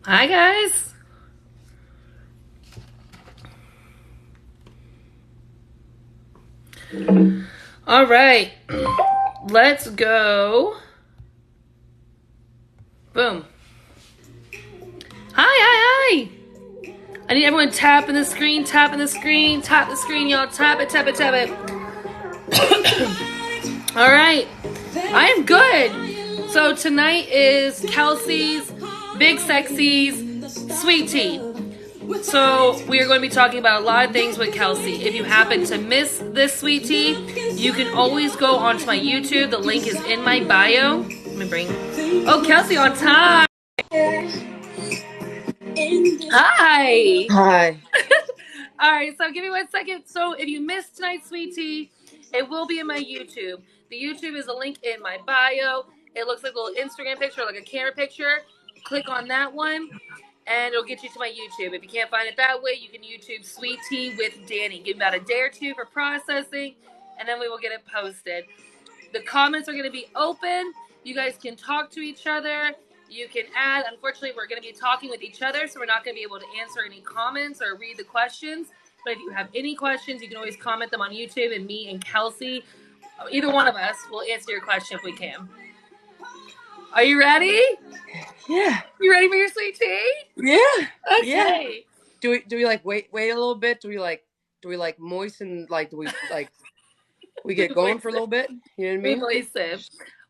Hi, guys. All right. Let's go. Boom. Hi, hi, hi. I need everyone tapping the screen, tapping the screen, tap the screen, y'all. Tap it, tap it, tap it. All right. I am good. So tonight is Kelsey's Big Sexy's Sweet Tea. So we are going to be talking about a lot of things with Kelsey. If you happen to miss this sweet tea, you can always go onto my YouTube. The link is in my bio. Let me bring. Oh, Kelsey on time. Hi. Hi. All right, so give me 1 second. So if you missed tonight's sweet tea, it will be in my YouTube. The YouTube is a link in my bio. It looks like a little Instagram picture, like a camera picture. Click on that one, and it'll get you to my YouTube. If you can't find it that way, you can YouTube Sweet Tea with Danny. Give me about a day or two for processing, and then we will get it posted. The comments are going to be open. You guys can talk to each other. You can add. Unfortunately, we're going to be talking with each other, so we're not going to be able to answer any comments or read the questions. But if you have any questions, you can always comment them on YouTube, and me and Kelsey, either one of us, will answer your question if we can. Are you ready? Yeah. You ready for your sweet tea? Yeah. Yeah. Okay. Do we like wait a little bit? Do we like moisten do we get going for a little bit? You know what I We mean? moisten.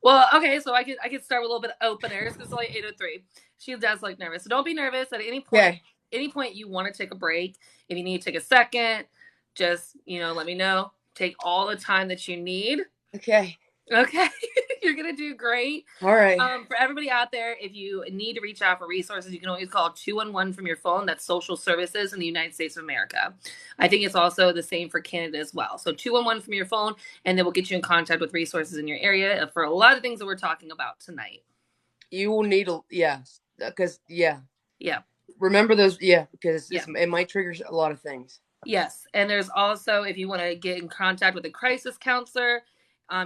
Well, okay, so I could start with a little bit of openers because it's only 8:03. She does look nervous, so don't be nervous at any point. Okay. Any point you want to take a break, if you need to take a second, just let me know. Take all the time that you need. Okay. Okay, you're gonna do great. All right. For everybody out there, if you need to reach out for resources, you can always call 211 from your phone. That's social services in the United States of America. I think it's also the same for Canada as well. So 211 from your phone, and then we'll get you in contact with resources in your area for a lot of things that we're talking about tonight. You will need because Yeah. remember those because Yeah. it might trigger a lot of things. Yes. And there's also, if you want to get in contact with a crisis counselor,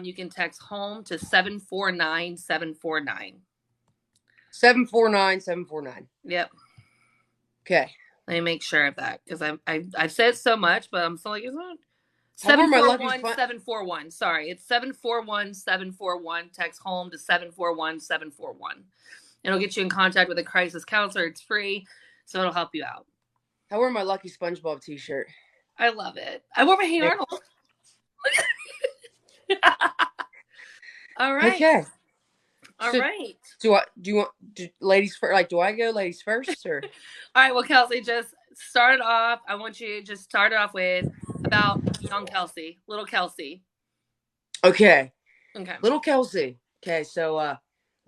you can text home to 749-749. 749-749. Yep. Okay. Let me make sure of that because I've said so much, but I'm still like, is it? How were my lucky 741-741. Sorry, it's 741-741. Text home to 741-741. It'll get you in contact with a crisis counselor. It's free, so it'll help you out. How were my lucky SpongeBob T-shirt? I love it. I wore my Hey Arnold. All right. Okay. All So, right. do you want ladies first? Like, do I go ladies first or? All right. Well, Kelsey, just start it off. I want you to just start it off with about young Kelsey, little Kelsey. Okay. Okay. Little Kelsey. Okay, so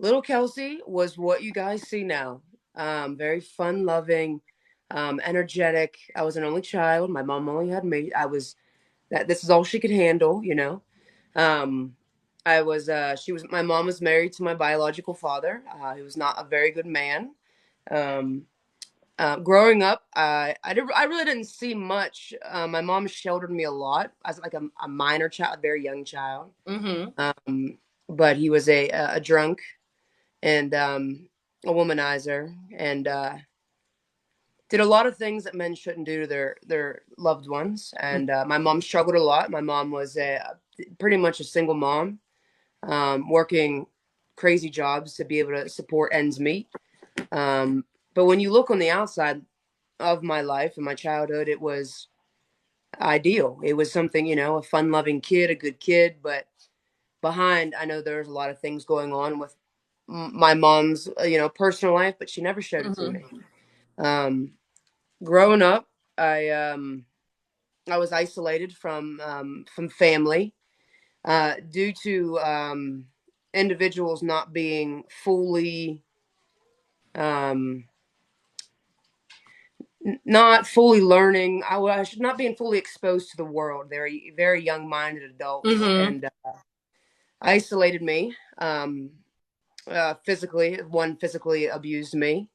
little Kelsey was what you guys see now. Very fun loving, energetic. I was an only child. My mom only had me. This is all she could handle, you know. Um my mom was married to my biological father. He was not a very good man. Um Growing up, I really didn't see much. My mom sheltered me a lot as like a minor child, a very young child. Mm-hmm. Um, but he was a drunk and a womanizer and did a lot of things that men shouldn't do to their loved ones. And my mom struggled a lot. My mom was pretty much a single mom, working crazy jobs to be able to support ends meet. But when you look on the outside of my life and my childhood, it was ideal. It was something, a fun loving kid, a good kid. But behind, I know there's a lot of things going on with my mom's, personal life, but she never showed it to Mm-hmm. me. Um, Growing up, I was isolated from family due to individuals not being fully um, not fully learning. I should not being fully exposed to the world. They're very young minded adults Mm-hmm. and isolated me physically. One physically abused me,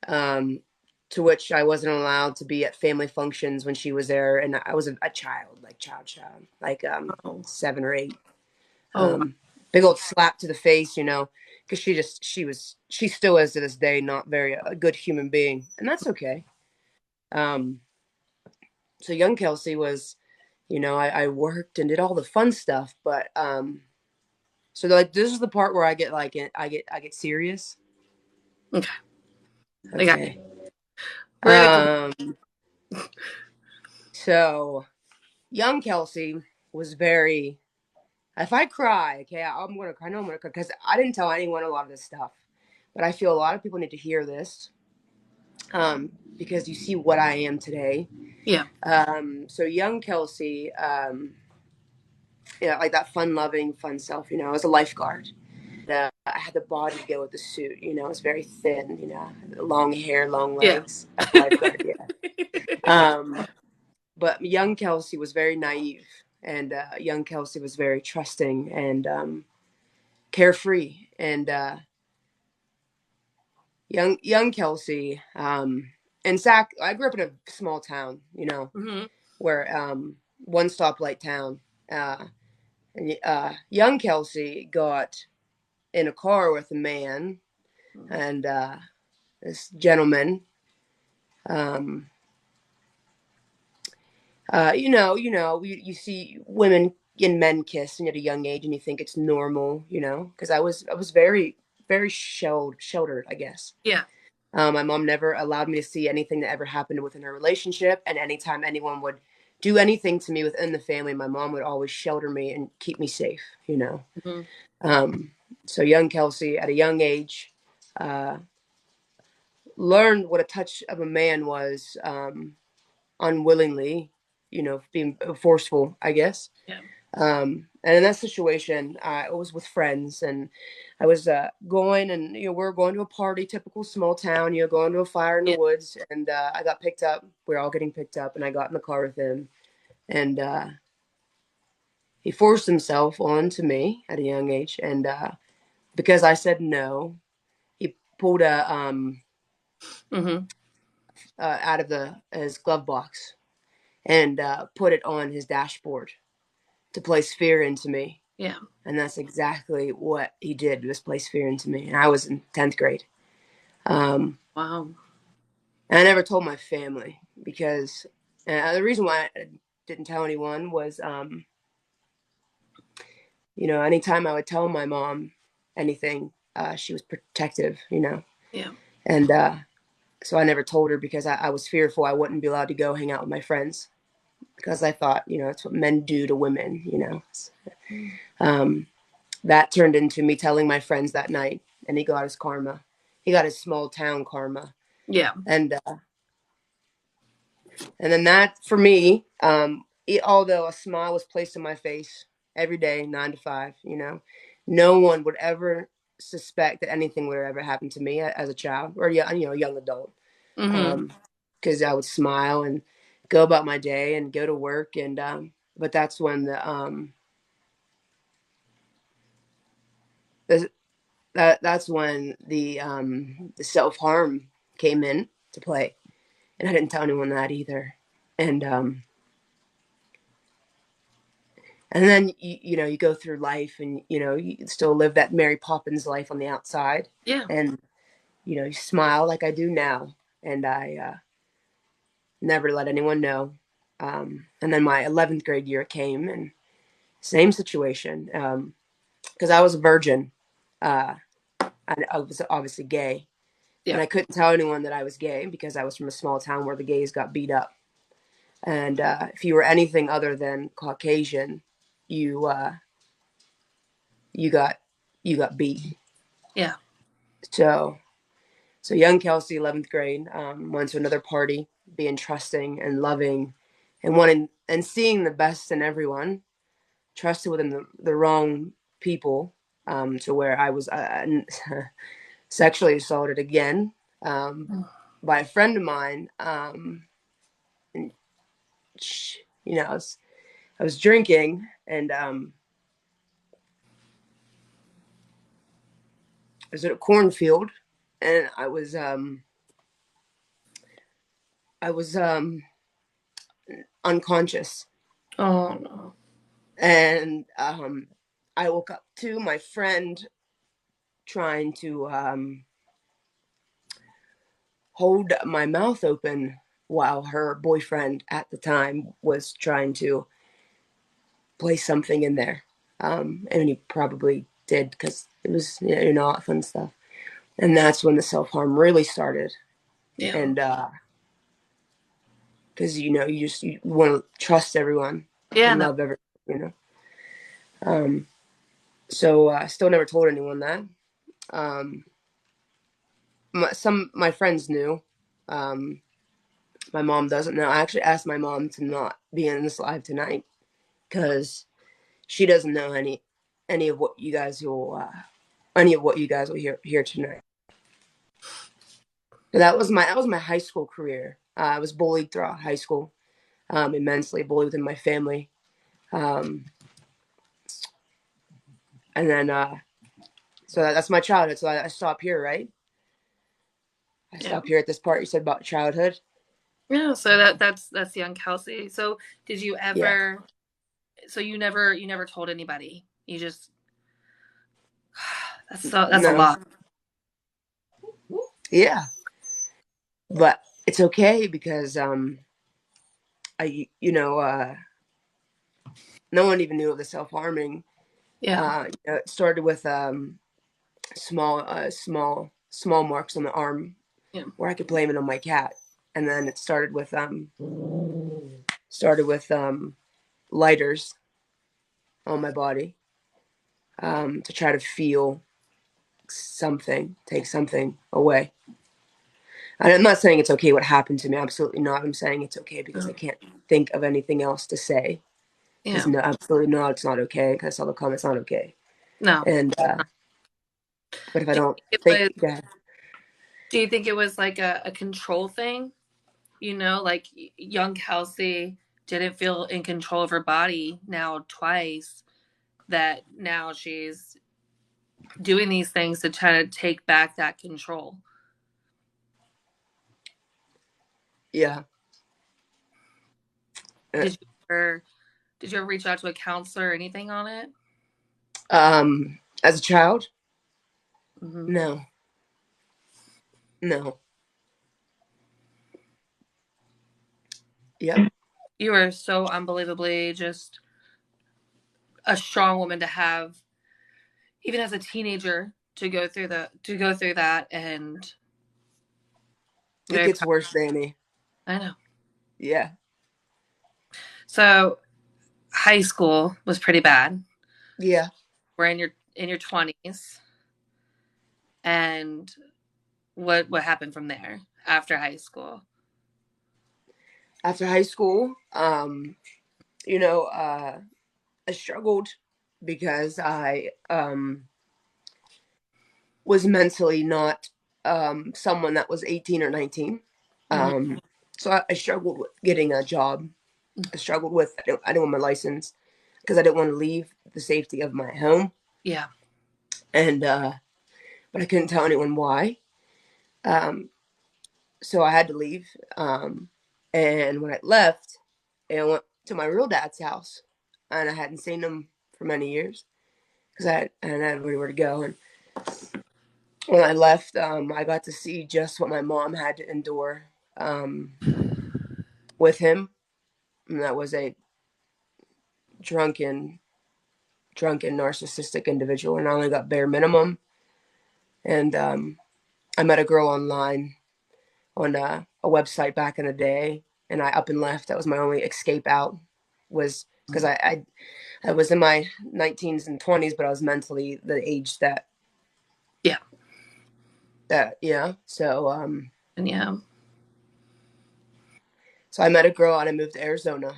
um, to which I wasn't allowed to be at family functions when she was there, and I was a child, like child, like Oh. 7 or 8. Oh. Um, big old slap to the face, because she still is to this day not very a good human being, and that's okay. Um, so young Kelsey was, I worked and did all the fun stuff, but so like this is the part where I get like I get serious. Okay. I got you. Okay. We're gonna. Um, so young Kelsey was very. If I cry, okay, I'm gonna cry. I know I'm gonna cry because I didn't tell anyone a lot of this stuff, but I feel a lot of people need to hear this, because you see what I am today. Yeah. So young Kelsey, like that fun-loving, fun self. I was a lifeguard. I had the body to go with the suit. I was very thin. Long hair, long Yeah. legs. As a lifeguard, yeah. But young Kelsey was very naive, and young Kelsey was very trusting and carefree, and young Kelsey. And I grew up in a small town, Hmm. where one stoplight town. And young Kelsey got in a car with a man, and this gentleman. Um, you see women and men kiss at a young age, and you think it's normal, because I was very, very sheltered, I guess. Yeah. My mom never allowed me to see anything that ever happened within her relationship, and anytime anyone would do anything to me within the family, my mom would always shelter me and keep me safe. Hmm. Um, so young Kelsey, at a young age, uh, learned what a touch of a man was, unwillingly, being forceful, I guess. Yeah. And in that situation, I was with friends, and I was going, and we're going to a party, typical small town, going to a fire in the Yeah. woods, and I got picked up. We are all getting picked up, and I got in the car with him, and he forced himself onto me at a young age, and because I said no, he pulled Hmm. out of his glove box and put it on his dashboard to place fear into me. Yeah. And that's exactly what he did, was place fear into me. And I was in 10th grade. Um, Wow. and I never told my family because the reason why I didn't tell anyone was, anytime I would tell my mom anything, she was protective. Yeah. And so I never told her because I was fearful I wouldn't be allowed to go hang out with my friends because I thought, that's what men do to women. Um, that turned into me telling my friends that night, and he got his karma. He got his small town karma, Yeah. and then that for me, although a smile was placed on my face every day, 9 to 5, no one would ever suspect that anything would ever happen to me as a child or young adult, Hmm. because I would smile and go about my day and go to work, and but that's when the that's when the self harm came in to play, and I didn't tell anyone that either. And and then you go through life, and you still live that Mary Poppins life on the outside, Yeah. and you smile like I do now, and I never let anyone know. And then my 11th grade year came, and same situation, because I was a virgin. I was obviously gay, and Yeah. I couldn't tell anyone that I was gay because I was from a small town where the gays got beat up. And if you were anything other than Caucasian, you you got you got beat. Yeah. So young Kelsey, 11th grade, went to another party, being trusting and loving, and wanting and seeing the best in everyone. Trusted within the wrong people, to where I was sexually assaulted again, by a friend of mine. And I was drinking, and I was at a cornfield, and I was unconscious, Oh no. and I woke up to my friend trying to hold my mouth open while her boyfriend at the time was trying to place something in there. And he probably did because it was, you know, all that fun stuff. And that's when the self harm really started. Yeah. And because, you know, you want to trust everyone Yeah. and No. love everyone, you know. So I still never told anyone that. Um, my friends knew. Um, my mom doesn't know. I actually asked my mom to not be in this live tonight because she doesn't know any of what you guys will hear tonight. So that was my high school career. I was bullied throughout high school, immensely bullied within my family, um, and then so that's my childhood. So I stop here, right? I Yeah. stop here at this part you said about childhood. Yeah. So that's young Kelsey. So did you Yeah. ever? So you never told anybody. You just that's a No. lot. Yeah. But it's okay because I you know no one even knew of the self harming. Yeah. You know, it started with small marks on the arm Yeah. where I could blame it on my cat, and then it started with lighters on my body to try to feel something, take something away. And I'm not saying it's okay what happened to me. Absolutely not. I'm saying it's okay because I can't think of anything else to say. Because Yeah. no, absolutely not. It's not okay. Because I saw the comments, not okay. No. And but if I Do you don't think think, it was, that, do you think it was like a control thing? Like young Kelsey didn't feel in control of her body now twice, that now she's doing these things to try to take back that control. yeah. Uh, Did you ever did you ever reach out to a counselor or anything on it? as a child, Mm-hmm. no, no. Yep. You were so unbelievably just a strong woman to have, even as a teenager, to go through that, and It very gets proud. worse, Danny. I know. Yeah. So high school was pretty bad. Yeah. We're in your 20s, and what happened from there after high school? After high school, you know, I struggled because I was mentally not someone that was 18 or 19. Mm-hmm. So I struggled with getting a job. I struggled with, I didn't want my license because I didn't want to leave the safety of my home. Yeah. And, but I couldn't tell anyone why. Um, so I had to leave. And when I left, I went to my real dad's house, and I hadn't seen him for many years because I hadn't had anywhere to go. And when I left, I got to see just what my mom had to endure with him, and that was a drunken, drunken, narcissistic individual. And I only got bare minimum. And I met a girl online on a website back in the day, and I up and left. That was my only escape out, was because I was in my 19s and 20s, but I was mentally the age Yeah. that So And yeah. so I met a girl and I moved to Arizona.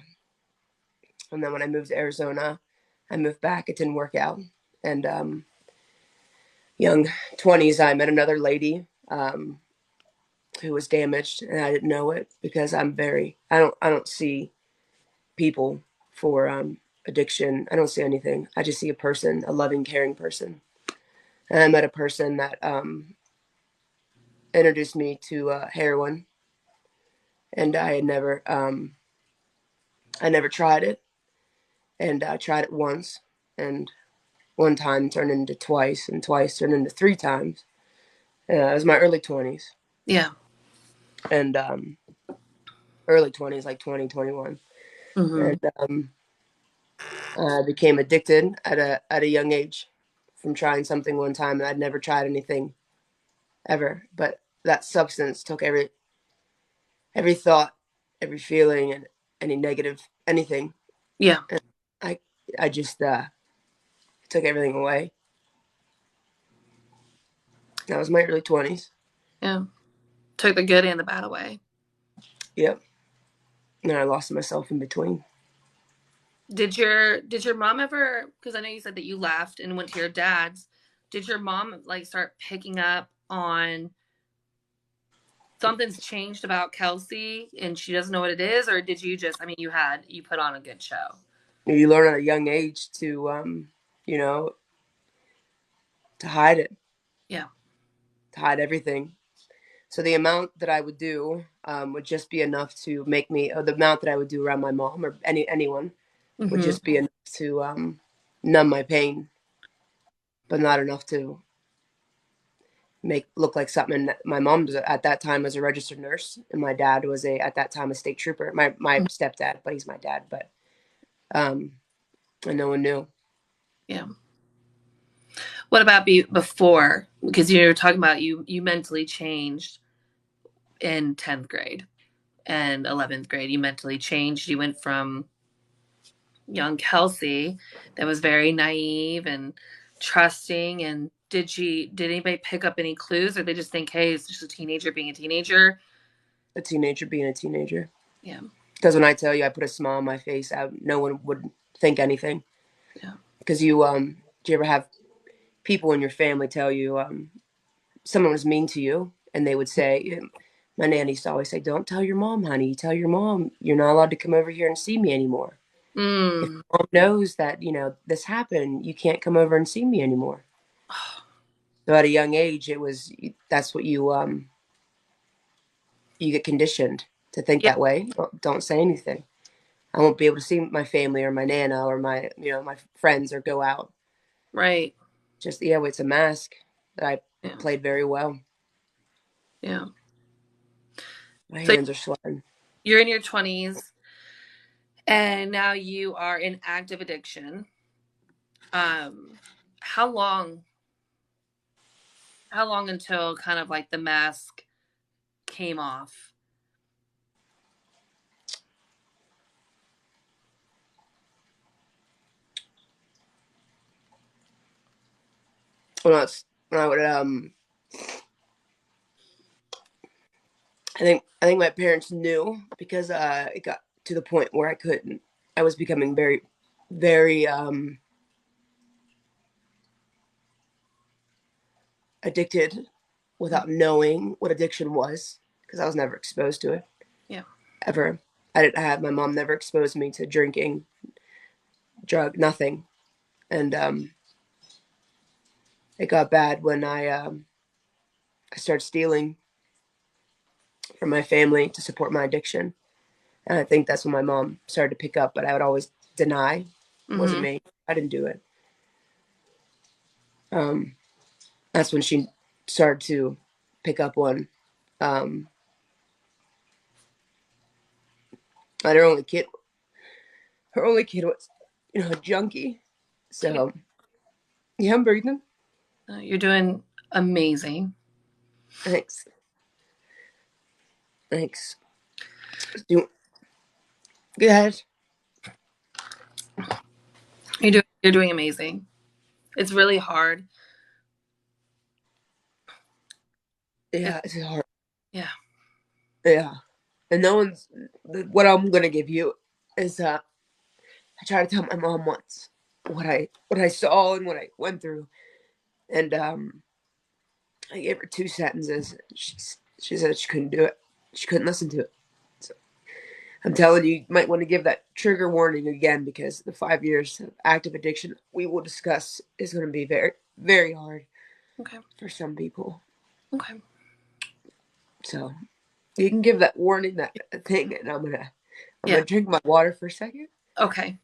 And then when I moved to Arizona, I moved back. It didn't work out. And young 20s, I met another lady who was damaged, and I didn't know it because I don't see people for addiction. I don't see anything. I just see a person, a loving, caring person. And I met a person that introduced me to heroin, and I never tried it, and I tried it once, and one time turned into twice, and twice turned into three times. It was my early 20s. Yeah. And early 20s, like 2021. Mm-hmm. And I became addicted at a young age from trying something one time, and I'd never tried anything ever. But that substance took every thought, every feeling, and any negative anything. Yeah. And I I just took everything away. That was my early 20s. Yeah. Took the good and the bad away. Yep. And I lost myself in between. Did your mom ever, because I know you said that you left and went to your dad's, did your mom like start picking up on something's changed about Kelsey and she doesn't know what it is, or did you just, I mean, you put on a good show? You learn at a young age to you know, to hide it, Yeah. to hide everything. So the amount that I would do would just be enough to make me, or the amount that I would do around my mom or anyone would Mm-hmm. just be enough to numb my pain, but not enough to make look like something. My mom was, at that time, was a registered nurse, and my dad was at that time a state trooper. My stepdad, but he's my dad. But um, and no one knew. Yeah. What about before? Because you were talking about you mentally changed in 10th grade and 11th grade. You mentally changed. You went from young Kelsey that was very naive and trusting, and did anybody pick up any clues, or they just think, hey, it's just a teenager being a teenager? A teenager being a teenager. Yeah. Because when I tell you, I put a smile on my face, no one would think anything. Yeah. Because do you ever have people in your family tell you someone was mean to you, and they would say, my nanny used to always say, "Don't tell your mom, honey. Tell your mom you're not allowed to come over here and see me anymore. If Mm. mom knows that this happened, you can't come over and see me anymore." So at a young age, that's what you get conditioned to think Yeah. that way. Don't say anything. I won't be able to see my family or my nana or my friends or go out. Right. Just yeah, it's a mask that I Yeah. played very well. Yeah. My So hands are sweating. you're in your 20s and now you are in active addiction. Um, how long? How long until kind of like the mask came off? When I would I think my parents knew because it got to the point where I couldn't. I was becoming very, very addicted without knowing what addiction was because I was never exposed to it Yeah. ever. I didn't have my mom never exposed me to drinking, drug, nothing, and it got bad when I started stealing from my family to support my addiction, and I think that's when my mom started to pick up. But I would always deny it wasn't Mm-hmm. me. I didn't do it. Um, that's when she started to pick up on um, that her only kid was a junkie. Okay. So yeah, I'm breathing. You're doing amazing. Thanks. Thanks. Do, go ahead. You're doing amazing. It's really hard. It's Yeah, it's hard. yeah. Yeah, and no one's. What I'm gonna give you is I tried to tell my mom once what I saw and what I went through, and I gave her two sentences. She said she couldn't do it. She couldn't listen to it. So I'm telling you, you might want to give that trigger warning again because the 5 years of active addiction we will discuss is going to be very, very hard Okay. for some people. Okay. So you can give that warning, that thing, and I'm Yeah. gonna drink my water for a second. Okay.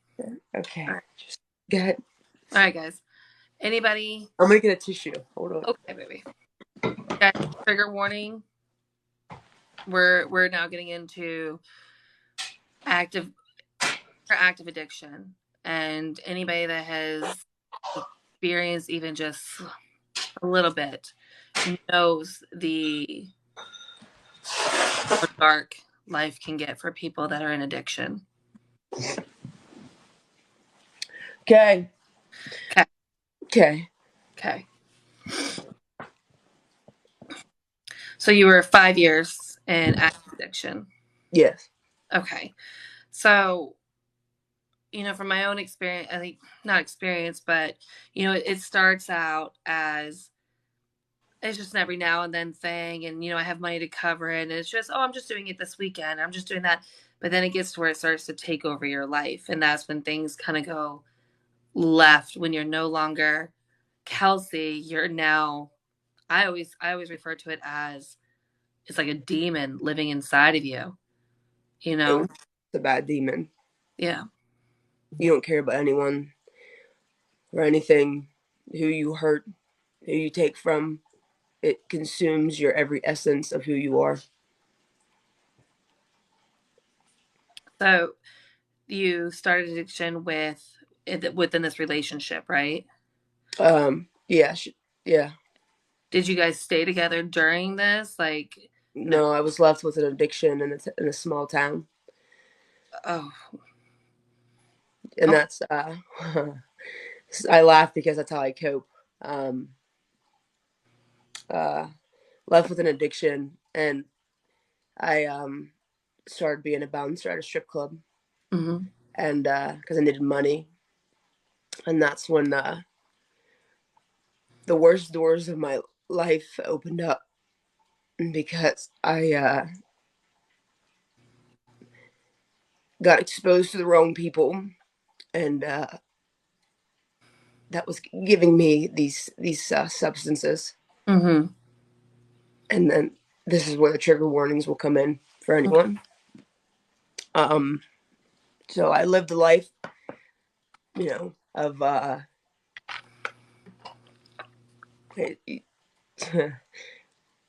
Okay, All right. just go ahead. All right, guys. Anybody? I'm gonna get a tissue. Hold on. Okay, baby. Guys, trigger warning. We're now getting into active active addiction, and anybody that has experienced even just a little bit knows the how dark life can get for people that are in addiction. Okay. Okay. Okay. Okay. So you were 5 years in active addiction. Yes. Okay. So, from my own experience, I think not experience, but it starts out as it's just an every now and then thing, and I have money to cover it, and it's just, oh, I'm just doing it this weekend, I'm just doing that. But then it gets to where it starts to take over your life, and that's when things kind of go left, when you're no longer Kelsey. You're now, I always refer to it as, it's like a demon living inside of you, you know? It's a bad demon. Yeah. You don't care about anyone or anything. Who you hurt, who you take from. It consumes your every essence of who you are. So you started addiction within this relationship, right? Yeah. Yeah. Did you guys stay together during this? Like, no. No, I was left with an addiction in a small town, Oh, and oh. that's I laugh because that's how I cope. Um, uh, Left with an addiction, and I started being a bouncer at a strip club, Hmm. and because I needed money, and that's when the worst doors of my life opened up because I got exposed to the wrong people, and that was giving me these substances, Hmm. and then this is where the trigger warnings will come in for anyone. Um, so I lived a life, of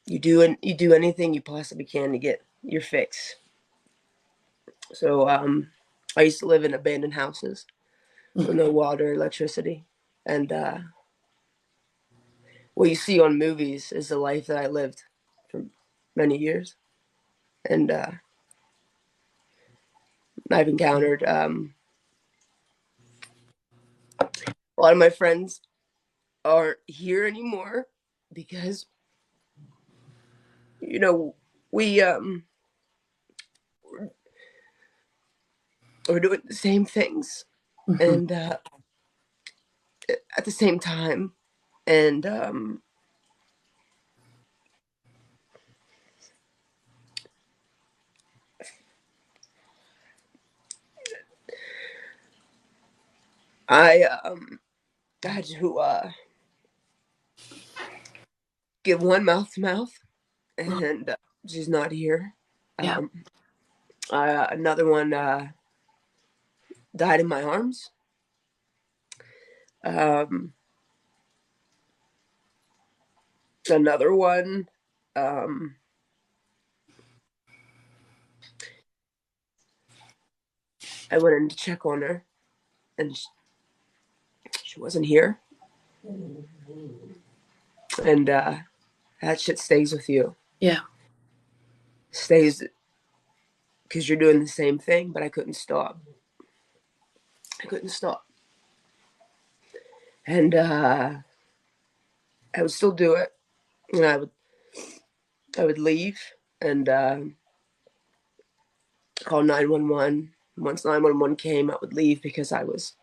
you do anything you possibly can to get your fix. So I used to live in abandoned houses with no water, electricity, and what you see on movies is the life that I lived for many years, and I've encountered a lot of my friends aren't here anymore because we we're doing the same things Hmm. and at the same time, and I had to give one mouth to mouth, and she's not here. Yeah. Um, Another one died in my arms. Um, Another one, um, I went in to check on her, and she wasn't here. And that shit stays with you. Yeah. Stays because you're doing the same thing, but I couldn't stop. I couldn't stop. And I would still do it. And I would leave and call 911. Once 911 came, I would leave because I was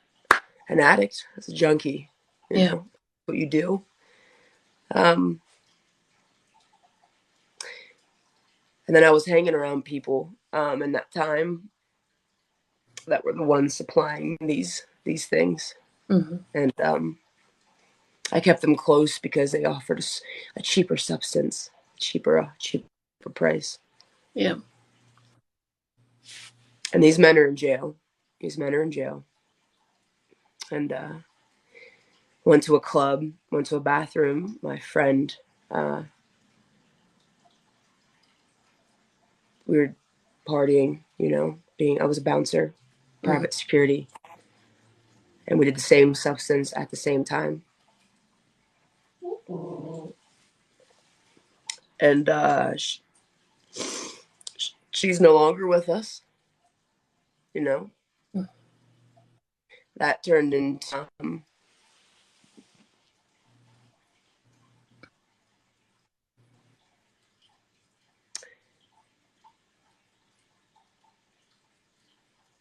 an addict. I was a junkie. Yeah. What you do. Um, and then I was hanging around people in that time that were the ones supplying these things, Hmm. and I kept them close because they offered us a cheaper substance, cheaper price. Yeah. And these men are in jail. These men are in jail. And went to a club, went to a bathroom. My friend, uh, we were partying, you know, I was a bouncer, Mm-hmm. private security, and we did the same substance at the same time. And she's no longer with us, you know. That turned into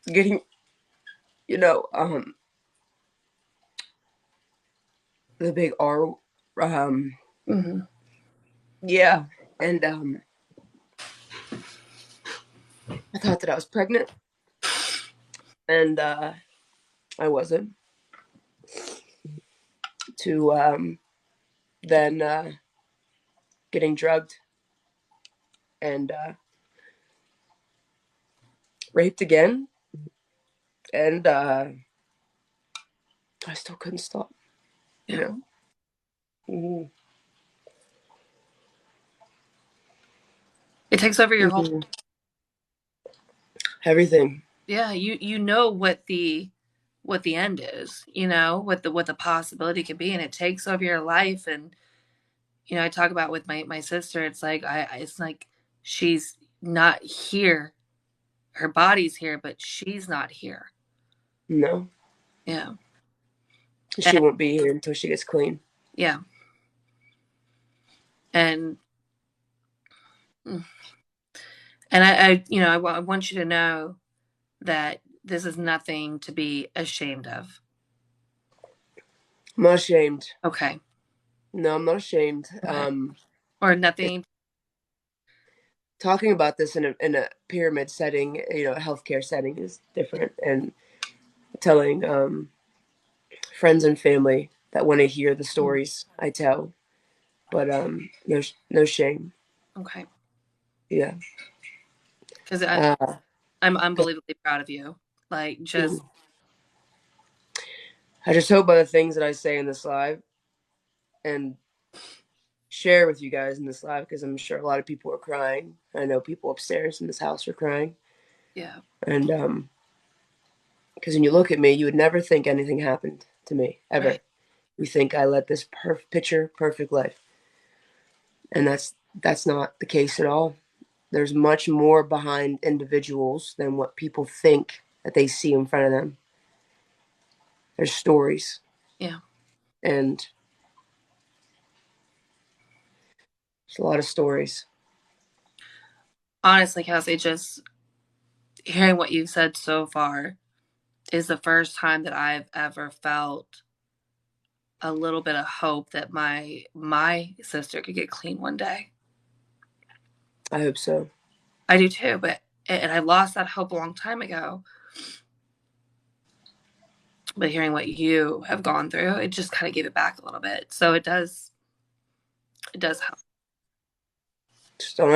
getting, you know, the big R. Um, Mm-hmm. yeah, and I thought that I was pregnant, and I wasn't. To then getting drugged and raped again, and I still couldn't stop. You Yeah. know, mm-hmm. It takes over your whole. Mm-hmm. Everything. Yeah, you know what the end is, you know, what the possibility could be, and it takes over your life. And you know, I talk about with my sister, it's like it's like she's not here. Her body's here, but she's not here. No, Yeah. she And won't be here until she gets clean. yeah. And mm, and you know, I want you to know that this is nothing to be ashamed of. I'm not ashamed. Okay. No, I'm not ashamed. Okay. Or It's nothing. talking about this in a pyramid setting, you know, a healthcare setting is different, and telling friends and family that want to hear the Mm, stories I tell, but no shame. okay. Yeah. Because Uh, I'm unbelievably proud of you. Like, just, I just hope by the things that I say in this live and share with you guys in this live, because I'm sure a lot of people are crying. I know people upstairs in this house are crying, yeah, and because when you look at me, you would never think anything happened to me right. ever. You think I led this picture perfect life, and that's not the case at all. There's much more behind individuals than what people think that they see in front of them. There's stories, Yeah. and there's a lot of stories. Honestly, Kelsey, just hearing what you've said so far is the first time that I've ever felt a little bit of hope that my sister could get clean one day. I hope so. I do too, but and I lost that hope a long time ago. But hearing what you have gone through, it just kind of gave it back a little bit. So it does help. Just don't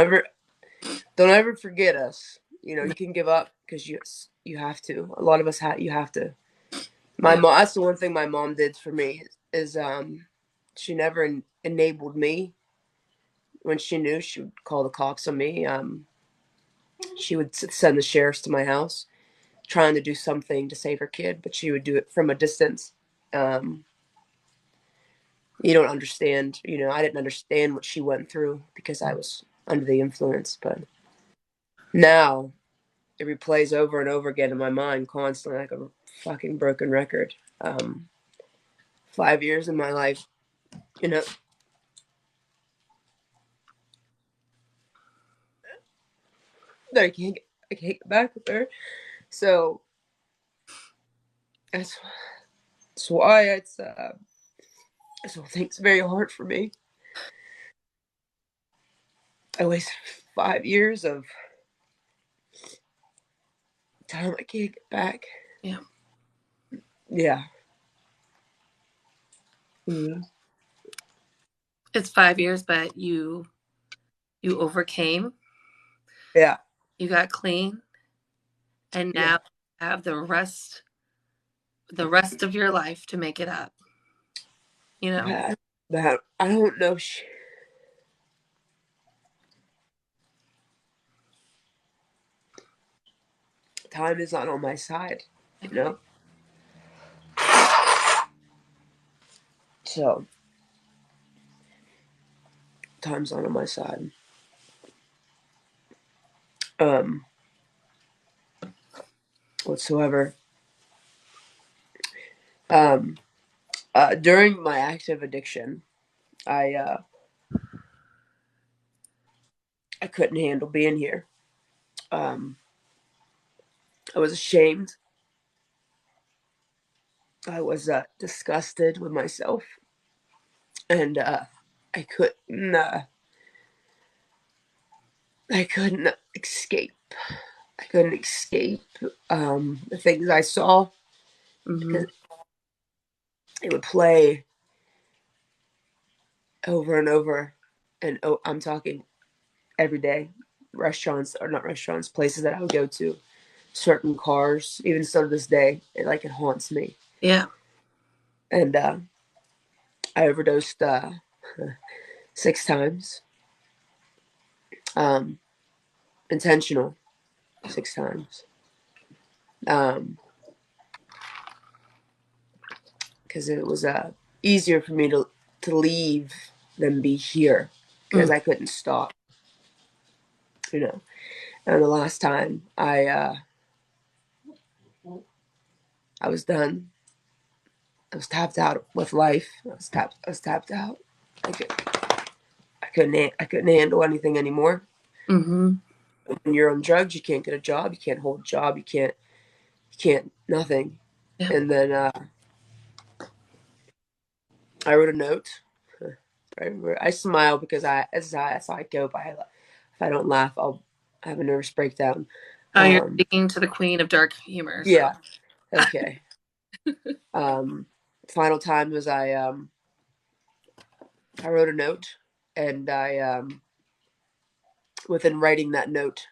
ever forget us. You know, you can give up because you have to. A lot of us you have to. My Yeah. mom. That's the one thing my mom did for me is she never enabled me. When she knew, she would call the cops on me. She would send the sheriffs to my house, trying to do something to save her kid, but she would do it from a distance. Um, you don't understand. You know, I didn't understand what she went through because I was under the influence, but now it replays over and over again in my mind constantly like a fucking broken record. 5 years in my life, you know, that I can't get back with her. So that's why it's this whole thing's very hard for me. I wasted 5 years of time I can't get back. Yeah. Yeah. Mm-hmm. It's 5 years, but you overcame, Yeah. you got clean, and Yeah. now you have the rest of your life to make it up. you know? I don't know. Time is not on my side, you know? So, time's not on my side. Whatsoever. Um, During my active addiction, I I couldn't handle being here. Um, I was ashamed. I was disgusted with myself, and I couldn't. I couldn't escape. I couldn't escape the things I saw Mm-hmm. because it would play over and over. And I'm talking every day. Restaurants, or not restaurants, places that I would go to, certain cars, even still to this day, it haunts me. Yeah. And I overdosed 6 times, um, intentional 6 times, because it was easier for me to leave than be here because Mm. I couldn't stop, you know. And the last time I was done. I was tapped out with life. I was tapped out. I could, I couldn't handle anything anymore. Mm-hmm. When you're on drugs, you can't get a job. You can't hold a job. You can't nothing. Yeah. And then I wrote a note. I smile because that's how I cope. If I don't laugh, I'll have a nervous breakdown. Oh, you're Um, speaking to the queen of dark humor, so. yeah. Okay. Um, Final time was I wrote a note, and within writing that note.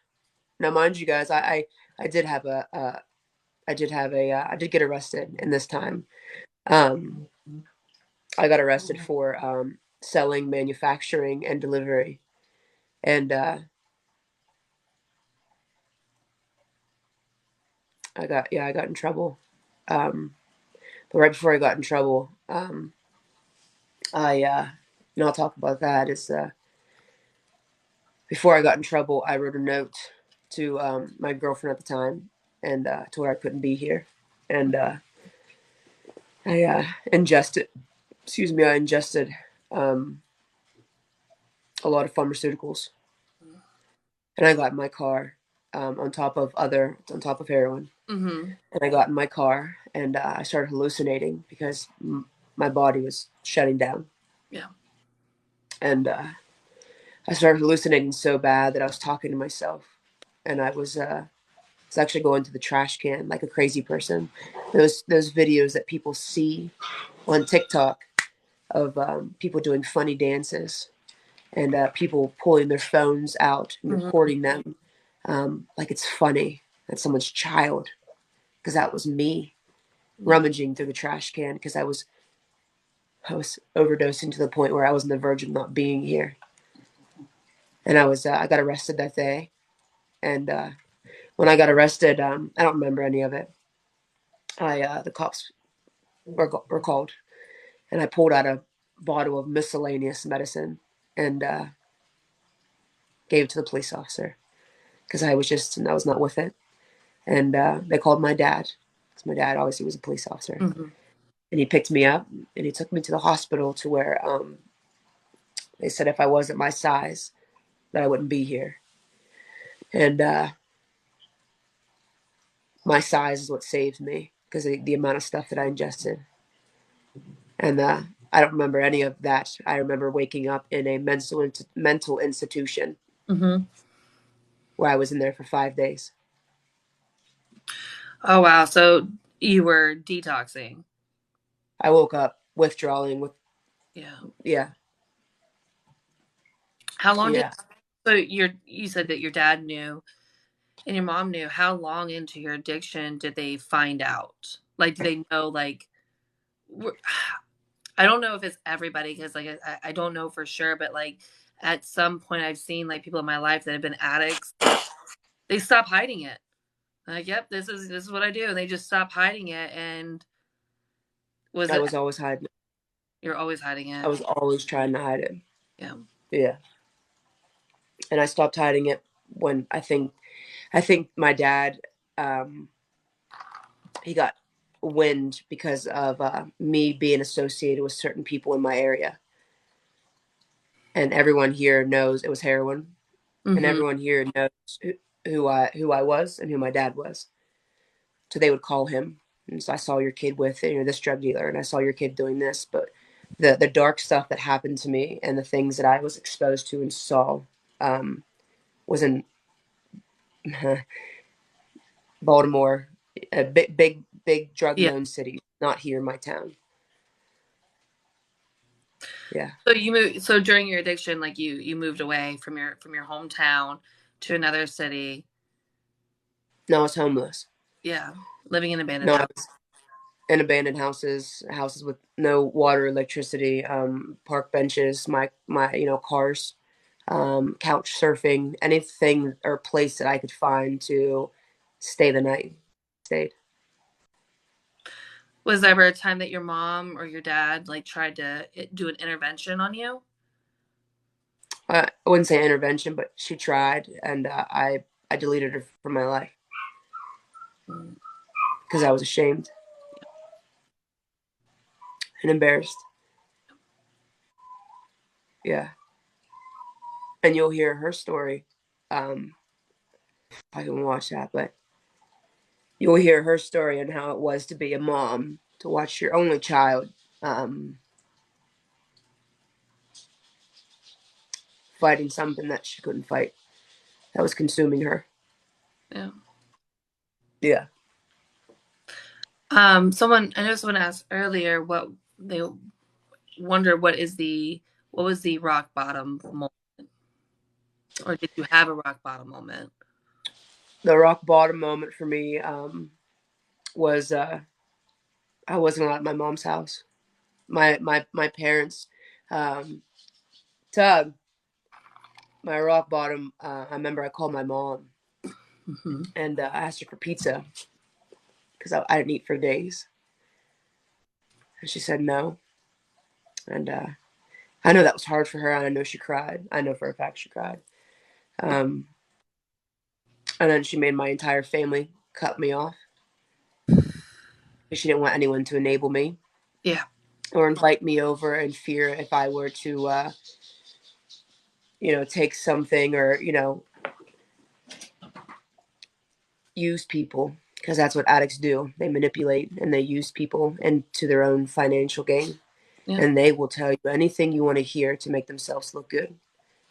Now, mind you, guys, I did have I did get arrested in this time. Um, I got arrested for selling, manufacturing, and delivery, and I got in trouble. Um, but right before I got in trouble, I and I'll talk about that. Is Before I got in trouble, I wrote a note to my girlfriend at the time, and told her I couldn't be here, and I ingested. Excuse me, I ingested um, a lot of pharmaceuticals, and I got in my car on top of heroin, Mm-hmm. and I got in my car and I started hallucinating because my body was shutting down, Yeah. and I started hallucinating so bad that I was talking to myself, and was actually going to the trash can like a crazy person. Those videos that people see on TikTok of people doing funny dances and people pulling their phones out and Mm-hmm. recording them like it's funny that someone's child, because that was me Yeah. rummaging through the trash can because I was overdosing to the point where I was on the verge of not being here, and I got arrested that day, and when I got arrested, I don't remember any of it. The cops were called, and I pulled out a bottle of miscellaneous medicine and gave it to the police officer because I was not with it. And they called my dad because my dad obviously was a police officer, Mm-hmm. and he picked me up and he took me to the hospital to where they said if I wasn't my size that I wouldn't be here, and my size is what saved me because of the amount of stuff that I ingested, and I don't remember any of that. I remember waking up in a mental institution Mm-hmm. where I was in there for 5 days. Oh, wow. So you were detoxing. I woke up withdrawing with Yeah. yeah How long did yeah. so you said that your dad knew and your mom knew. How long into your addiction did they find out? Like, did they know, like, I don't know if it's everybody because like I don't know for sure, but like at some point I've seen like people in my life that have been addicts. They stop hiding it. Like, yep, this is what I do. And they just stop hiding it. And was I it was always hiding it. you're always hiding I it? was always trying to hide it. Yeah. Yeah. And I stopped hiding it when I think my dad, um, he got wind because of me being associated with certain people in my area. And everyone here knows it was heroin. And Mm-hmm. everyone here knows who I was and who my dad was. So they would call him. And so I saw your kid with this drug dealer, and I saw your kid doing this. But the dark stuff that happened to me and the things that I was exposed to and saw was in Baltimore, a big drug Yeah. known city, not here in my town. Yeah. So you moved. So during your addiction, like you moved away from your hometown to another city. No, I was homeless. Yeah, living in an abandoned No, I house. was in abandoned houses with no water, electricity, park benches, my cars, couch surfing, anything or place that I could find to stay the night. Stayed. Was there ever a time that your mom or your dad like tried to do an intervention on you? I wouldn't say intervention, but she tried, and I deleted her from my life Mm. because I was ashamed and embarrassed. Yeah, and you'll hear her story. I can watch that, but you'll hear her story on how it was to be a mom, to watch your only child um, fighting something that she couldn't fight, that was consuming her. Yeah. Yeah. Someone I know someone asked earlier what they wonder what was the rock bottom moment, or did you have a rock bottom moment? The rock bottom moment for me was I wasn't allowed at my mom's house. My parents, um, Tug, my rock bottom. I remember I called my mom Mm-hmm. and I asked her for pizza because I didn't eat for days, and she said no. And I know that was hard for her, and I know she cried. I know for a fact she cried. Um, and then she made my entire family cut me off. She didn't want anyone to enable me Yeah. or invite me over in fear if I were to, take something or, use people because that's what addicts do. They manipulate and they use people and to their own financial gain. Yeah. And they will tell you anything you want to hear to make themselves look good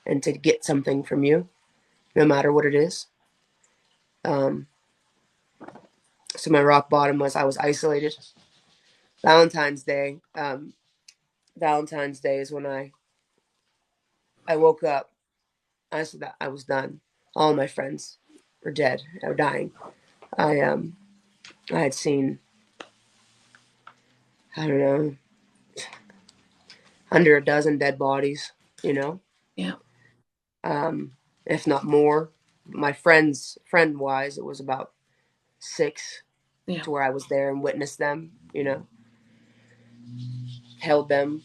and to get something from you, no matter what it is. Um, so my rock bottom was I was isolated. Valentine's Day. Valentine's Day is when I woke up. I said that I was done. All my friends were dead or dying. I had seen, I don't know, under a dozen dead bodies, you know, Yeah. um, if not more. My friend wise, it was about six, Yeah. to where I was there and witnessed them, held them.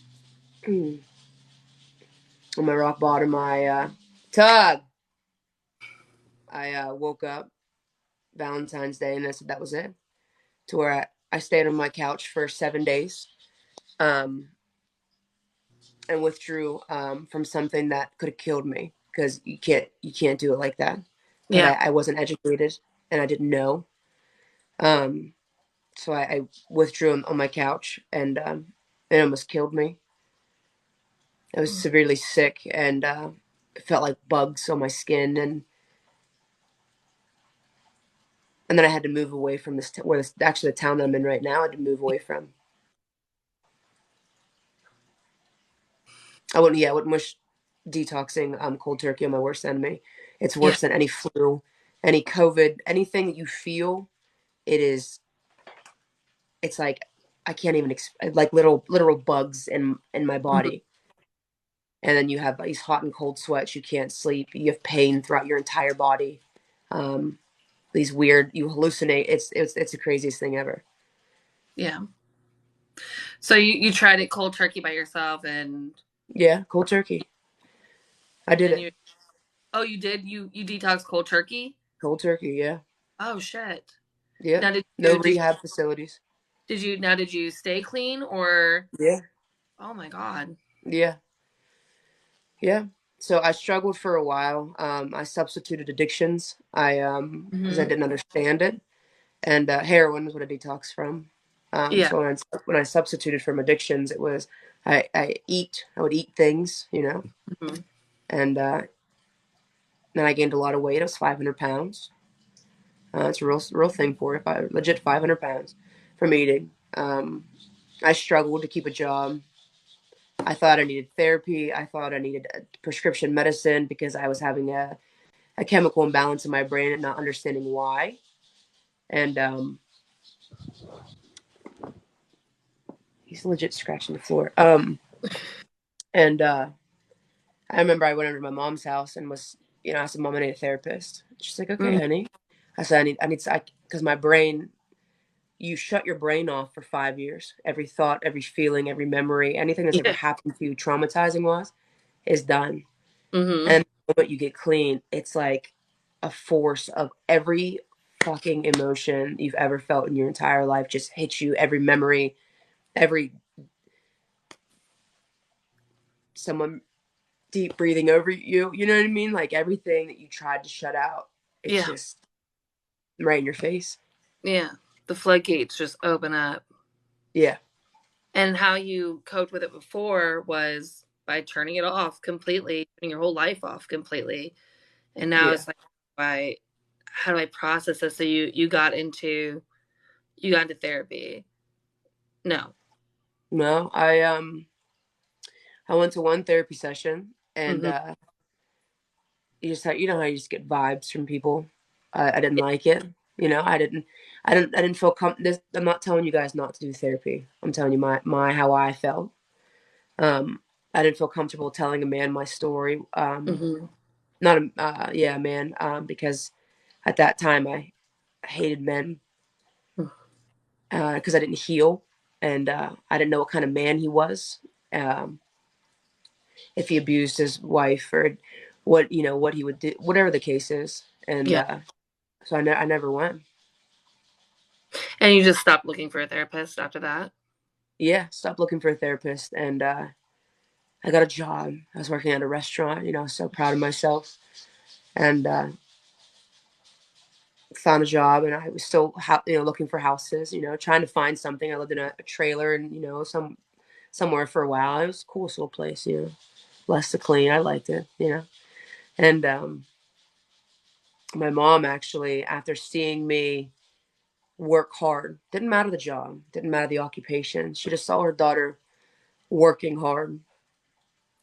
On my rock bottom, Tug, I woke up Valentine's Day and I said that was it. To where I stayed on my couch for 7 days. Um, and withdrew from something that could have killed me because you can't do it like that. But Yeah. I wasn't educated and I didn't know. Um, so I withdrew on my couch and it almost killed me. I was severely sick and it felt like bugs on my skin and then I had to move away from where this actually the town I'm in right now. I had to move away from. I wouldn't wish detoxing cold turkey on my worst enemy. It's Yeah. worse than any flu, any COVID, anything that you feel. It is. It's like I can't even like literal bugs in my Mhm. body. And then you have these hot and cold sweats. You can't sleep. You have pain throughout your entire body. Um, these weird, you hallucinate. It's the craziest thing ever. Yeah. So you tried it cold turkey by yourself, Yeah, cold turkey. I did and it. you oh you did you detox cold turkey? Cold turkey. Yeah. Oh shit. Yep. Now No rehab facilities. did you stay clean or Yeah. oh my god. Yeah. Yeah. So I struggled for a while. I substituted addictions. Because I Hmm. didn't understand it, and heroin is what I detox from. Yeah. So when I substituted from addictions, it was I would eat things, Hmm. and then I gained a lot of weight. It was 500 pounds. It's a real thing for it. Legit 500 pounds from eating. I struggled to keep a job. I thought I needed therapy. I thought I needed prescription medicine because I was having a chemical imbalance in my brain and not understanding why. And he's legit scratching the floor. And I remember I went over to my mom's house and I said, "Mom, I need a therapist." She's like, "Okay, Hmm. honey." I said, because my brain, you shut your brain off for 5 years. Every thought, every feeling, every memory, anything that's ever Yeah. happened to you, traumatizing was, is done. Hmm. And the moment you get clean, it's like a force of every fucking emotion you've ever felt in your entire life just hits you. Every memory, every someone deep breathing over you. You know what I mean? Like everything that you tried to shut out, it's Yeah. just right in your face. Yeah. The floodgates just open up. Yeah, And how you coped with it before was by turning it off completely, turning your whole life off completely. And now yeah. it's like, why? How do I process this? So you got into therapy. No. No, I went to one therapy session, and Hmm. you know how you just get vibes from people. I didn't like it. I didn't feel I'm not telling you guys not to do therapy. I'm telling you my how I felt. Um, I didn't feel comfortable telling a man my story. Hmm. Not a yeah, a man. Because at that time I hated men because I didn't heal, and I didn't know what kind of man he was. Um, if he abused his wife or what he would do, whatever the case is, and Yeah. so I never went. And you just stopped looking for a therapist after that? Yeah, stopped looking for a therapist, and I got a job. I was working at a restaurant. So proud of myself, and found a job. And I was still looking for houses. Trying to find something. I lived in a trailer, and somewhere for a while. It was a cool little place. Less to clean. I liked it. And my mom actually, after seeing me work hard, didn't matter the job, didn't matter the occupation, she just saw her daughter working hard,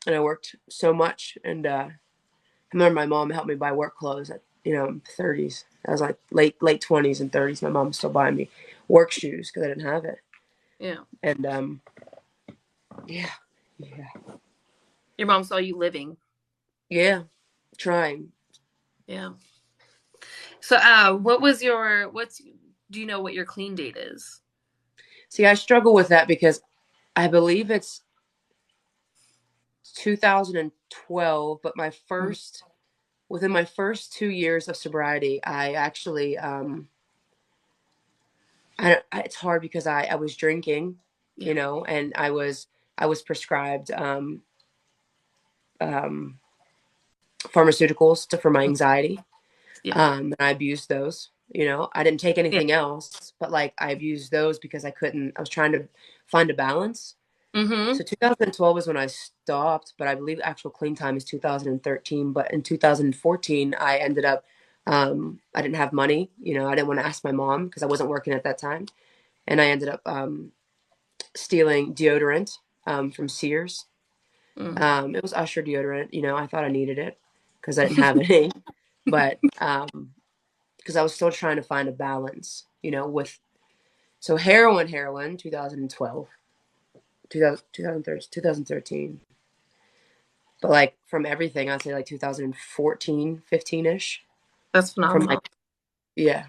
and I worked so much. And I remember my mom helped me buy work clothes at 30s. I was like late 20s and 30s. My mom was still buying me work shoes because I didn't have it. Yeah. And yeah, yeah, Your mom saw you living. yeah, trying. Yeah. So what's do you know what your clean date is? See, I struggle with that because I believe it's 2012, but Mhm. within my first 2 years of sobriety, I actually it's hard because I was drinking, Yeah. and I was prescribed um, pharmaceuticals for my anxiety. Yeah. And I abused those. I didn't take Yeah. anything else, but like I abused those because I couldn't. I was trying to find a balance. Mm-hmm. So 2012 is when I stopped, but I believe actual clean time is 2013. But in 2014, I ended up, I didn't have money. I didn't want to ask my mom because I wasn't working at that time. And I ended up stealing deodorant from Sears. Mm. It was Usher deodorant. I thought I needed it because I didn't have any, but because I was still trying to find a balance, with So heroin, 2012, 2013. But like from everything, I'd say like 2014, 15-ish. That's From like, phenomenal. yeah.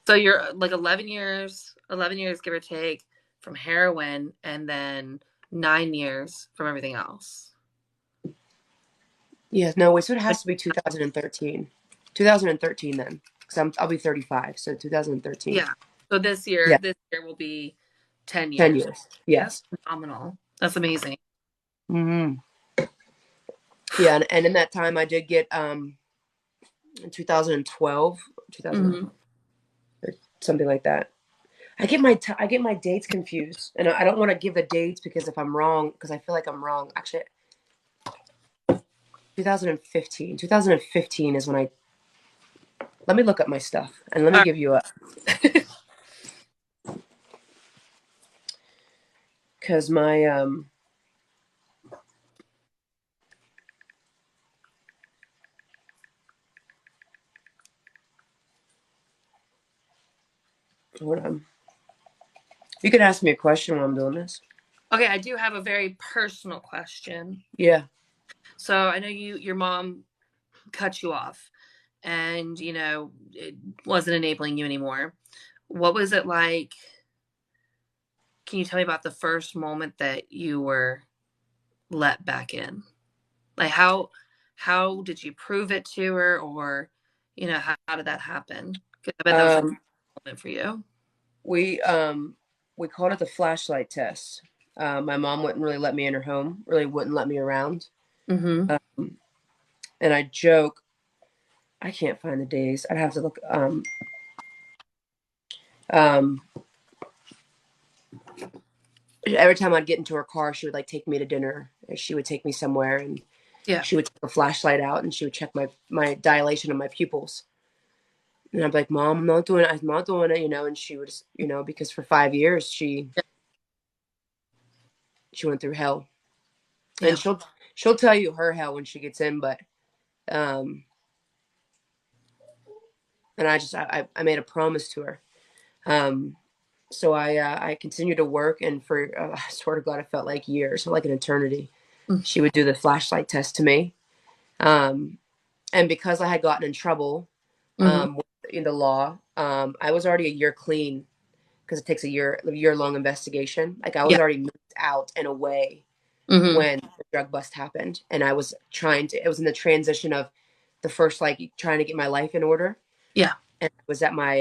So you're like 11 years give or take from heroin, and then 9 years from everything else. Yeah, no, wait, so it Like, has to be 2013. 2013 then. Because I'll be 35, so 2013. yeah. So Yeah, this year will be 10 10 years. years. That's Yes. phenomenal. That's amazing. Hmm. Yeah, and in that time I did get in 2012, 2000 Hmm. or something like that. I get my dates confused, and I don't want to give the dates because if I'm wrong, because I feel like I'm wrong. Actually, 2015 is when I let me look up my stuff and let me All give you a right. because my hold on. You can ask me a question while I'm doing this. Okay, I do have a very personal question. Yeah. So I know your mom cut you off, and it wasn't enabling you anymore. What was it like? Can you tell me about the first moment that you were let back in? Like how did you prove it to her, or how did that happen? Because I bet that was a Um, moment for you. we um we called it the flashlight test. My mom wouldn't really let me in her home, really wouldn't let me around. Mm-hmm. Um, and I joke, I can't find the days. I'd have to look. Um, every time I'd get into her car, she would like take me to dinner. Or she would take me somewhere, and Yeah. she would take a flashlight out, and she would check my dilation of my pupils. And I'd be like, "Mom, I'm not doing it. I'm not doing it," And she would, because for 5 years Yeah. she went through hell, and Yeah. she'll tell you her hell when she gets in, but um, and I made a promise to her. Um, so I continued to work, and for I swear to God, it felt like years, like an eternity. She would do the flashlight test to me, and because I had gotten in trouble Mm-hmm. in the law, I was already a year clean because it takes a year long investigation. Like I was Yeah. already moved out and away Mm-hmm. when the drug bust happened, and I was trying to. It was in the transition of the first like trying to get my life in order, Yeah. and I was at my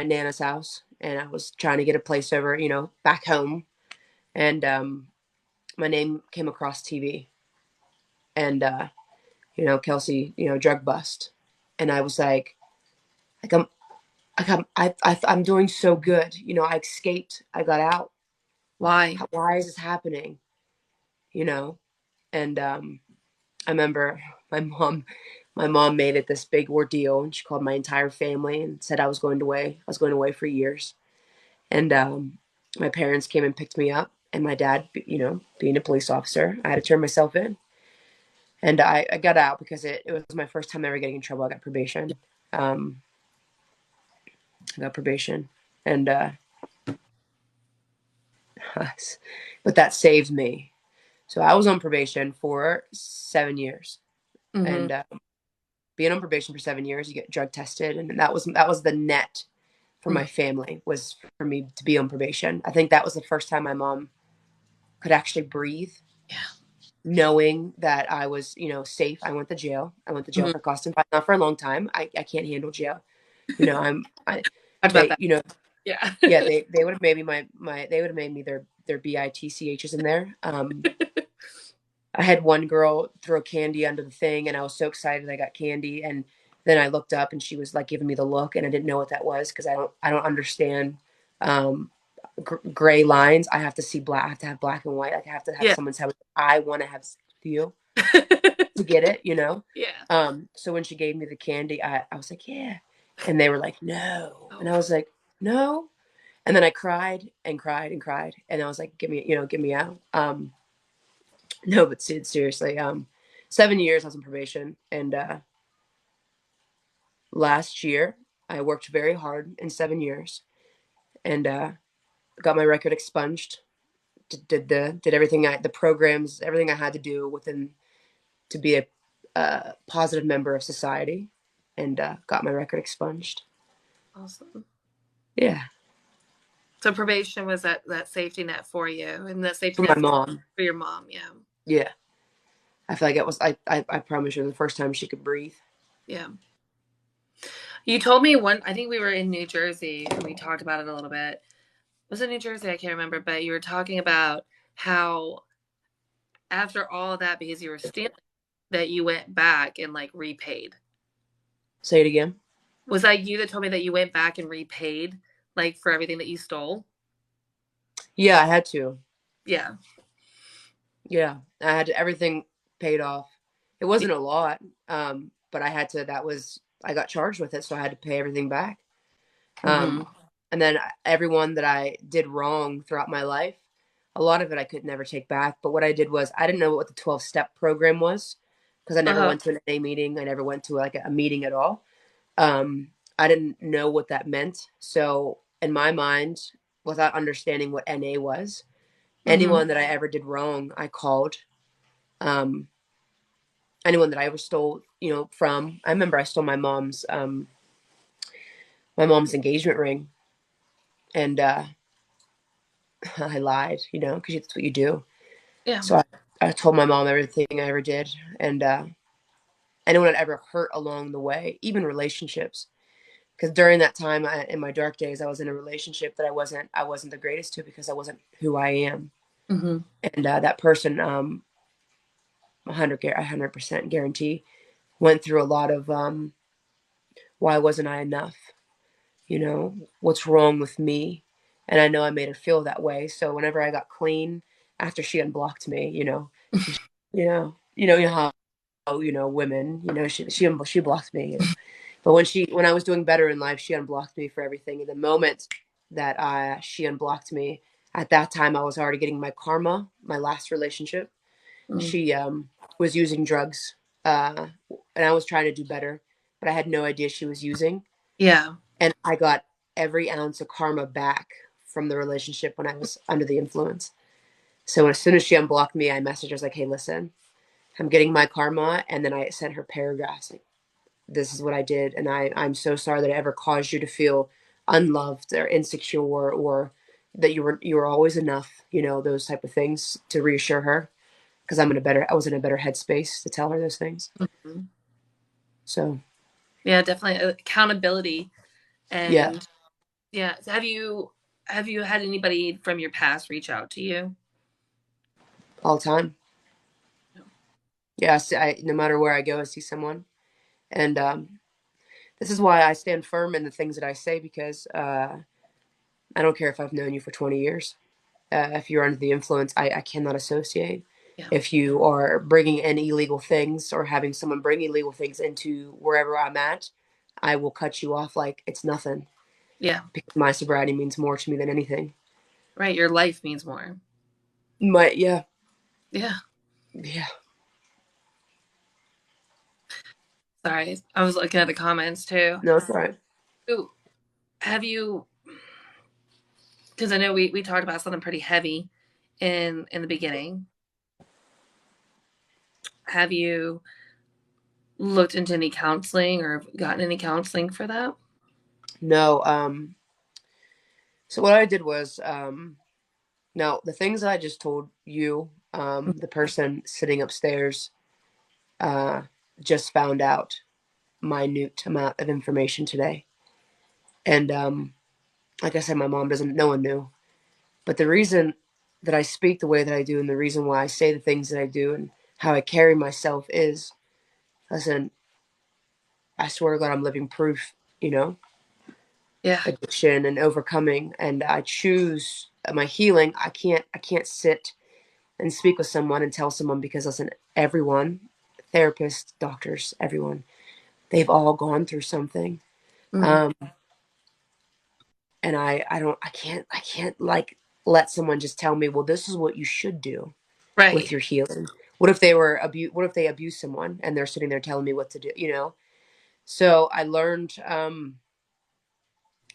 nana's house, and I was trying to get a place over, back home, and my name came across TV, and Kelsey, drug bust, and I was like I'm doing so good, I escaped, I got out. Why? Why is this happening? You know, and I remember my mom, my mom made it this big ordeal, and she called my entire family and said I was going away. I was going away for years. And my parents came and picked me up, and my dad, being a police officer, I had to turn myself in. And I got out because it was my first time ever getting in trouble. I got probation. Um, I got probation. And, but that saved me. So I was on probation for 7 years. Mm-hmm. And being on probation for 7 years, you get drug tested. And that was the net for Mm-hmm. my family, was for me to be on probation. I think that was the first time my mom could actually breathe, Yeah. knowing that I was, safe. I went to jail. I went to jail Mm-hmm. for cost and fine, not for a long time. I can't handle jail. Talked about They, that. Yeah. yeah, they would have made me they would have made me their BITCHs in there. I had one girl throw candy under the thing, and I was so excited I got candy, and then I looked up and she was like giving me the look, and I didn't know what that was because I don't understand um, gray lines. I have to see black. I have to have black and white. Like I have to have Yeah. someone tell me I want to have sex with you to get it. Yeah. So when she gave me the candy, I was like, yeah. And they were like, no. And Oh. I was like, no. And then I cried and cried and cried. And I was like, get me out. No, but seriously, 7 years I was on probation. And last year, I worked very hard in 7 years, and got my record expunged. Did everything the programs, everything I had to do within to be a positive member of society, and got my record expunged. Awesome. Yeah, So probation was that safety net for you, and that safety for my net mom. for your mom. Yeah. Yeah, I feel like it was. I promise you, the first time she could breathe. Yeah. You told me one, I think we were in New Jersey and we talked about it a little bit. Was it New Jersey? I can't remember, but you were talking about how after all of that, because you were stealing, that you went back and like repaid. Say it again. Was that you that told me that you went back and repaid like for everything that you stole? Yeah, I had to. Yeah. Yeah, I had everything paid off. It wasn't a lot, but I had to. I got charged with it, so I had to pay everything back. Mm-hmm. And then everyone that I did wrong throughout my life, a lot of it I could never take back. But what I did was I didn't know what the 12-step program was because I never Uh-huh. went to an AA meeting. I never went to like a meeting at all. I didn't know what that meant. So in my mind, without understanding what NA was, Mm-hmm. anyone that I ever did wrong, I called. Um, anyone that I ever stole, from. I remember I stole my mom's engagement ring, and I lied, because that's what you do. Yeah. So I told my mom everything I ever did, and anyone that ever hurt along the way, even relationships. Because during that time, in my dark days, I was in a relationship that I wasn't the greatest to because I wasn't who I am, Mm-hmm. and that person, 100% guarantee, went through a lot of why wasn't I enough? What's wrong with me? And I know I made her feel that way. So whenever I got clean after she unblocked me, how women, she blocked me. But when I was doing better in life, she unblocked me for everything. And the moment that she unblocked me, at that time I was already getting my karma. My last relationship, Mm. she was using drugs, uh, and I was trying to do better, but I had no idea she was using, Yeah. and I got every ounce of karma back from the relationship when I was under the influence. So as soon as she unblocked me, I messaged her, I was like, "Hey, listen, I'm getting my karma," and then I sent her paragraphs like, "This is what I did, and I'm so sorry that I ever caused you to feel unloved or insecure or that you were always enough." Those type of things to reassure her because I was in a better headspace to tell her those things. Mm-hmm. So Yeah, definitely accountability. yeah, And yeah, have you had anybody from your past reach out to you? all the time. No. Yeah, no matter where I go, I see someone, and this is why I stand firm in the things that I say because I don't care if I've known you for 20 years. If you're under the influence, I cannot associate. Yeah. If you are bringing in illegal things or having someone bring illegal things into wherever I'm at, I will cut you off like it's nothing Yeah. because my sobriety means more to me than anything. Right. Your life means more. Yeah, Yeah. yeah. Sorry. I was looking at the comments too. No, it's all right. Ooh, have you, because I know we talked about something pretty heavy in the beginning. Have you looked into any counseling or gotten any counseling for that? No, so what I did was, now the things that I just told you, the person sitting upstairs, uh, just found out minute amount of information today. And like I said, my mom doesn't, no one knew. But the reason that I speak the way that I do and the reason why I say the things that I do and how I carry myself is, listen, I swear to God, I'm living proof, Yeah. addiction and overcoming. And I choose my healing. I can't sit and speak with someone and tell someone because listen, everyone, therapists, doctors, everyone, they've all gone through something. Mm. Um, and I can't like let someone just tell me, well, this is what you should do with Right. your healing. What if they abuse someone and they're sitting there telling me what to do? So I learned,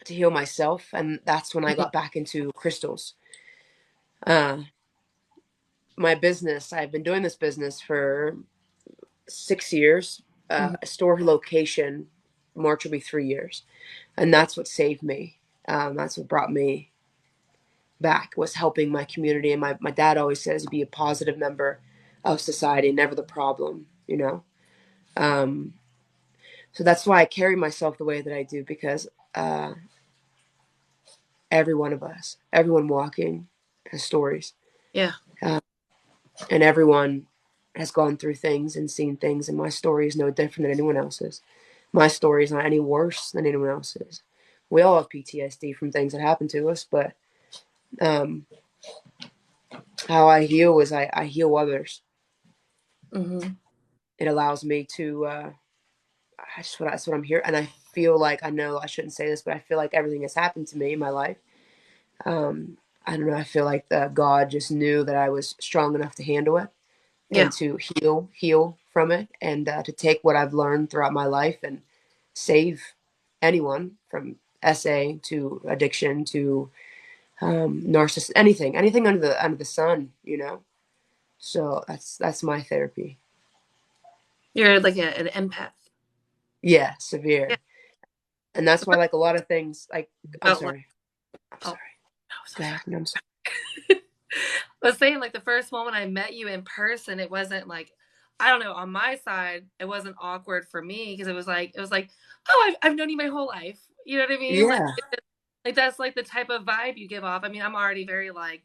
to heal myself, and that's when I got back into crystals. Uh, my business, I've been doing this business for 6 years. Mhm. A store location, March will be 3 years, and that's what saved me. That's what brought me back, was helping my community. And my dad always says, be a positive member of society, never the problem, you know. Um, so that's why I carry myself the way that I do, because uh, every one of us, everyone walking has stories. Yeah. Uh, and everyone has gone through things and seen things, and my story is no different than anyone else's. My story is not any worse than anyone else's. We all have PTSD from things that happen to us, but um, how I heal is I heal others. Mm-hmm. It allows me to that's what I'm here, and I feel like, I know I shouldn't say this, but I feel like everything that's happened to me in my life, um, I don't know, I feel like God just knew that I was strong enough to handle it Yeah. and to heal from it, and to take what I've learned throughout my life and save anyone from SA to addiction to narcissist, anything under the sun, you know. So that's my therapy. You're like an empath. Yeah, Yeah. severe. And that's why, like, a lot of things, like, I'm Felt like, sorry. I'm oh, sorry. I'm so Go ahead. No, I'm sorry. sorry. I was saying, like, the first moment I met you in person, it wasn't like, I don't know, on my side, it wasn't awkward for me because it was like, oh, I've known you my whole life. You know what I mean? Yeah, Like that's like the type of vibe you give off. I mean, I'm already very like,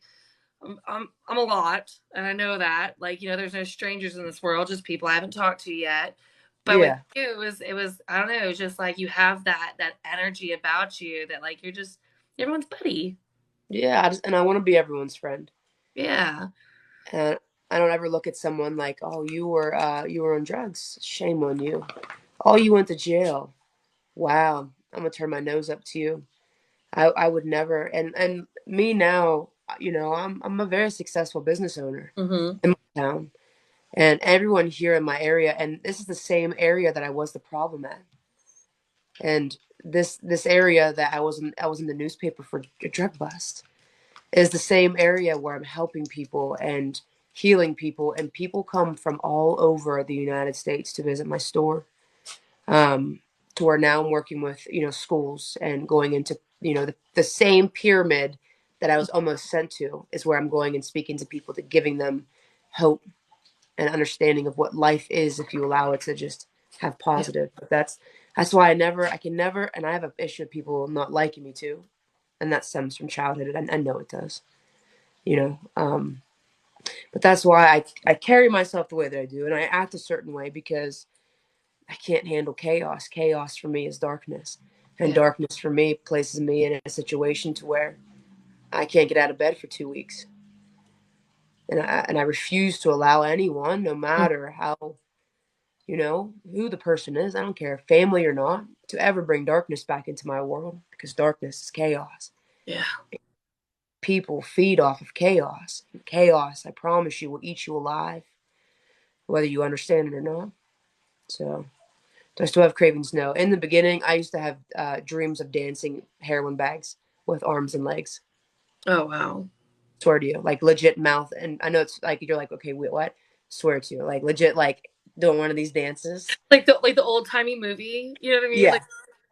I'm a lot, and I know that. Like, there's no strangers in this world, just people I haven't talked to yet. But with yeah, you, it was I don't know, it was just like you have that energy about you that like you're just everyone's buddy. yeah. And I want to be everyone's friend. Yeah. And I don't ever look at someone like, oh, you were on drugs. Shame on you. Oh, you went to jail. Wow, I'm gonna turn my nose up to you. I would never. And me now, I'm a very successful business owner Mm-hmm. in my town, and everyone here in my area, and this is the same area that I was the problem at, and this area that I was in the newspaper for a drug bust is the same area where I'm helping people and healing people, and people come from all over the United States to visit my store. Um, to where now I'm working with schools and going into the same pyramid that I was almost sent to is where I'm going and speaking to people, to giving them hope and understanding of what life is if you allow it to just have Yeah. positive. But that's why I can never, and I have an issue of people not liking me too, and that stems from childhood. And I know it does, you know. But that's why I carry myself the way that I do, and I act a certain way because I can't handle chaos. Chaos for me is darkness, and Yeah. darkness for me places me in a situation to where I can't get out of bed for 2 weeks, and I refuse to allow anyone, no Mm. matter how who the person is, I don't care, family or not, to ever bring darkness back into my world, because darkness is chaos. Yeah. People feed off of chaos. And chaos, I promise you, will eat you alive, whether you understand it or not. So, do I still have cravings? No. In the beginning, I used to have dreams of dancing heroin bags with arms and legs. Oh wow. Swear to you, like legit mouth. And I know it's like you're like, okay, wait, what? Swear to you, like legit, like doing one of these dances. Like the old timey movie, you know what I mean? Yeah, Like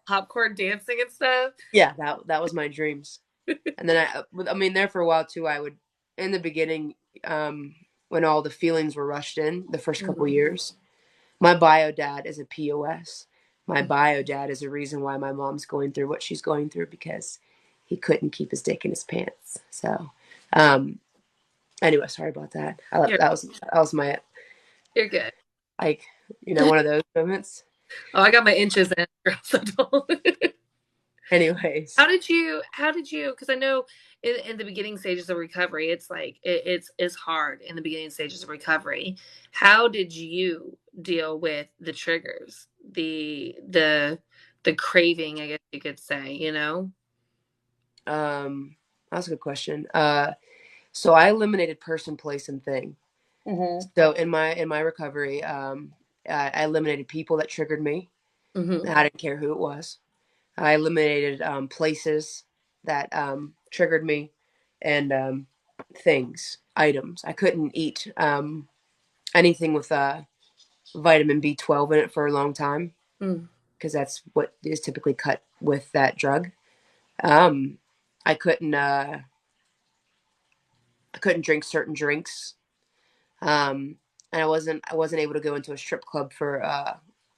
popcorn dancing and stuff. yeah, that was my dreams. And then I mean, there for a while too. I would, in the beginning, when all the feelings were rushed in, the first couple Mm-hmm. years, my bio dad is a POS. My bio dad is a reason why my mom's going through what she's going through, because he couldn't keep his dick in his pants. So, um, anyway, sorry about that. You're That was my, you're good. like, one of those moments. Oh, I got my inches in, girl, so don't. Anyways, How did you because I know in the beginning stages of recovery, it's like it's hard in the beginning stages of recovery. How did you deal with the triggers, the craving, I guess you could say? that's a good question. So I eliminated person, place, and thing. Mm-hmm. So in my recovery, I eliminated people that triggered me. Mm-hmm. I didn't care who it was. I eliminated places that triggered me, and things, items. I couldn't eat anything with vitamin B12 in it for a long time Mm. because that's what is typically cut with that drug. Um, I couldn't I couldn't drink certain drinks, and I wasn't able to go into a strip club for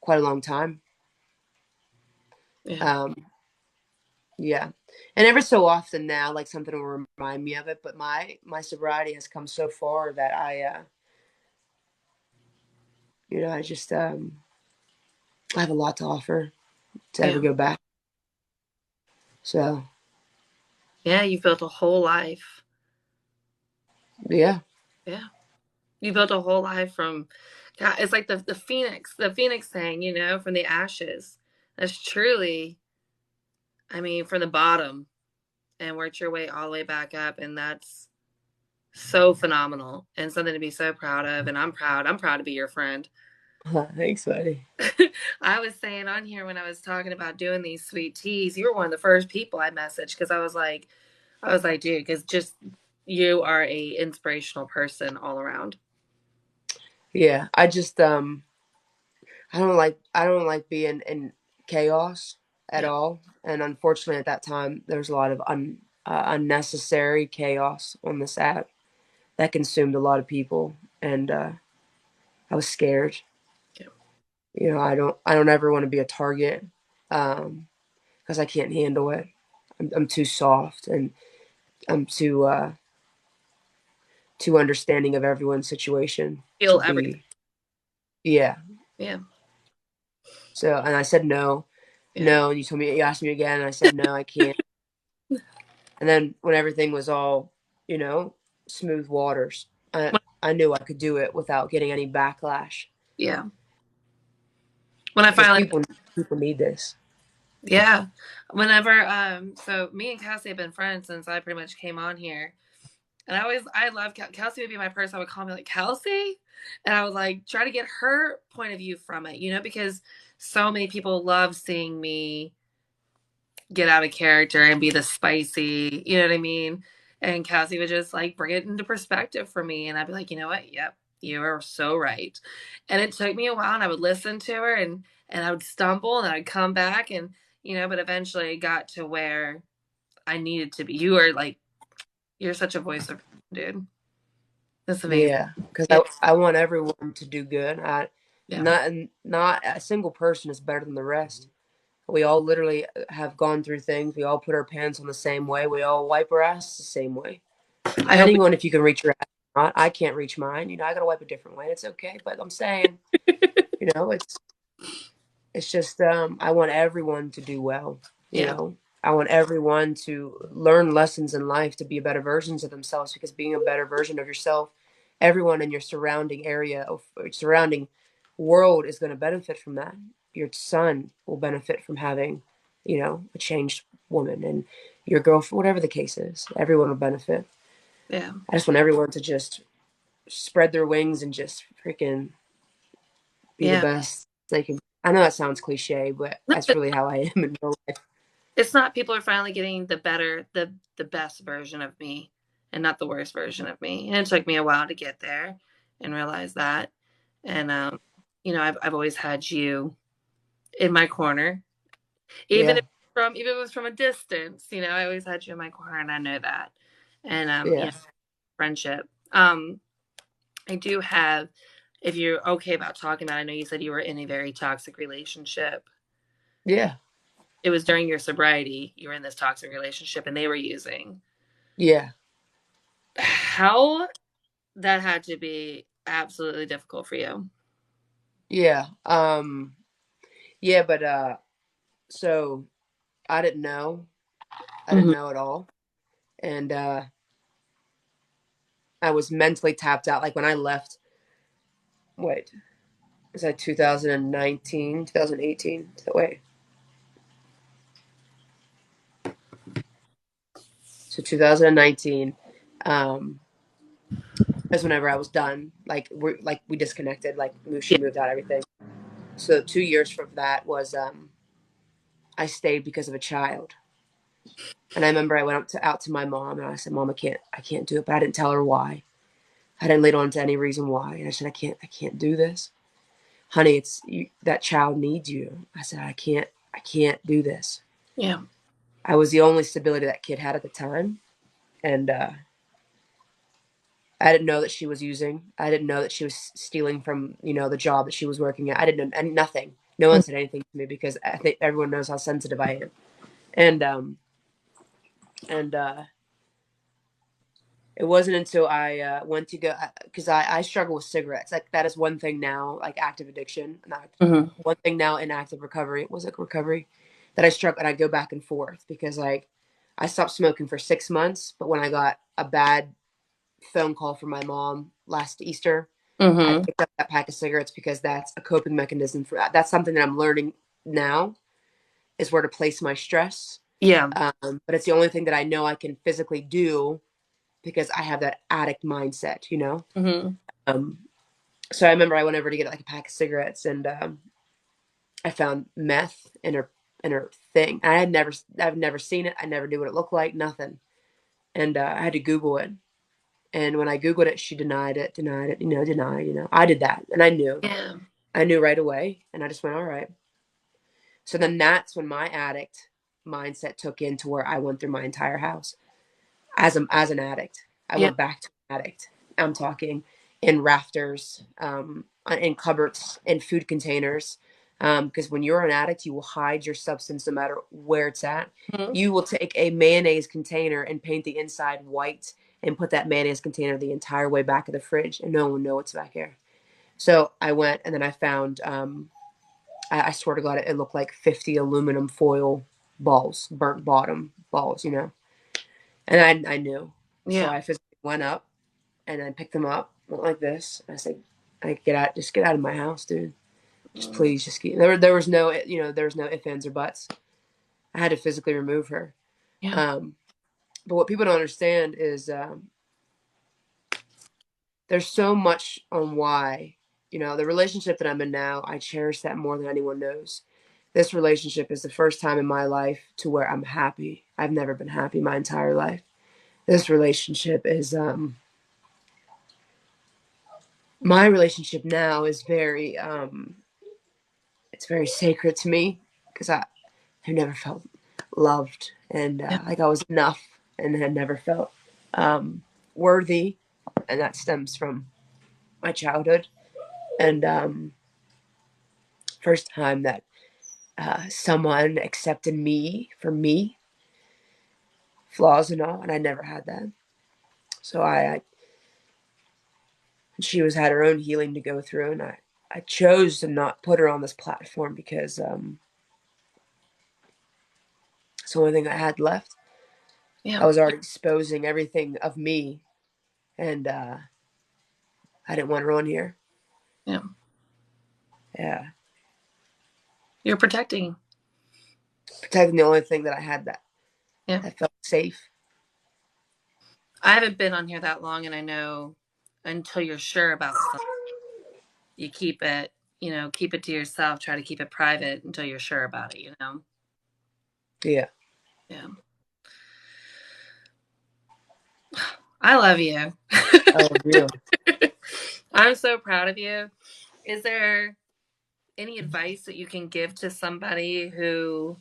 quite a long time. Yeah. Um, yeah, and every so often now, like something will remind me of it. But my sobriety has come so far that I just I have a lot to offer to ever Yeah. go back. So Yeah. You built a whole life. yeah, Yeah. You built a whole life from, God, it's like the phoenix thing, from the ashes. That's truly, I mean, from the bottom and worked your way all the way back up. And that's so phenomenal and something to be so proud of. And I'm proud. I'm proud to be your friend. thanks, buddy. I was saying on here when I was talking about doing these sweet teas, you were one of the first people I messaged because I was like, dude, because just you are a inspirational person all around. Yeah, I don't like being in chaos at Yeah. all. And unfortunately, at that time, there was a lot of unnecessary chaos on this app that consumed a lot of people, and I was scared. Yeah. I don't ever want to be a target, because I can't handle it. I'm too soft, and I'm too understanding of everyone's situation to Feel everything. be. Yeah. Yeah. So, and I said no, Yeah. no, and you asked me again, and I said no, I can't. And then when everything was all, you know, smooth waters, I knew I could do it without getting any backlash Yeah. When I because finally, people need this. yeah. So me and Kelsey have been friends since I pretty much came on here. And I love Kelsey would be my person. I would call me like Kelsey, and I would like try to get her point of view from it, because so many people love seeing me get out of character and be the spicy, you know what I mean? And Kelsey would just like bring it into perspective for me, and I'd be like, you know what? Yep, you are so right. And it took me a while, and I would listen to her, and I would stumble, and I'd come back, and but eventually it got to where I needed to be. You're such a voice of dude. That's amazing. Yeah, because Yeah. I want everyone to do good. Yeah. Not a single person is better than the rest. We all literally have gone through things. We all put our pants on the same way. We all wipe our ass the same way. I hope Depending on if you can reach your ass or not. I can't reach mine. I gotta wipe a different way. It's okay, but I'm saying, it's just I want everyone to do well. You yeah. know, I want everyone to learn lessons in life to be better versions of themselves because being a better version of yourself, everyone in your surrounding area of surrounding world is going to benefit from that. Your son will benefit from having, a changed woman and your girlfriend, whatever the case is. Everyone will benefit. Yeah. I just want everyone to just spread their wings and just freaking be the Yeah. best they can. I know that sounds cliche, but No, that's really how I am in real life. it's not people are finally getting the best version of me and not the worst version of me. And it took me a while to get there and realize that. And I've always had you in my corner. Even Yeah, if even if it was from a distance, I always had you in my corner and I know that. And yeah, friendship. I do have, if you're okay about talking about, I know you said you were in a very toxic relationship. yeah, It was during your sobriety, you were in this toxic relationship and they were using. yeah, How that had to be absolutely difficult for you. yeah. Yeah, but so I didn't know. I didn't Mhm. know at all, and I was mentally tapped out. Like when I left. Wait, is that 2019, 2018? Wait, so 2019. Is whenever I was done. We disconnected. Like she Yeah. moved out, everything. So 2 years from that was I stayed because of a child. And I remember I went out to my mom and I said, Mom, I can't do it. But I didn't tell her why. I didn't lead on to any reason why. And I said, I can't do this. Honey, that child needs you. I said, I can't do this. Yeah. I was the only stability that kid had at the time. And, I didn't know that she was using. I didn't know that she was stealing from, the job that she was working at. I didn't know, and nothing. No one said anything to me because I think everyone knows how sensitive I am. And, and, it wasn't until I went to go, because I struggle with cigarettes. Like, that is one thing now, like active addiction. Not Mm-hmm. one thing now in active recovery. It was like recovery that I struggle, and I go back and forth because, like, I stopped smoking for 6 months, but when I got a bad phone call from my mom last Easter, I Mm-hmm. picked up that pack of cigarettes because that's a coping mechanism for that. That's something that I'm learning now is where to place my stress. Yeah. But it's the only thing that I know I can physically do because I have that addict mindset, Mm-hmm. Um, so I remember I went over to get like a pack of cigarettes, and I found meth in her thing. I've never seen it. I never knew what it looked like. Nothing. And I had to Google it. And when I Googled it, she denied it, denied. I did that, and Yeah. I knew right away, and I just went, all right. So then that's when my addict mindset took in to where I went through my entire house as an addict. I Yeah. went back to an addict. I'm talking in rafters, in cupboards, in food containers. Because when you're an addict, you will hide your substance no matter where it's at. Mm-hmm. You will take a mayonnaise container and paint the inside white and put that mayonnaise container the entire way back of the fridge, and no one will know what's back there. So I went and then I found, I swear to God, it looked like 50 aluminum foil balls, burnt bottom balls. And I knew. So Yeah. I physically went up and I picked them up, went like this. I said, just get out of my house, dude. Just Mm. please, just get. There was no, there was no ifs, ands, or buts. I had to physically remove her. Yeah. Um, but what people don't understand is there's so much on why, the relationship that I'm in now, I cherish that more than anyone knows. This relationship is the first time in my life to where I'm happy. I've never been happy my entire life. This relationship is my relationship now is very it's very sacred to me because I've never felt loved and Yeah. like I was enough and had never felt um, worthy, and that stems from my childhood. And first time that someone accepted me for me, flaws and all, and I never had that. So she was had her own healing to go through, and I chose to not put her on this platform because it's the only thing I had left. Yeah. I was already exposing everything of me, and I didn't want her on here. Yeah. Yeah, You're protecting. protecting the only thing that I had Yeah. that felt safe. I haven't been on here that long, and I know until you're sure about something, you keep it, keep it to yourself. Try to keep it private until you're sure about it. Yeah, Yeah. I love you. I love you. I'm so proud of you. Is there any advice that you can give to somebody who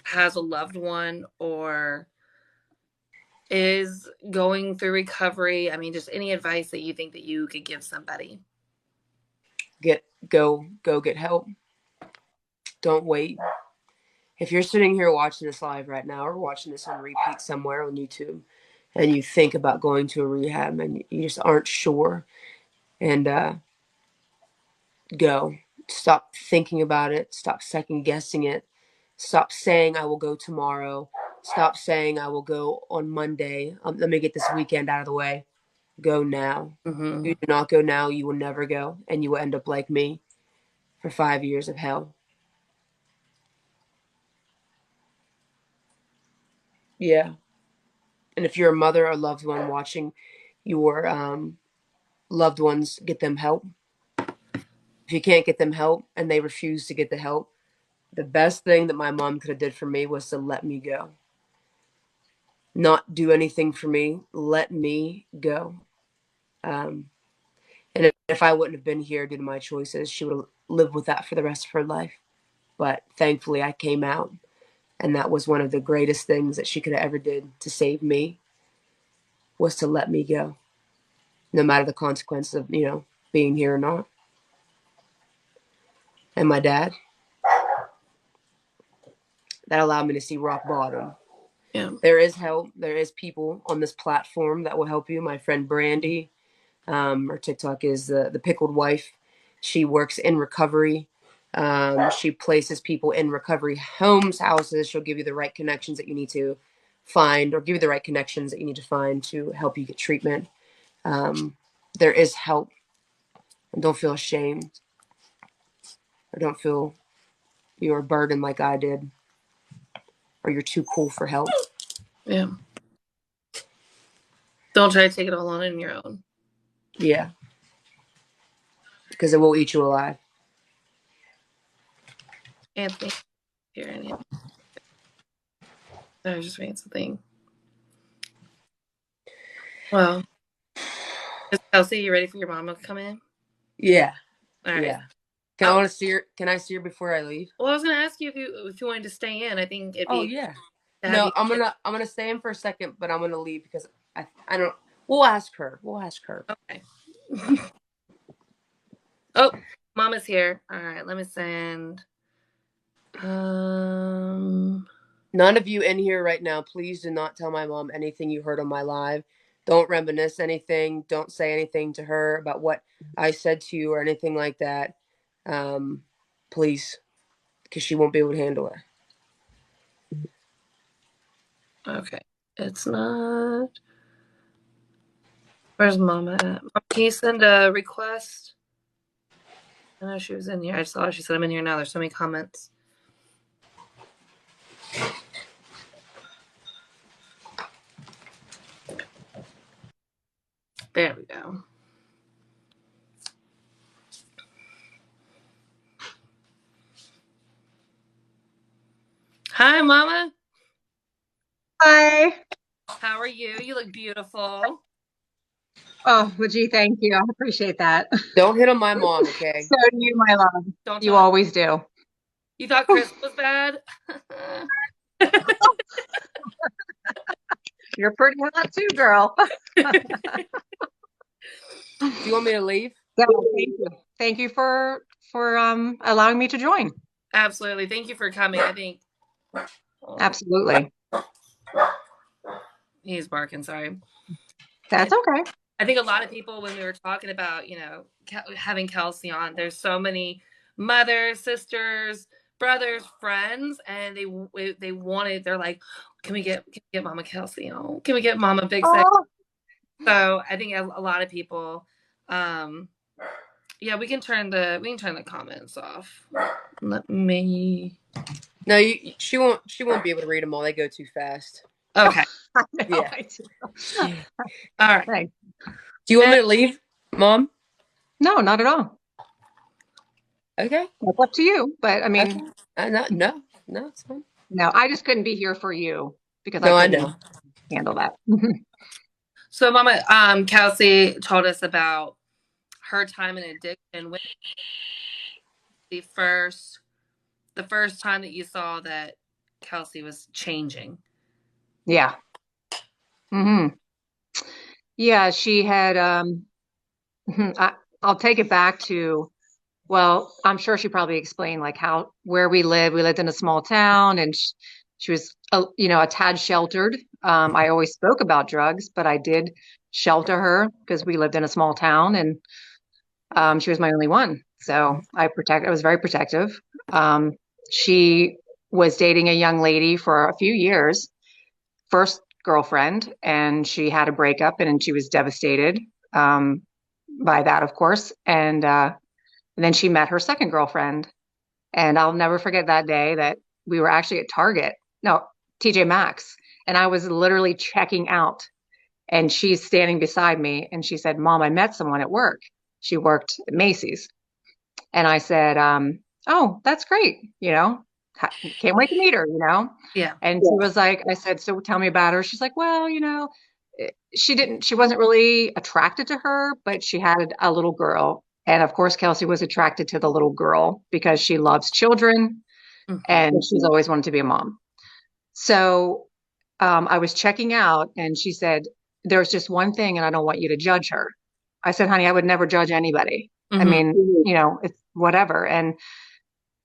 has a loved one or is going through recovery? I mean, just any advice that you think that you could give somebody. Go get help. Don't wait. If you're sitting here watching this live right now or watching this on repeat somewhere on YouTube and you think about going to a rehab and you just aren't sure, and go. Stop thinking about it. Stop second guessing it. Stop saying I will go tomorrow. Stop saying I will go on Monday. Let me get this weekend out of the way. Go now. Mm-hmm. You do not go now, you will never go, and you will end up like me for 5 years of hell. Yeah. And if you're a mother or loved one watching your loved ones, get them help. If you can't get them help and they refuse to get the help, The best thing that my mom could have did for me was to let me go. Not do anything for me, let me go. Um, and if I wouldn't have been here due to my choices, she would have lived with that for the rest of her life. But thankfully, I came out, and that was one of the greatest things that she could have ever did to save me, was to let me go, no matter the consequences of being here or not. And my dad, that allowed me to see rock bottom. Yeah. There is help. There is people on this platform that will help you. My friend Brandy, her TikTok is the pickled wife. She works in recovery. She places people in recovery homes, houses. She'll give you the right connections that you need to find, or give you the right connections that you need to find to help you get treatment. There is help. And don't feel ashamed, or don't feel you're a burden like I did, or you're too cool for help. Yeah. Don't try to take it all on your own. Yeah. Because it will eat you alive. Anthony, here, and I was just reading something. Well, Kelsey, you ready for your mama to come in? Yeah. All right. Yeah. Can I want to see her? Can I see her before I leave? Well, I was gonna ask you if you wanted to stay in. I think it'd Oh be yeah. to have No, you. I'm gonna stay in for a second, but I'm gonna leave because I don't. We'll ask her. We'll ask her. Okay. Oh, mama's here. All right. Let me send. None of you in here right now, please do not tell my mom anything you heard on my live. Don't reminisce anything. Don't say anything to her about what I said to you or anything like that. Please, because she won't be able to handle it. Okay. It's not. Where's mama at? Mom, can you send a request? I know she was in here. I saw she said I'm in here now. There's so many comments. There we go. Hi, mama. Hi. How are you? You look beautiful. Oh, well, gee, thank you. I appreciate that. Don't hit on my mom, okay? So do you, my love. Don't You tell her. always do. You thought Chris was bad? You're pretty hot too, girl. Do you want me to leave? Yeah, thank you. Thank you for allowing me to join. Absolutely. Thank you for coming. I think Absolutely. he's barking. Sorry. That's okay. I think a lot of people, when we were talking about, having Kelsey on, there's so many mothers, sisters, brothers, friends, and they wanted. They're like, can we get Mama Kelsey on? Can we get Mama Big Sex? Oh, So I think a lot of people, yeah, we can turn the comments off. Let me. No, she won't. She won't be able to read them all. They go too fast. Okay. I know, Yeah. I do. All right. Thanks. Do you want me to leave, Mom? No, not at all. Okay. That's up to you. But I mean, Okay. No, it's fine. no, I just couldn't be here for you because I No, I couldn't know. handle that. So, Mama, Kelsey told us about her time in addiction. When the first time that you saw that Kelsey was changing? Yeah. Hmm. Yeah, she had I'll take it back to, well, I'm sure she probably explained like where we lived. We lived in a small town, and she was, a tad sheltered. I always spoke about drugs, but I did shelter her because we lived in a small town, and she was my only one. So I was very protective. She was dating a young lady for a few years, first girlfriend, and she had a breakup, and she was devastated by that, of course. And then she met her second girlfriend. And I'll never forget that day that we were actually at Target, no, TJ Maxx. And I was literally checking out. And she's standing beside me. And she said, Mom, I met someone at work. She worked at Macy's. And I said, oh, that's great. Can't wait to meet her, you know? Yeah. And she was like, I said, so tell me about her. She's like, well, you know, she wasn't really attracted to her, but she had a little girl. And of course, Kelsey was attracted to the little girl because she loves children and she's always wanted to be a mom. So I was checking out and she said, there's just one thing and I don't want you to judge her. I said, honey, I would never judge anybody. I mean, you know, it's whatever. And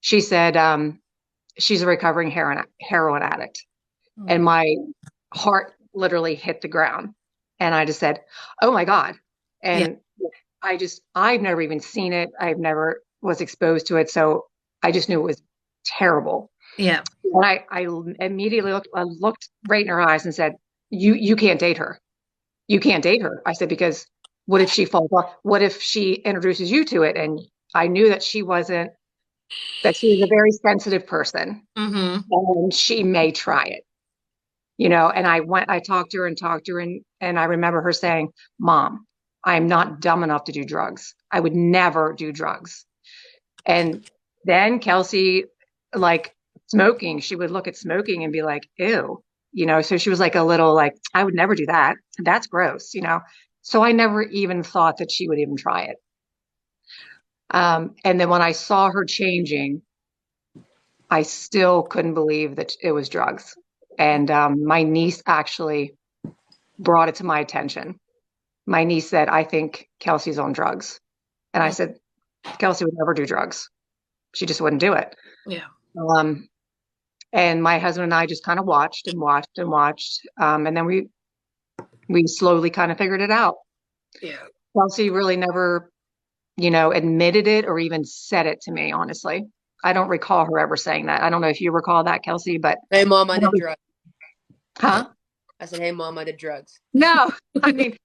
she said, she's a recovering heroin addict. And my heart literally hit the ground. And I just said, oh my God. And I've never even seen it. I've never was exposed to it. So I just knew it was terrible. Yeah. And I immediately looked right in her eyes and said, you can't date her. You can't date her. I said, because what if she falls off? What if she introduces you to it? And I knew that she was a very sensitive person and she may try it, you know, and I talked to her and I remember her saying, Mom, I'm not dumb enough to do drugs. I would never do drugs. And then Kelsey, like smoking, she would look at smoking and be like, ew, you know, so she was like a little like, I would never do that. That's gross, you know? So I never even thought that she would even try it. And then when I saw her changing, I still couldn't believe that it was drugs. And my niece actually brought it to my attention. My niece said, I think Kelsey's on drugs. And I said, Kelsey would never do drugs. She just wouldn't do it. Yeah. And my husband and I just kind of watched and watched and watched. And then we slowly kind of figured it out. Yeah. Kelsey really never, you know, admitted it or even said it to me, honestly. I don't recall her ever saying that. I don't know if you recall that, Kelsey, but. Hey, Mom, I did drugs. Huh? I said, hey, Mom, I did drugs. No, I mean,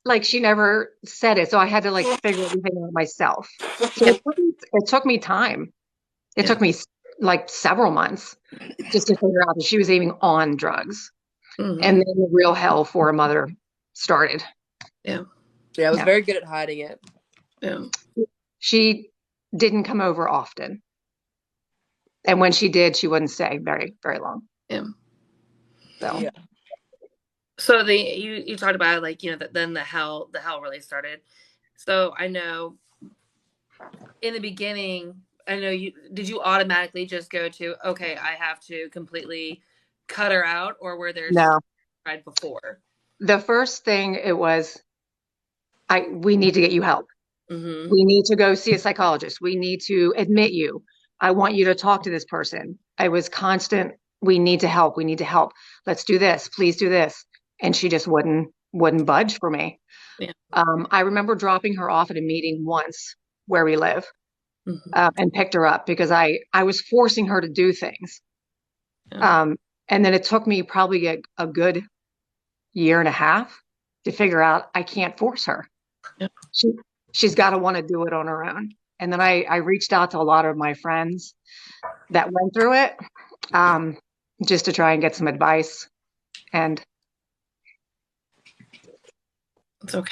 like she never said it. So I had to like figure everything out myself. So it took me time. It took me like several months just to figure out that she was even on drugs. And then the real hell for a mother started. Yeah. Yeah, I was very good at hiding it. Yeah. She didn't come over often. And when she did, she wouldn't stay very, very long. Yeah. So, yeah. So you talked about like, you know, that then the hell really started. So I know in the beginning, did you automatically just go to, okay, I have to completely cut her out, or were there no. tried before? The first thing it was, we need to get you help. Mm-hmm. We need to go see a psychologist. We need to admit you. I want you to talk to this person. I was constant. We need to help. We need to help. Let's do this. Please do this. And she just wouldn't budge for me. Yeah. I remember dropping her off at a meeting once where we live, and picked her up because I was forcing her to do things. Yeah. And then it took me probably a good year and a half to figure out I can't force her. Yeah. She's got to want to do it on her own. And then I reached out to a lot of my friends that went through it, just to try and get some advice. And it's okay.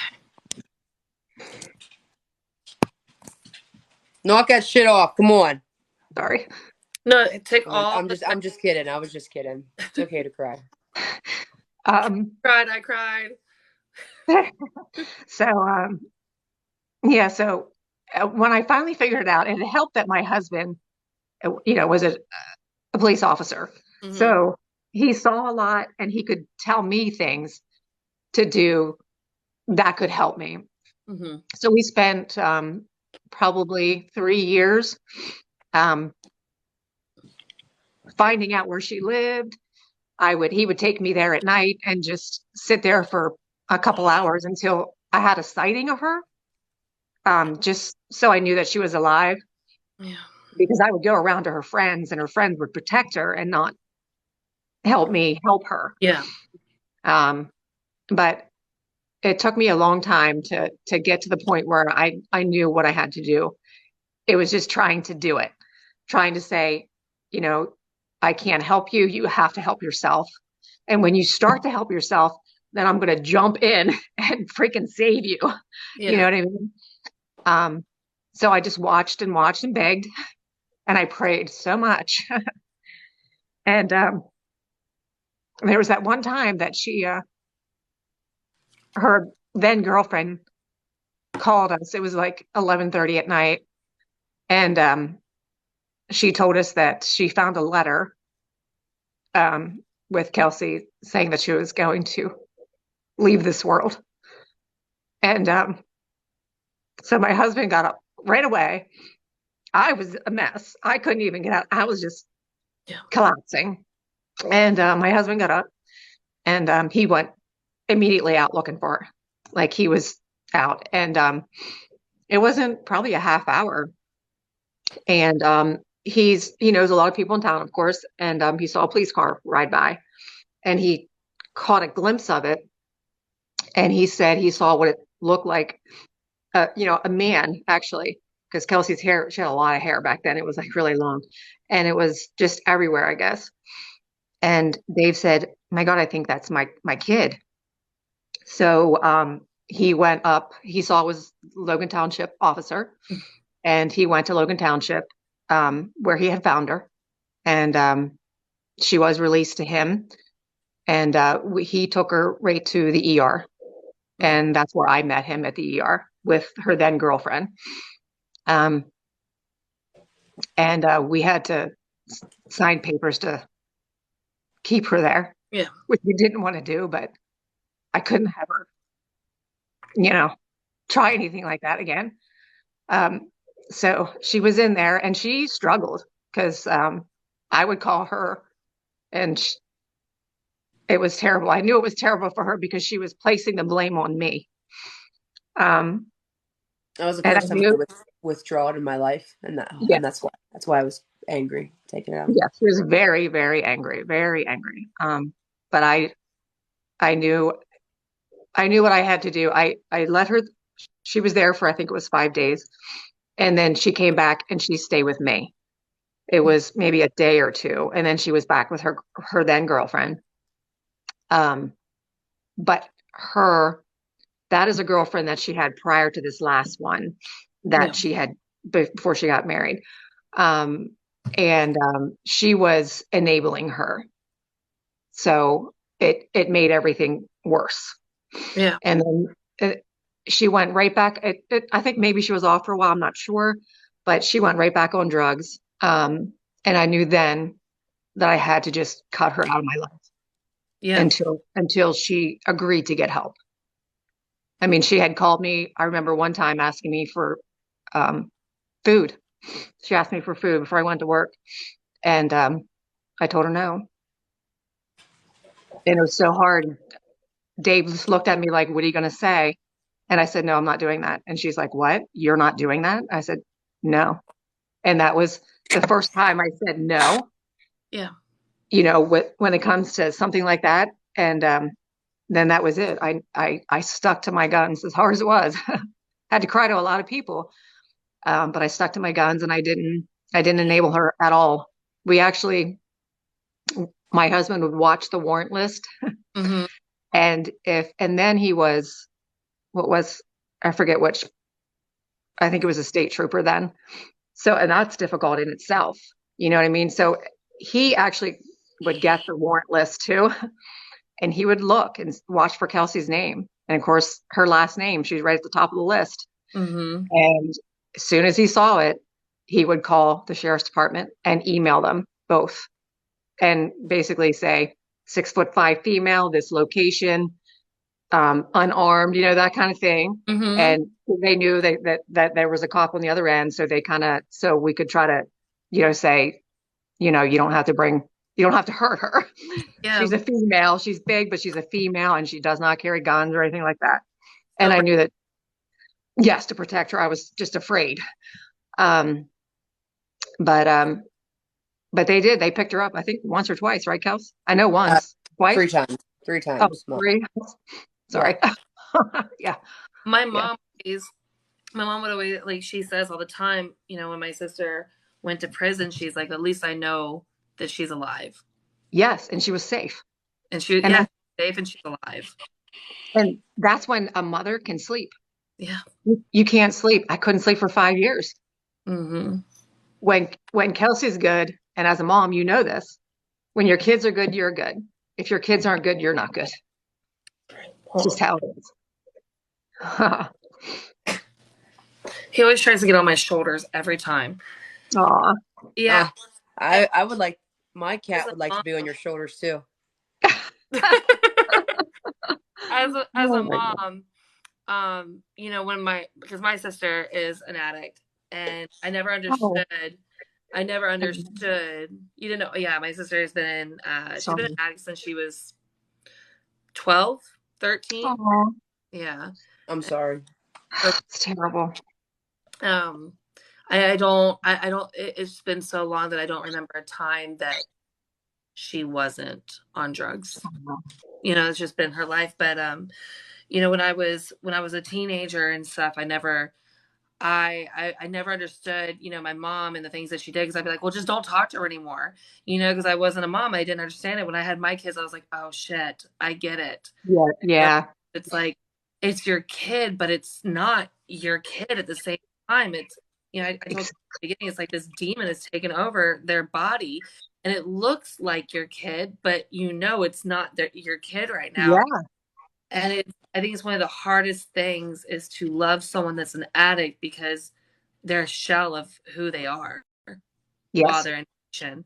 Knock that shit off. Come on. Sorry. No, take all. I'm just kidding. I was just kidding. It's okay to cry. I cried. So, yeah. So when I finally figured it out, and it helped that my husband, you know, was a police officer. Mm-hmm. So he saw a lot and he could tell me things to do that could help me. Mm-hmm. So we spent probably 3 years finding out where she lived. He would take me there at night and just sit there for a couple hours until I had a sighting of her. Just so I knew that she was alive. Yeah. Because I would go around to her friends and her friends would protect her and not help me help her. Yeah. But it took me a long time to get to the point where I knew what I had to do. It was just trying to do it, trying to say, you know, I can't help you. You have to help yourself. And when you start to help yourself, then I'm going to jump in and freaking save you. Yeah. You know what I mean? So I just watched and begged, and I prayed so much. And there was that one time that her then girlfriend called us. It was like 11:30 at night. And she told us that she found a letter with Kelsey saying that she was going to leave this world. And so my husband got up right away. I was a mess. I couldn't even get out. I was just collapsing. And my husband got up and he went immediately out looking for her. Like he was out. And it wasn't probably a half hour. And he knows a lot of people in town, of course. And he saw a police car ride by and he caught a glimpse of it. And he said he saw what it looked like, a man actually, because Kelsey's hair, she had a lot of hair back then. It was like really long and it was just everywhere, I guess. And Dave said, my God, I think that's my kid. So he went up, he saw it was Logan Township officer, and he went to Logan Township where he had found her. And she was released to him. And he took her right to the ER. And that's where I met him at the ER with her then girlfriend. And we had to sign papers to keep her there. Yeah. Which we didn't want to do, but I couldn't have her, try anything like that again. So she was in there and she struggled because I would call her and it was terrible. I knew it was terrible for her because she was placing the blame on me. That was the first time I withdrawed in my life, and that's why I was angry, taking it out. Yeah, she was very, very angry, very angry. But I knew what I had to do. I let her. She was there for I think it was 5 days, and then she came back and she stayed with me. It was maybe a day or two, and then she was back with her then girlfriend. But that is a girlfriend that she had prior to this last one that she had before she got married. And she was enabling her. So it made everything worse. Yeah. And then she went right back. I think maybe she was off for a while. I'm not sure, but she went right back on drugs. And I knew then that I had to just cut her out of my life. Yeah. Until she agreed to get help. I mean, she had called me. I remember one time asking me for food. She asked me for food before I went to work. And I told her no. And it was so hard. Dave just looked at me like, what are you going to say? And I said, no, I'm not doing that. And she's like, what? You're not doing that? I said, no. And that was the first time I said no. Yeah. When it comes to something like that. And then that was it. I stuck to my guns as hard as it was. Had to cry to a lot of people. But I stuck to my guns and I didn't enable her at all. My husband would watch the warrant list. Mm-hmm. And then he was, I forget which, I think it was a state trooper then. So, and that's difficult in itself. You know what I mean? So he actually would get the warrant list too. And he would look and watch for Kelsey's name. And of course, her last name, she's right at the top of the list. Mm-hmm. And as soon as he saw it, he would call the sheriff's department and email them both and basically say 6'5" female, this location, unarmed, that kind of thing. Mm-hmm. And they knew that there was a cop on the other end. So so we could try to, say, you don't have to hurt her. Yeah. She's a female. She's big, but she's a female and she does not carry guns or anything like that. And I knew that, yes, to protect her. I was just afraid. But they did. They picked her up, I think, once or twice, right, Kels? I know once. Twice? 3 times. 3 times. Oh, 3? Sorry. Yeah. My mom would always, like she says all the time, when my sister went to prison, she's like, at least I know that she's alive. Yes, and she was safe. And she was safe and she's alive. And that's when a mother can sleep. Yeah. You can't sleep. I couldn't sleep for 5 years. Mm-hmm. When Kelsey's good, and as a mom, you know this, when your kids are good, you're good. If your kids aren't good, you're not good. It's just how it is. He always tries to get on my shoulders every time. Aw. Yeah. I would like my As cat a would like to mom, be on your shoulders too. as Oh a my God. mom, because my sister is an addict, and Oh, I never understood. You didn't know? Yeah, my sister has been she's been an sorry. addict since she was 12, 13. Aw. Yeah. I'm sorry. So, It's terrible. um, I don't. It's been so long that I don't remember a time that she wasn't on drugs. It's just been her life. But when I was a teenager and stuff, I never understood, my mom and the things that she did, because I'd be like, well, just don't talk to her anymore, because I wasn't a mom. I didn't understand it. When I had my kids, I was like, oh shit, I get it. Yeah. You know, Yeah. it's like, it's your kid, but it's not your kid at the same time. I told you Ex- at the beginning, it's like this demon has taken over their body, and it looks like your kid, but it's not your kid right now. Yeah. And I think it's one of the hardest things is to love someone that's an addict, because they're a shell of who they are while Yes. they're in addiction.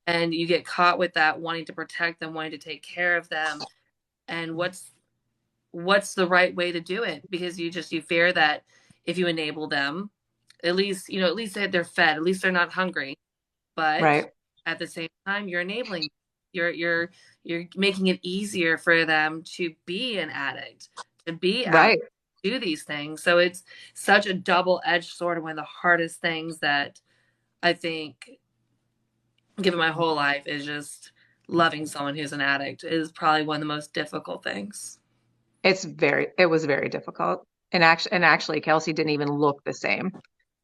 And you get caught with that, wanting to protect them, wanting to take care of them. And what's the right way to do it? Because you fear that if you enable them, at least they're fed, at least they're not hungry. But Right. at the same time, you're enabling, you're making it easier for them to be an addict, to be out, Right. do these things. So it's such a double-edged sword, and one of the hardest things that I think, given my whole life, is just loving someone who's an addict is probably one of the most difficult things. It was very difficult. And actually, Kelsey didn't even look the same.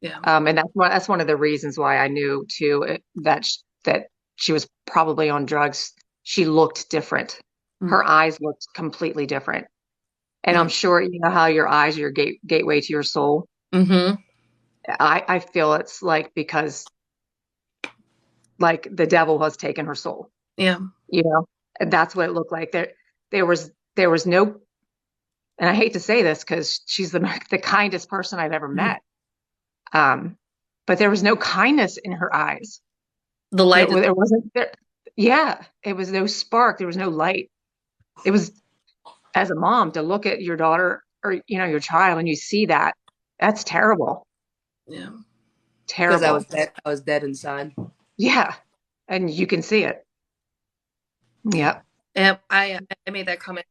Yeah. And that's one of the reasons why I knew too that she was probably on drugs. She looked different. Her eyes looked completely different. And I'm sure you know how your eyes are your gateway to your soul. Mm-hmm. I feel it's like because like the devil has taken her soul, Yeah. you know, and that's what it looked like. There was no, and I hate to say this because she's the kindest person I've ever met. Um, but there was no kindness in her eyes. The There, light is. there wasn't there. Yeah, it was no spark. There was no light. It was as a mom to look at your daughter or your child and you see that. That's terrible. Yeah. Because Terrible. I was dead inside. Yeah, and you can see it. Yeah, And I made that comment,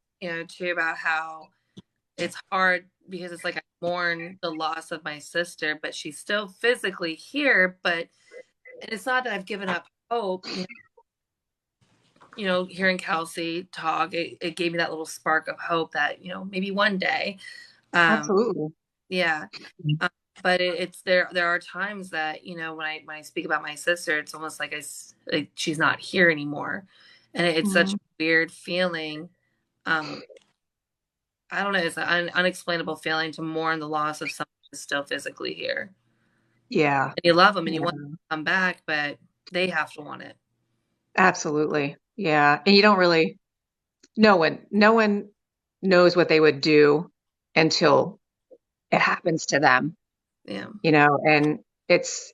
too, about how it's hard, because it's like I mourn the loss of my sister, but she's still physically here. But and it's not that I've given up hope. Hearing Kelsey talk, it gave me that little spark of hope that maybe one day, um, absolutely. yeah. But it's there are times that when I speak about my sister, it's almost like like she's not here anymore, and it's such a Mhm. weird feeling. I don't know. It's an unexplainable feeling to mourn the loss of someone who's still physically here. Yeah, And you love them and you want them yeah, to come back, but they have to want it. absolutely. Yeah, and you don't really. No one knows what they would do until it happens to them. Yeah. And it's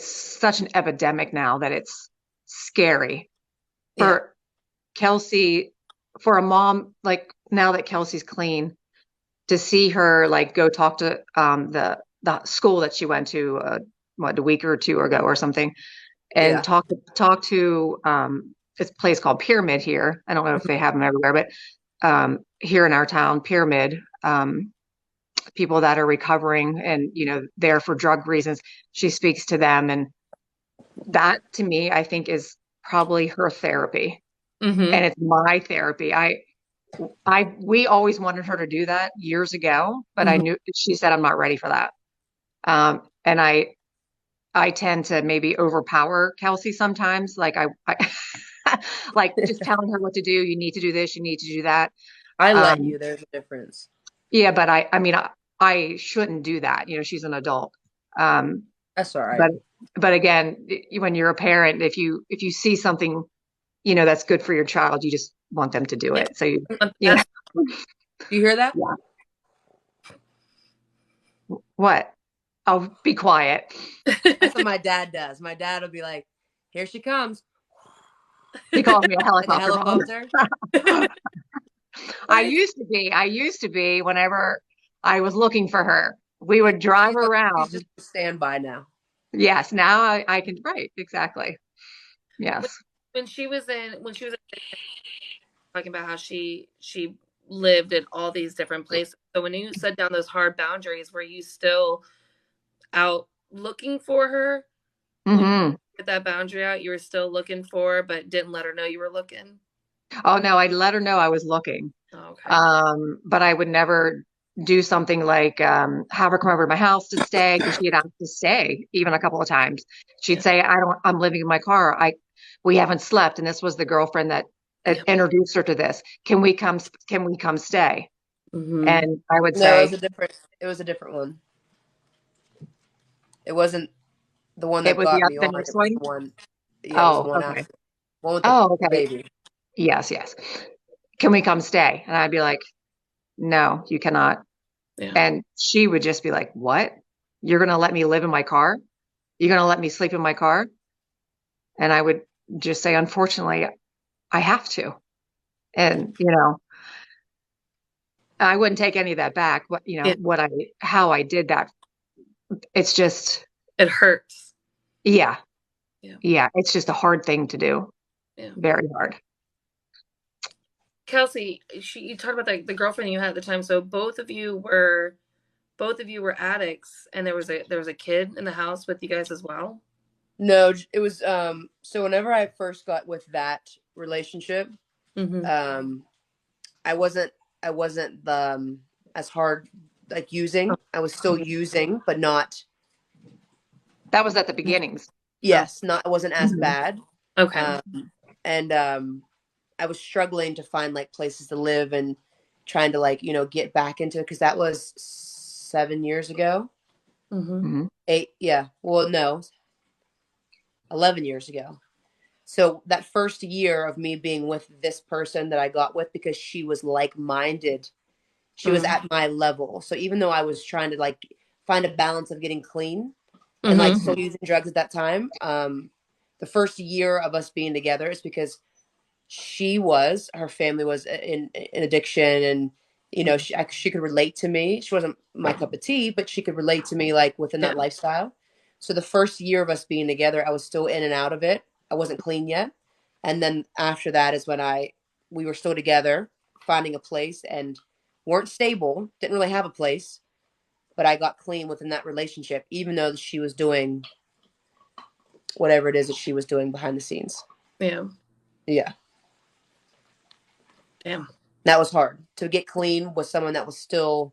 such an epidemic now that it's scary Yeah. for Kelsey, for a mom, like now that Kelsey's clean, to see her like go talk to the school that she went to a week or two ago or something, and Yeah. talk to this place called Pyramid here. I don't know if they have them everywhere, but here in our town, Pyramid, people that are recovering and there for drug reasons. She speaks to them, and that to me, I think is probably her therapy, Mm-hmm. and it's my therapy. We always wanted her to do that years ago, but I Mm-hmm. knew she said I'm not ready for that. And I tend to maybe overpower Kelsey sometimes, like I like just telling her what to do. You need to do this. You need to do that. I let Um, you. There's a difference. yeah, but I mean, I shouldn't do that. She's an adult. That's all right. But but again, when you're a parent, if you see something you know, that's good for your child. You just want them to do Yeah. it. So you know, That's Do you hear that? yeah. What? Oh, be quiet. That's what my dad does. My dad will be like, "Here she comes," He calls me a like a helicopter mom. helicopter. I What? used to be whenever I was looking for her. We would drive She's just around. a standby now. Yes, now I can, right, exactly. when, Yes. when she was talking about how she lived in all these different places. So when you set down those hard boundaries, were you still out looking for her? When you Hmm. put that boundary out, you were still looking for her, but didn't let her know you were looking? Oh no, I'd let her know I was looking. Oh, okay. But I would never do something like have her come over to my house to stay because she had asked to stay even a couple of times. She'd Yeah. say, I'm living in my car. We haven't slept. And this was the girlfriend that Yeah. introduced her to this. Can we come stay? Mm-hmm. And I would No, say, it was a different one. It wasn't the one it that was got me the on. next It was one. the one. Yeah, it was the Oh, one okay. after. One with Oh, the okay. baby. Yes, yes. Can we come stay? And I'd be like, no, you cannot. Yeah. And she would just be like, what? You're going to let me live in my car? You're going to let me sleep in my car? And I would just say, unfortunately, I have to. And, you know, I wouldn't take any of that back. Yeah. How I did that. It's just, It hurts. yeah, Yeah. yeah. It's just a hard thing to do. Yeah. Very hard. Kelsey, you talked about the girlfriend you had at the time. So both of you were addicts, and there was a kid in the house with you guys as well. No, it was so whenever I first got with that relationship, Mm-hmm. um I wasn't the as hard like using. I was still using, but not That was at the beginnings. Oh, yes, not it wasn't as Mhm. bad. okay. Um and I was struggling to find like places to live and trying to like, get back into because that was 7 years ago. Mm-hmm. Mhm. Eight, yeah. Well, no, 11 years ago. So that first year of me being with this person that I got with because she was like-minded, she was Mm-hmm. at my level. So even though I was trying to like find a balance of getting clean and like Mm-hmm. still using drugs at that time, the first year of us being together is because her family was in addiction, and she could relate to me. She wasn't my cup of tea, but she could relate to me like within Yeah. that lifestyle. So the first year of us being together, I was still in and out of it. I wasn't clean yet, and then after that is when we were still together, finding a place, and weren't stable, didn't really have a place, but I got clean within that relationship, even though she was doing whatever it is that she was doing behind the scenes. Yeah. Yeah. Damn. That was hard to get clean with someone that was still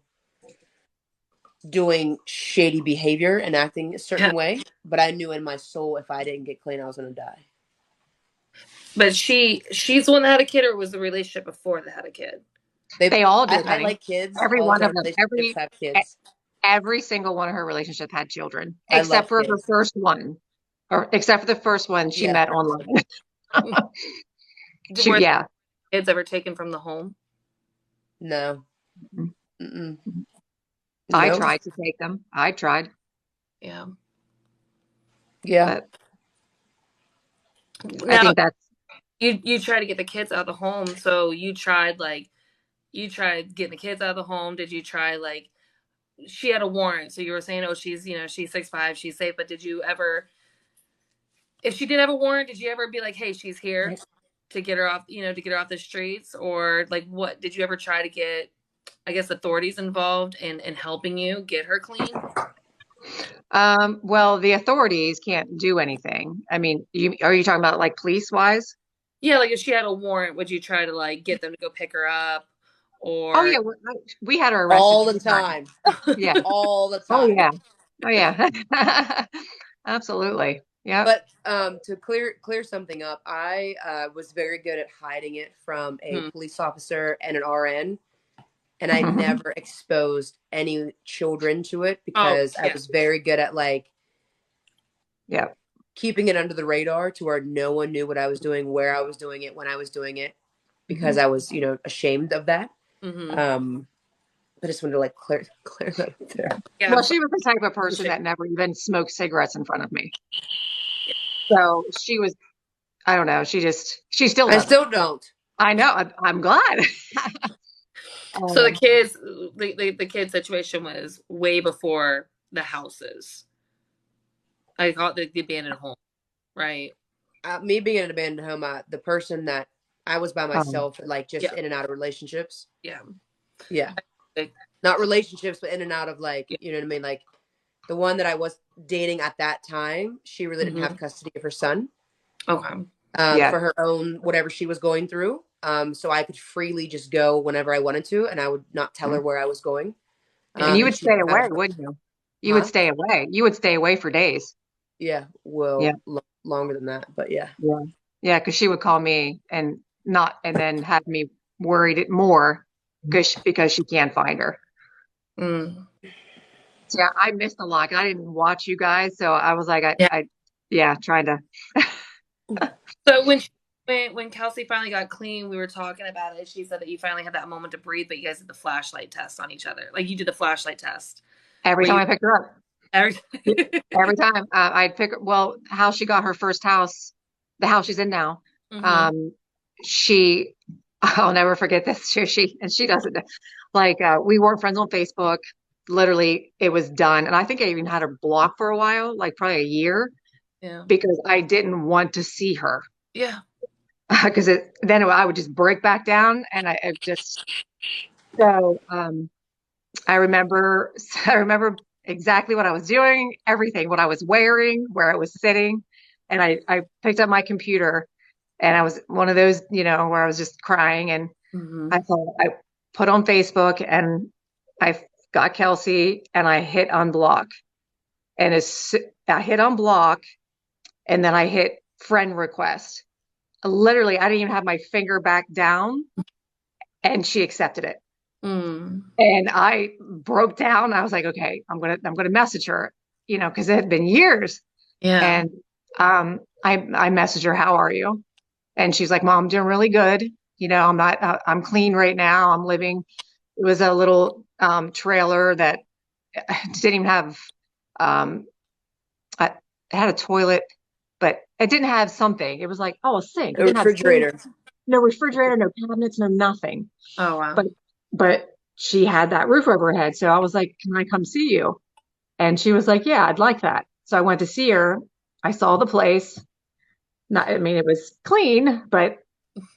doing shady behavior and acting a Yeah. certain way. But I knew in my soul if I didn't get clean, I was going to die. But she's the one that had a kid, or was the relationship before that had a kid? They all did, I honey. like kids. Every All of one my of them. relationships have kids. Every single one of her relationships had children, I except love for her kids. first one, or except for the first one she Yeah. met online. Were Yeah. kids ever taken from the home? No. Mm-mm. I Nope. tried to take them. I tried, Yeah. Yeah. but I Now think that's you try to get the kids out of the home, so you tried getting the kids out of the home. Did you try like she had a warrant, so you were saying, oh, she's 6'5", she's safe, but did you ever, if she did have a warrant, did you ever be like, hey, she's here to get her off, to get her off the streets? Or like, what did you ever try to get, I guess, authorities involved in helping you get her clean? well, the authorities can't do anything. I mean, are you talking about like police wise? Yeah, like if she had a warrant, would you try to like get them to go pick her up? Oh Or yeah, we had her arrested All the 2 times. time. Yeah. All the Oh time. yeah. Oh yeah. Absolutely. Yep. But to clear something up, I was very good at hiding it from a hmm. police officer and an RN, and I never exposed any children to it Oh because I yeah. was very good at like Yeah. keeping it under the radar to where no one knew what I was doing, where I was doing it, when I was doing it, because I was, ashamed of that. I just wanted to like clear that up there. Yeah. Well, she was the type of person that never even smoked cigarettes in front of me. So she was, I don't know. She still doesn't. I still don't. I know. I'm glad. So the kids situation was way before the houses. I call it the abandoned home, right? Me being in an abandoned home, the person that I was by myself, like just Yeah. in and out of relationships. Yeah. Yeah. Not relationships, but in and out of like, you know what I mean? Like the one that I was dating at that time, she really didn't have custody of her son. Okay. For her own, whatever she was going through. So I could freely just go whenever I wanted to, and I would not tell her where I was going. And you would stay away, wouldn't you? You would stay away. You would stay away for days. Yeah. Well, longer than that, but yeah. Yeah. Yeah. Cause she would call me and then have me worried more because she can't find her. Mm. So, yeah. I missed a lot. I didn't watch you guys. So I was like, trying to. So when Kelsey finally got clean, we were talking about it. She said that you finally had that moment to breathe, but you guys did the flashlight test on each other. Like you did the flashlight test. Every time I picked her up. Every time I'd pick her. Well, how she got her first house, the house she's in now. I'll never forget this. She doesn't like, we weren't friends on Facebook. Literally it was done. And I think I even had her blocked for a while, like probably a year. Yeah. Because I didn't want to see her. Yeah. Because then I would just break back down, and I remember exactly what I was doing, everything, what I was wearing, where I was sitting, and I picked up my computer, and I was one of those, where I was just crying, and I put on Facebook, and I got Kelsey, and I hit unblock, and I hit unblock, and then I hit friend request. Literally, I didn't even have my finger back down, and she accepted it. And I broke down. I was like, okay, I'm gonna message her, because it had been years. Yeah. And I messaged her, how are you? And she's like, Mom, I'm doing really good. I'm clean right now. I'm living. It was a little trailer that didn't even have. It had a toilet, but it didn't have something. It was like, a sink. A refrigerator. No refrigerator, no cabinets, no nothing. Oh, wow. But she had that roof over her head. So I was like, can I come see you? And she was like, yeah, I'd like that. So I went to see her. I saw the place. It was clean, but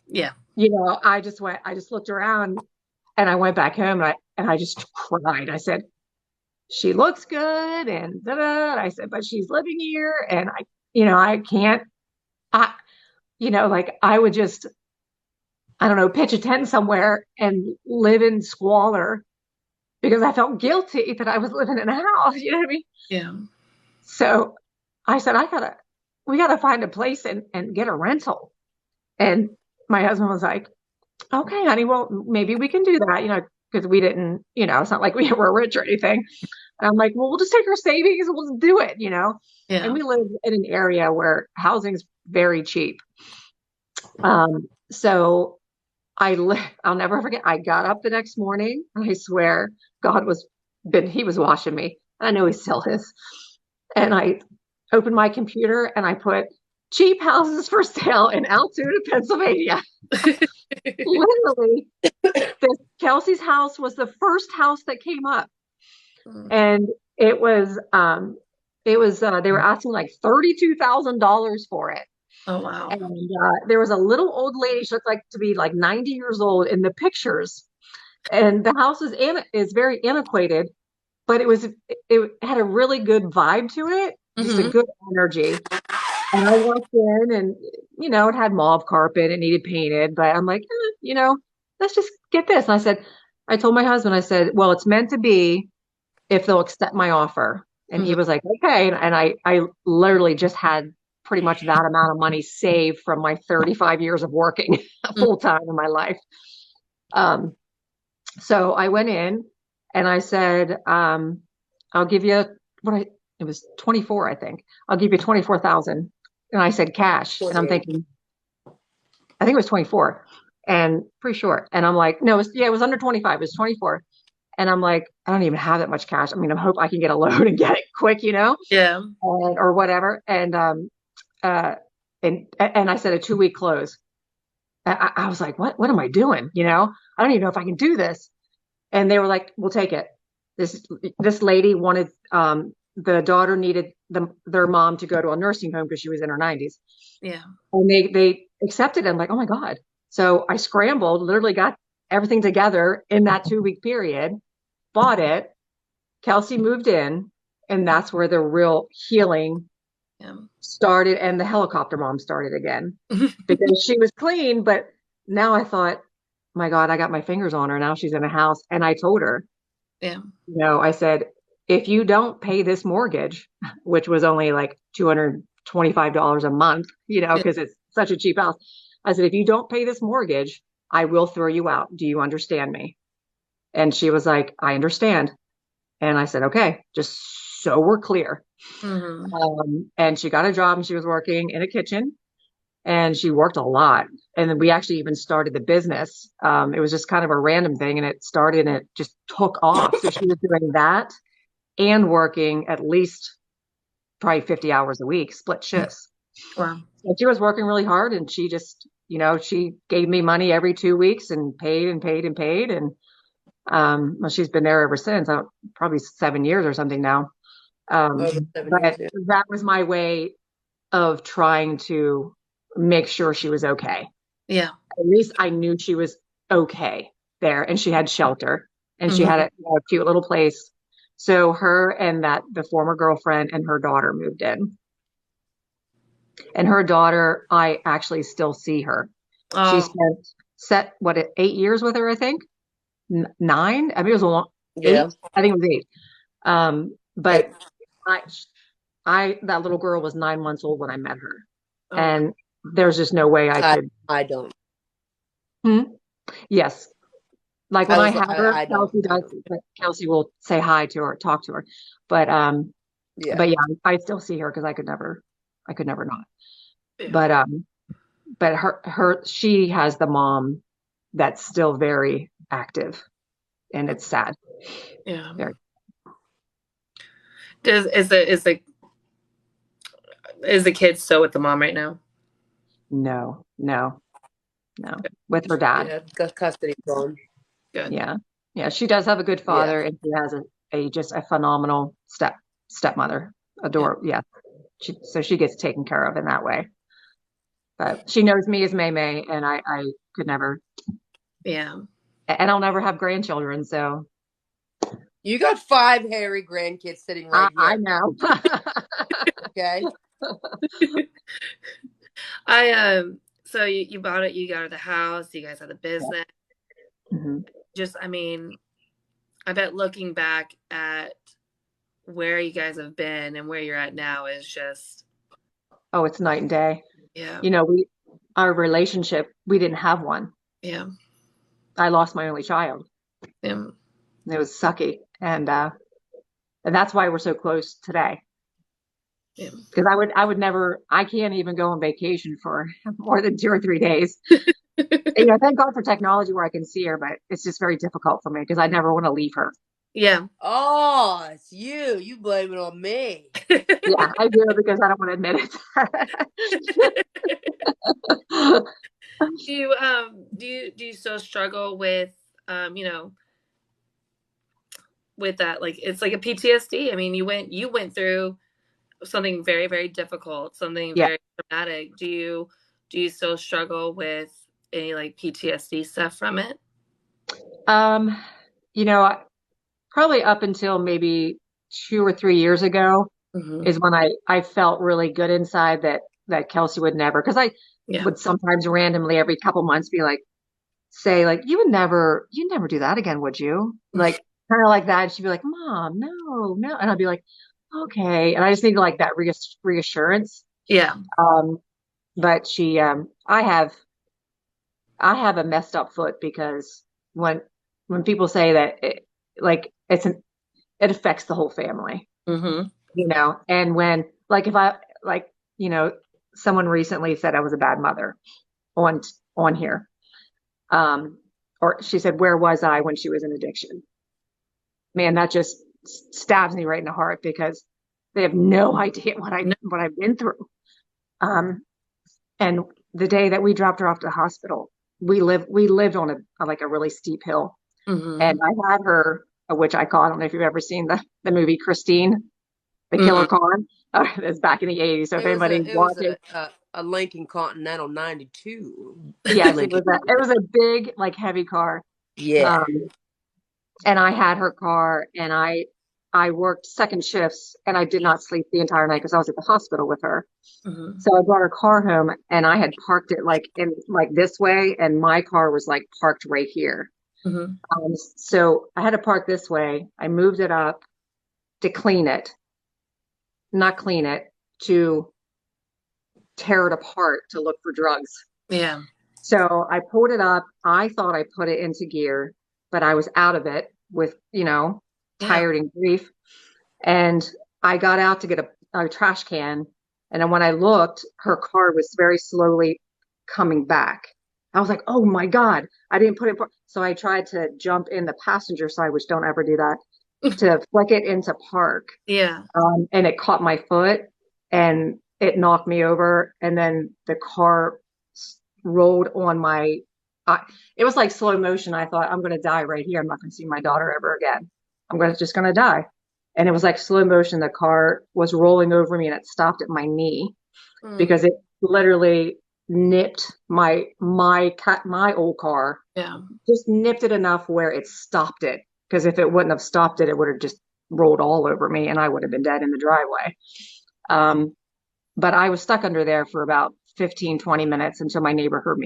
yeah, I just looked around, and I went back home, and I just cried. I said, she looks good. And I said, but she's living here, and I can't, I would just, I don't know, pitch a tent somewhere and live in squalor because I felt guilty that I was living in a house. You know what I mean? Yeah. So I said, we gotta find a place and get a rental. And my husband was like, okay, honey, well, maybe we can do that, because we didn't, it's not like we were rich or anything. And I'm like, well, we'll just take our savings and we'll just do it, Yeah. And we live in an area where housing's very cheap. So I'll never forget. I got up the next morning, and I swear he was watching me. I know he still is. And I opened my computer, and I put cheap houses for sale in Altoona, Pennsylvania. Literally, Kelsey's house was the first house that came up. And it was, they were asking like $32,000 for it. Oh, wow. And there was a little old lady. She looked like to be like 90 years old in the pictures. And the house is very antiquated, but it had a really good vibe to it, just a good energy. And I walked in, and it had mauve carpet, it needed painted, but I'm like, let's just get this. And I told my husband, I said, well, it's meant to be if they'll accept my offer. And he was like, okay. And I literally just had pretty much that amount of money saved from my 35 years of working full time in my life. So I went in, and I said, I'll give you it was 24, I think. I'll give you 24,000. And I said cash. And I'm 28. thinking, I think it was 24 and pretty sure. And I'm like, no, it was under 25. It was 24. And I'm like, I don't even have that much cash. I mean, I hope I can get a loan and get it quick, Yeah. or whatever. Uh, and I said a 2-week close. I was like, what am I doing? I don't even know if I can do this. And they were like, we'll take it. This lady wanted, the daughter needed their mom to go to a nursing home because she was in her 90s. Yeah. And they accepted it. I'm like, oh my God. So I scrambled, literally got everything together in that 2-week period, bought it. Kelsey moved in, and that's where the real healing Yeah. started, and the helicopter mom started again because she was clean. But now I thought, my God, I got my fingers on her. Now she's in a house. And I told her, Yeah. I said, if you don't pay this mortgage, which was only like $225 a month, because it's such a cheap house. I said, if you don't pay this mortgage, I will throw you out. Do you understand me? And she was like, I understand. And I said, okay, just so we're clear. Mm-hmm. And she got a job and she was working in a kitchen and she worked a lot. And then we actually even started the business. It was just kind of a random thing and it started and it just took off. So she was doing that and working at least probably 50 hours a week, split shifts. Wow. And she was working really hard and she just, she gave me money every 2 weeks and paid and paid and paid. And well, she's been there ever since, probably 7 years or something now. Over 7 But years. Yeah. that was my way of trying to make sure she was okay. Yeah. At least I knew she was okay there, and she had shelter, and she Mm-hmm. had a cute little place. So her and the former girlfriend and her daughter moved in. And her daughter, I actually still see her. She spent 8 years with her, I think. 9. I mean, it was a long Yeah. 8. I think it was 8. But Hey, that little girl was 9 months old when I met her, Oh, and there's just no way I could. I don't. Yes, like when I have her, I don't. Kelsey I does. don't. But Kelsey will say hi to her, talk to her, but Yeah. but yeah, I still see her because I could never not. yeah. But she has the mom that's still very active, and it's sad. Yeah. Very. Is the kid still with the mom right now? No, with her dad. Yeah. Got custody phone. Good. Yeah, she does have a good Yeah. father, and she has just a phenomenal stepmother. Yeah. So she gets taken care of in that way. But she knows me as May May, and I could never, Yeah. and I'll never have grandchildren. So You got 5 hairy grandkids sitting right I here. know. Okay. So you bought it, you got the house, you guys had the business. Mm-hmm. Just, I mean, I bet looking back at where you guys have been and where you're at now is just, Oh, it's night and day. yeah. Our relationship, we didn't have one. Yeah. I lost my only child. Yeah. It was sucky, and that's why we're so close today. Yeah. Because I would never, I can't even go on vacation for more than 2 or 3 days. Thank God for technology where I can see her, but it's just very difficult for me because I never want to leave her. Yeah. Oh, it's you. You blame it on me. Yeah, I do because I don't want to admit it. Do you still struggle with with that? Like it's like a PTSD. I mean, you went through something very, very difficult, something Yeah. very traumatic. Do you still struggle with any like PTSD stuff from it? Probably up until maybe 2 or 3 years ago Mm-hmm. is when I felt really good inside that Kelsey would never, because I would sometimes randomly every couple months be like, say like, you'd never do that again, would you? Like kind of like that. And she'd be like, Mom, no, no. And I'd be like, okay. And I just need like that reassurance. Yeah. But I have a messed up foot because when people say that it affects the whole family. Mm-hmm. you know, and when, like, if I, like, you know, someone recently said I was a bad mother on, on here. Um, or she said, where was I when she was in addiction? Man, that just stabs me right in the heart because they have no idea No. what I've been through. Um, and the day that we dropped her off to the hospital, we lived on like a really steep hill, Mm-hmm. and I had her, which I don't know if you've ever seen the movie Christine, the Mm-hmm. killer car. It's back in the 80s. So if anybody It was watches, a Lincoln Continental 92 yes, Lincoln. it was a big, like, heavy car. Yeah. Um, and I had her car, and I worked second shifts, and I did not sleep the entire night because I was at the hospital with her. Mm-hmm. So I brought her car home, and I had parked it like in like this way, and my car was like parked right here. Mm-hmm. So I had to park this way. I moved it up to clean it, not clean it, to tear it apart to look for drugs. Yeah. So I pulled it up. I thought I put it into gear, but I was out of it with, Yeah. tired and grief. And I got out to get a trash can. And then when I looked, her car was very slowly coming back. I was like, oh my God, I didn't put it. So I tried to jump in the passenger side, which don't ever do that, to flick it into park. Yeah. And it caught my foot and it knocked me over. And then the car rolled on my, it was like slow motion. I thought, I'm going to die right here. I'm not going to see my daughter ever again. Just going to die. And it was like slow motion. The car was rolling over me and it stopped at my knee Mm. because it literally nipped my old car, Yeah. just nipped it enough where it stopped it. Because if it wouldn't have stopped it, it would have just rolled all over me and I would have been dead in the driveway. Um, but I was stuck under there for about 15, 20 minutes until my neighbor heard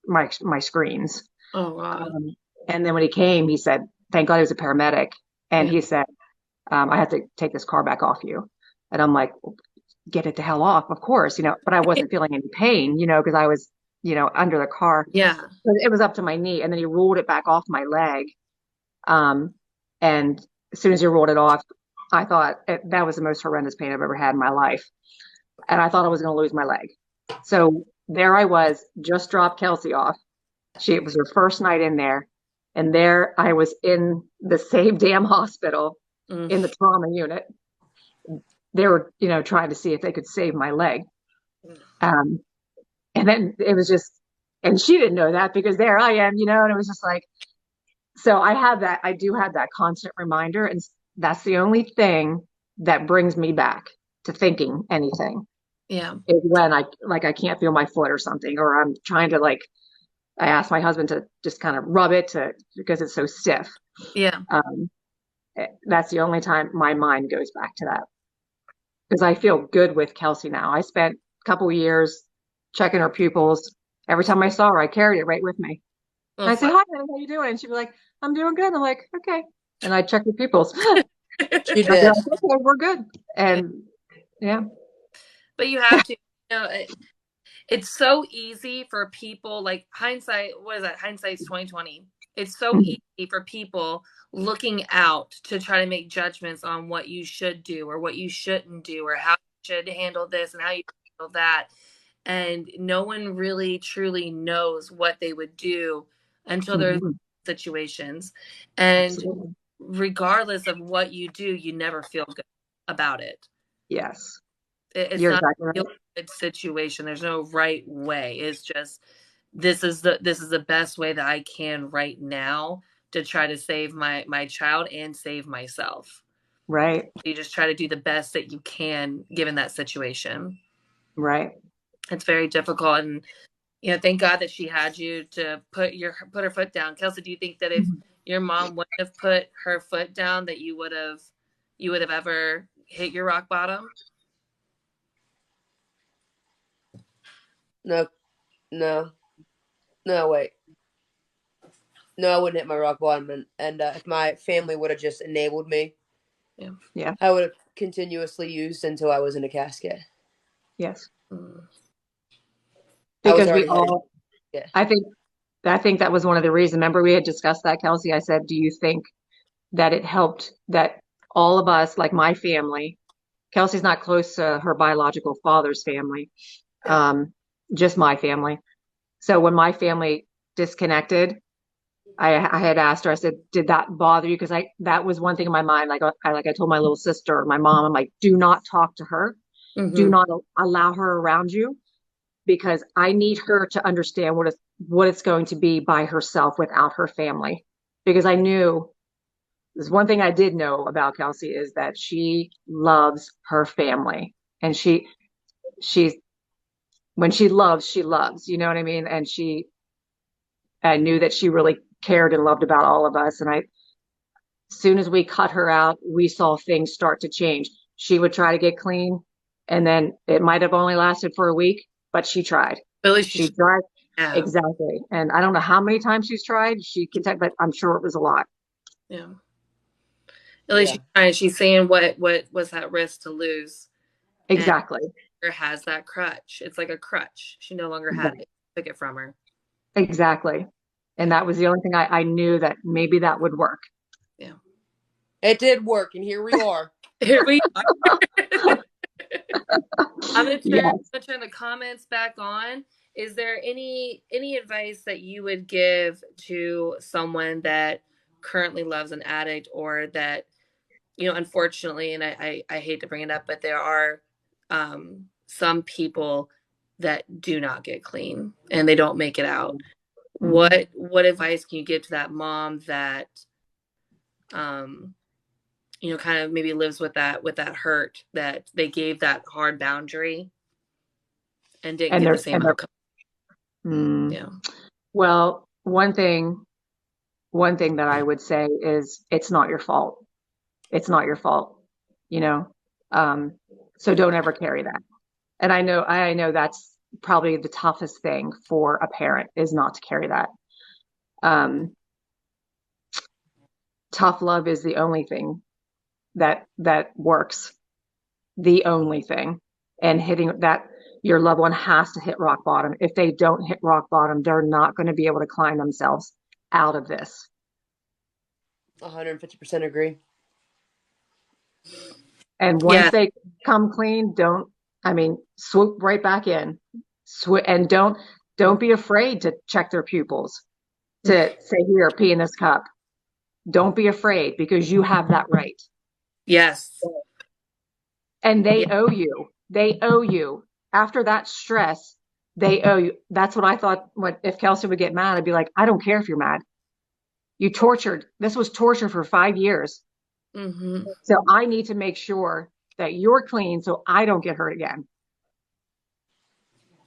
my screams. Oh God. Um, and then when he came, he said, thank God he was a paramedic. And Yeah. he said, I have to take this car back off you. And I'm like, get it the hell off, of course, but I wasn't feeling any pain, because I was, under the car. Yeah. But it was up to my knee. And then he rolled it back off my leg. Um, and as soon as he rolled it off, I thought that was the most horrendous pain I've ever had in my life. And I thought I was going to lose my leg. So there I was, just dropped Kelsey off. It was her first night in there. And there I was in the same damn hospital Mm. in the trauma unit. They were, trying to see if they could save my leg. Um, and then it was just, and she didn't know that because there I am, and it was just like, so I do have that constant reminder. And that's the only thing that brings me back to thinking anything Yeah. is when I can't feel my foot or something, or I'm trying to I asked my husband to just kind of rub it because it's so stiff. Yeah. That's the only time my mind goes back to that because I feel good with Kelsey now. I spent a couple of years checking her pupils. Every time I saw her, I carried it right with me. Well, And I say, fuck. hi, how you doing? And she'd be like, I'm doing good. I'm like, okay. And I check the pupils. She I'd be did. like, okay, we're good. And yeah. But you have to, it's so easy for people, like hindsight, what is that? Hindsight's 2020. It's so Mhm. easy for people looking out to try to make judgments on what you should do or what you shouldn't do or how you should handle this and how you handle that. And no one really truly knows what they would do until there's Mhm. situations. And Absolutely. regardless of what you do, you never feel good about it. Yes. It's You're not exactly a right. good situation. There's no right way. It's just this is the best way that I can right now to try to save my child and save myself. Right. You just try to do the best that you can given that situation. Right. It's very difficult, and thank God that she had you to put her foot down. Kelsey, do you think that if Mhm. your mom wouldn't have put her foot down, that you would have ever hit your rock bottom? No, no, no, wait. No, I wouldn't hit my rock bottom. And if my family would have just enabled me, Yeah. Yeah. I would have continuously used until I was in a casket. Yes. Mm. I was Because we already headed. all, Yeah. I think that was one of the reasons. Remember, we had discussed that, Kelsey. I said, do you think that it helped that all of us, like my family, Kelsey's not close to her biological father's family, Yeah. just my family. So when my family disconnected, I had asked her, I said, did that bother you? Because that was one thing in my mind. I told my little sister, my mom, I'm like, do not talk to her. Do Mm-hmm. not allow her around you because I need her to understand what it's going to be by herself without her family. Because I knew there's one thing I did know about Kelsey is that she loves her family. And she's when she loves, you know what I mean? And I knew that she really cared and loved about all of us. And as soon as we cut her out, we saw things start to change. She would try to get clean, and then it might have only lasted for a week, but she tried. At least She tried. yeah. Exactly. And I don't know how many times she's tried. She can tell, but I'm sure it was a lot. Yeah. At least Yeah. she's trying. She's seeing what was that risk to lose, and Exactly. has that crutch. It's like a crutch. She no longer had Right. it. Took it from her. Exactly. And Yeah. that was the only thing I knew that maybe that would work. Yeah. It did work, and here we are. Here we are. I'm gonna Yes. turn the comments back on. Is there any advice that you would give to someone that currently loves an addict, or that, unfortunately, and I hate to bring it up, but there are some people that do not get clean and they don't make it out. Mhm. What advice can you give to that mom that um kind of maybe lives with that hurt, that they gave that hard boundary and didn't And get the they're, same and they're, outcome? mm, Yeah. well, one thing that I would say is it's not your fault. It's not your fault, you know? Um, so don't ever carry that. And I know that's probably the toughest thing for a parent is not to carry that. Um, Tough love is the only thing that works, the only thing. And hitting that, your loved one has to hit rock bottom. If they don't hit rock bottom, they're not going to be able to climb themselves out of this. 150% agree. And once Yeah. they come clean, I mean, swoop right back in. And don't be afraid to check their pupils, to say, here, pee in this cup. Don't be afraid because you have that right. Yes. And they Yeah. owe you. They owe you. After that stress, they owe you. That's what I thought. If Kelsey would get mad, I'd be like, I don't care if you're mad. You tortured. This was torture for 5 years. Mm-hmm. So I need to make sure that you're clean so I don't get hurt again.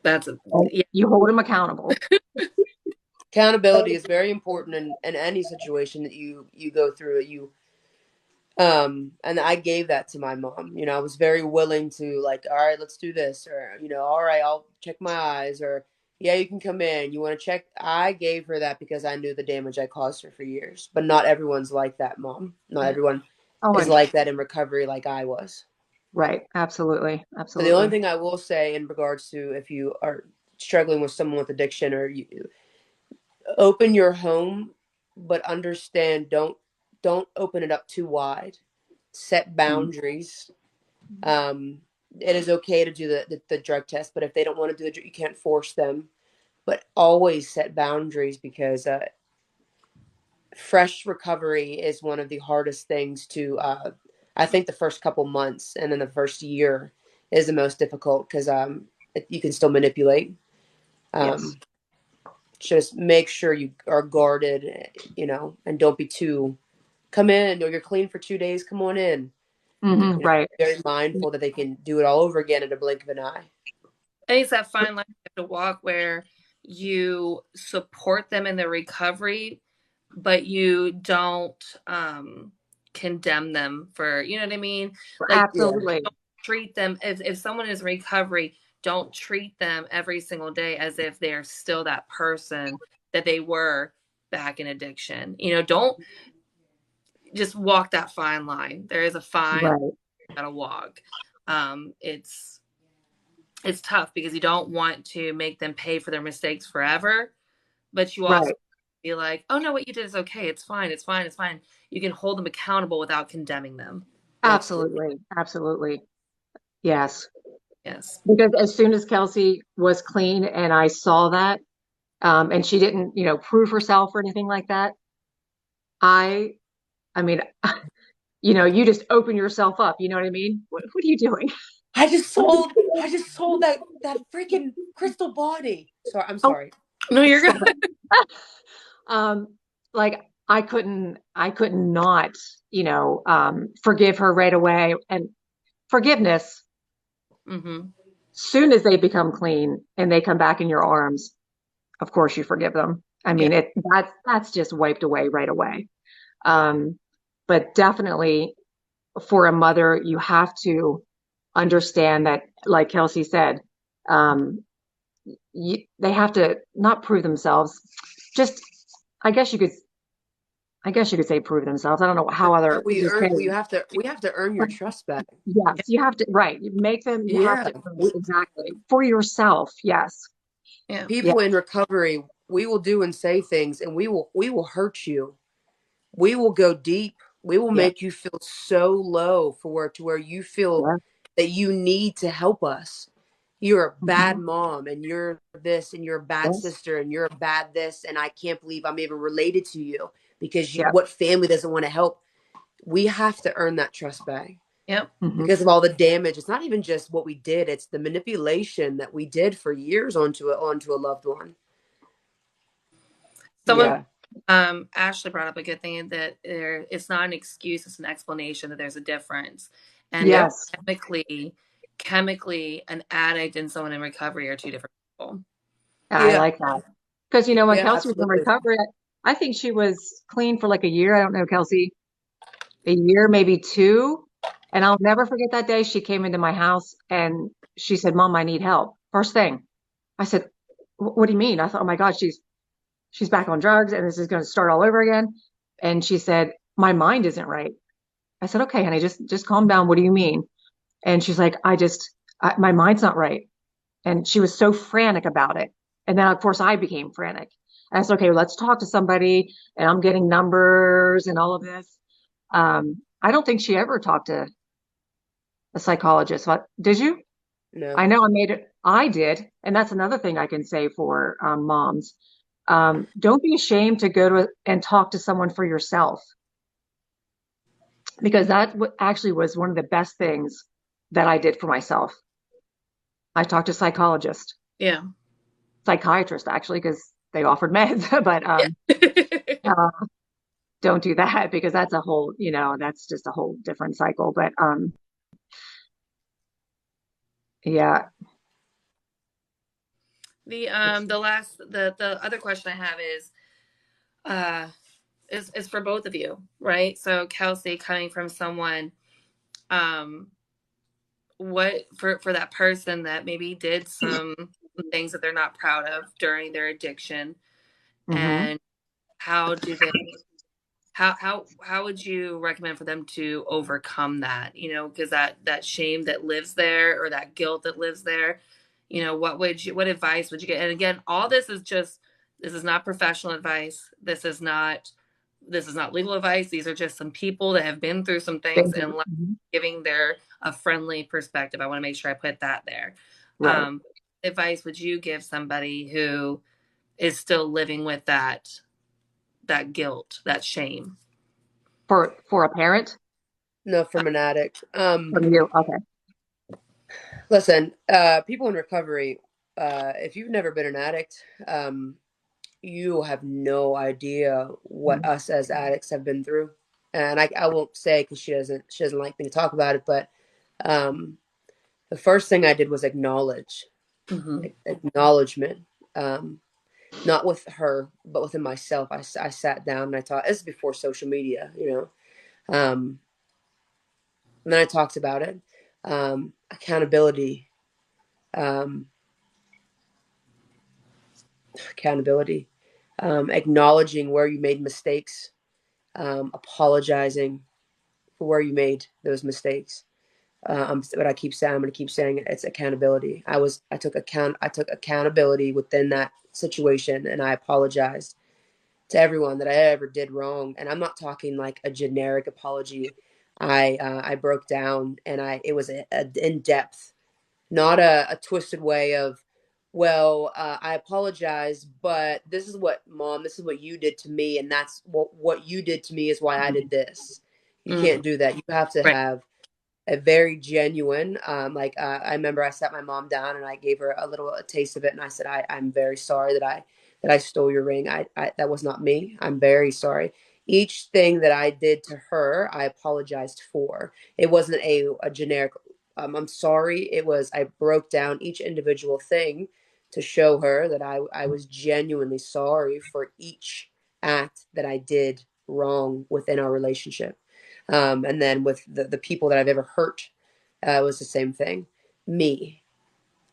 And Yeah. you hold them accountable. Accountability is very important in any situation that you go through. And I gave that to my mom. I was very willing to, like, all right, let's do this, or all right, I'll check my eyes, or yeah, you can come in. You want to check? I gave her that because I knew the damage I caused her for years. But not everyone's like that, Mom. Not Yeah. everyone Oh, is like that in recovery, like I was. right. Absolutely. So the only Absolutely. thing I will say in regards to if you are struggling with someone with addiction, or you open your home, but understand, don't open it up too wide. Set Mhm. boundaries. It is okay to do the drug test, but if they don't want to do it, you can't force them. But always set boundaries, because fresh recovery is one of the hardest things to. I think the first couple months and then the first year is the most difficult, because you can still manipulate. Yes. Um, just make sure you are guarded, and don't be too. Come in, or you're clean for 2 days. Come on in. Right. Very mindful that they can do it all over again in a blink of an eye. I think it's that fine line you have to walk where you support them in their recovery, but you don't condemn them for, you know what I mean? Like, Yeah. Absolutely. don't treat them, if someone is in recovery, don't treat them every single day as if they're still that person that they were back in addiction. Don't just walk that fine line. There is a fine line Right. you gotta walk. It's tough because you don't want to make them pay for their mistakes forever, but you also Right. be like, oh no, what you did is okay. It's fine. It's fine. It's fine. You can hold them accountable without condemning them. Absolutely. Absolutely. Absolutely. Yes. Yes. Because as soon as Kelsey was clean and I saw that, and she didn't, prove herself or anything like that, I, I mean, you just open yourself up. You know what I mean? What are you doing? I just sold that freaking crystal body. Sorry, I'm Oh, sorry. No, you're stop good. it. Um, like I couldn't not, forgive her right away. And forgiveness, Hmm. soon as they become clean and they come back in your arms, of course you forgive them. I Yeah. mean, that's just wiped away right away. Um, but definitely for a mother, you have to understand that, like Kelsey said, um, they have to not prove themselves. Just, I guess you could, I guess you could say prove themselves. I don't know how other We to say earn. We it. have to earn your trust back. Yes, you have to, right. You make them, you have Yeah. to earn it exactly for yourself. Yes. Yeah. Yeah. People in recovery, we will do and say things, and we will hurt you. We will go deep. We will Yeah. make you feel so low to where you feel Yeah. that you need to help us. You're a bad Mhm. mom, and you're this, and you're a bad Yes. sister, and you're a bad this, and I can't believe I'm even related to you because Yeah. what family doesn't want to help? We have to earn that trust back Yep. Hmm. because of all the damage. It's not even just what we did; it's the manipulation that we did for years onto a loved one. Someone, Yeah, Ashley brought up a good thing that it's not an excuse, it's an explanation that there's a difference. And yep, Yes. chemically, an addict and someone in recovery are two different people. I yeah, like that. Because, when yeah, Kelsey was in absolutely. recovery, I think she was clean for like a year. I don't know, Kelsey, a year, maybe two. And I'll never forget that day she came into my house and she said, Mom, I need help. First thing. I said, What do you mean? I thought, oh my God, she's back on drugs and this is going to start all over again. And she said, my mind isn't right. I said, okay, honey, just calm down. What do you mean? And she's like, my mind's not right. And she was so frantic about it. And then, of course, I became frantic. And I said, okay, let's talk to somebody. And I'm getting numbers and all of this. I don't think she ever talked to a psychologist. What, did you? No, I know I made it. I did. And that's another thing I can say for moms. Don't be ashamed to go to and talk to someone for yourself because that actually was one of the best things that I did for myself. I talked to a psychologist, Yeah. psychiatrist actually, because they offered meds, but Yeah. uh, don't do that because that's a whole, that's just a whole different cycle. But yeah, The other question I have uh is for both of you, right? So Kelsey, coming from someone, um what for that person that maybe did some things that they're not proud of during their addiction, hmm and how do they how would you recommend for them to overcome that, because that shame that lives there, or that guilt that lives there, what advice would you get? And again, all this is not professional advice, this is not legal advice. These are just some people that have been through some things and giving their a friendly perspective. I want to make sure I put that there. right. um Advice would you give somebody who is still living with that guilt, that shame? For a parent no, from an addict. from you, okay. Listen, people in recovery, if you've never been an addict, you have no idea what us as addicts have been through. And I won't say because she doesn't like me to talk about it, but um, the first thing I did was Mm-hmm. acknowledgement. Um, not with her, but within myself. I sat down and I taught. This is before social media. And then I talked about it. Accountability. Um, accountability. Acknowledging where you made mistakes. Apologizing for where you made those mistakes. But I keep saying, I'm going to keep saying it. It's accountability. I took accountability within that situation, and I apologized to everyone that I ever did wrong. And I'm not talking like a generic apology. I broke down, and it was a in depth, not a twisted way of, well, I apologize, but this is what, Mom, this is what you did to me, and that's what you did to me is why I did this. You can't do that. You have to Right. have a very genuine, I remember I sat my mom down and I gave her a taste of it, and I said, I'm very sorry that I stole your ring. That was not me. I'm very sorry. Each thing that I did to her, I apologized for. It wasn't a generic, I'm sorry. It was, I broke down each individual thing to show her that I was genuinely sorry for each act that I did wrong within our relationship. And then with the people that I've ever hurt, it was the same thing. Me,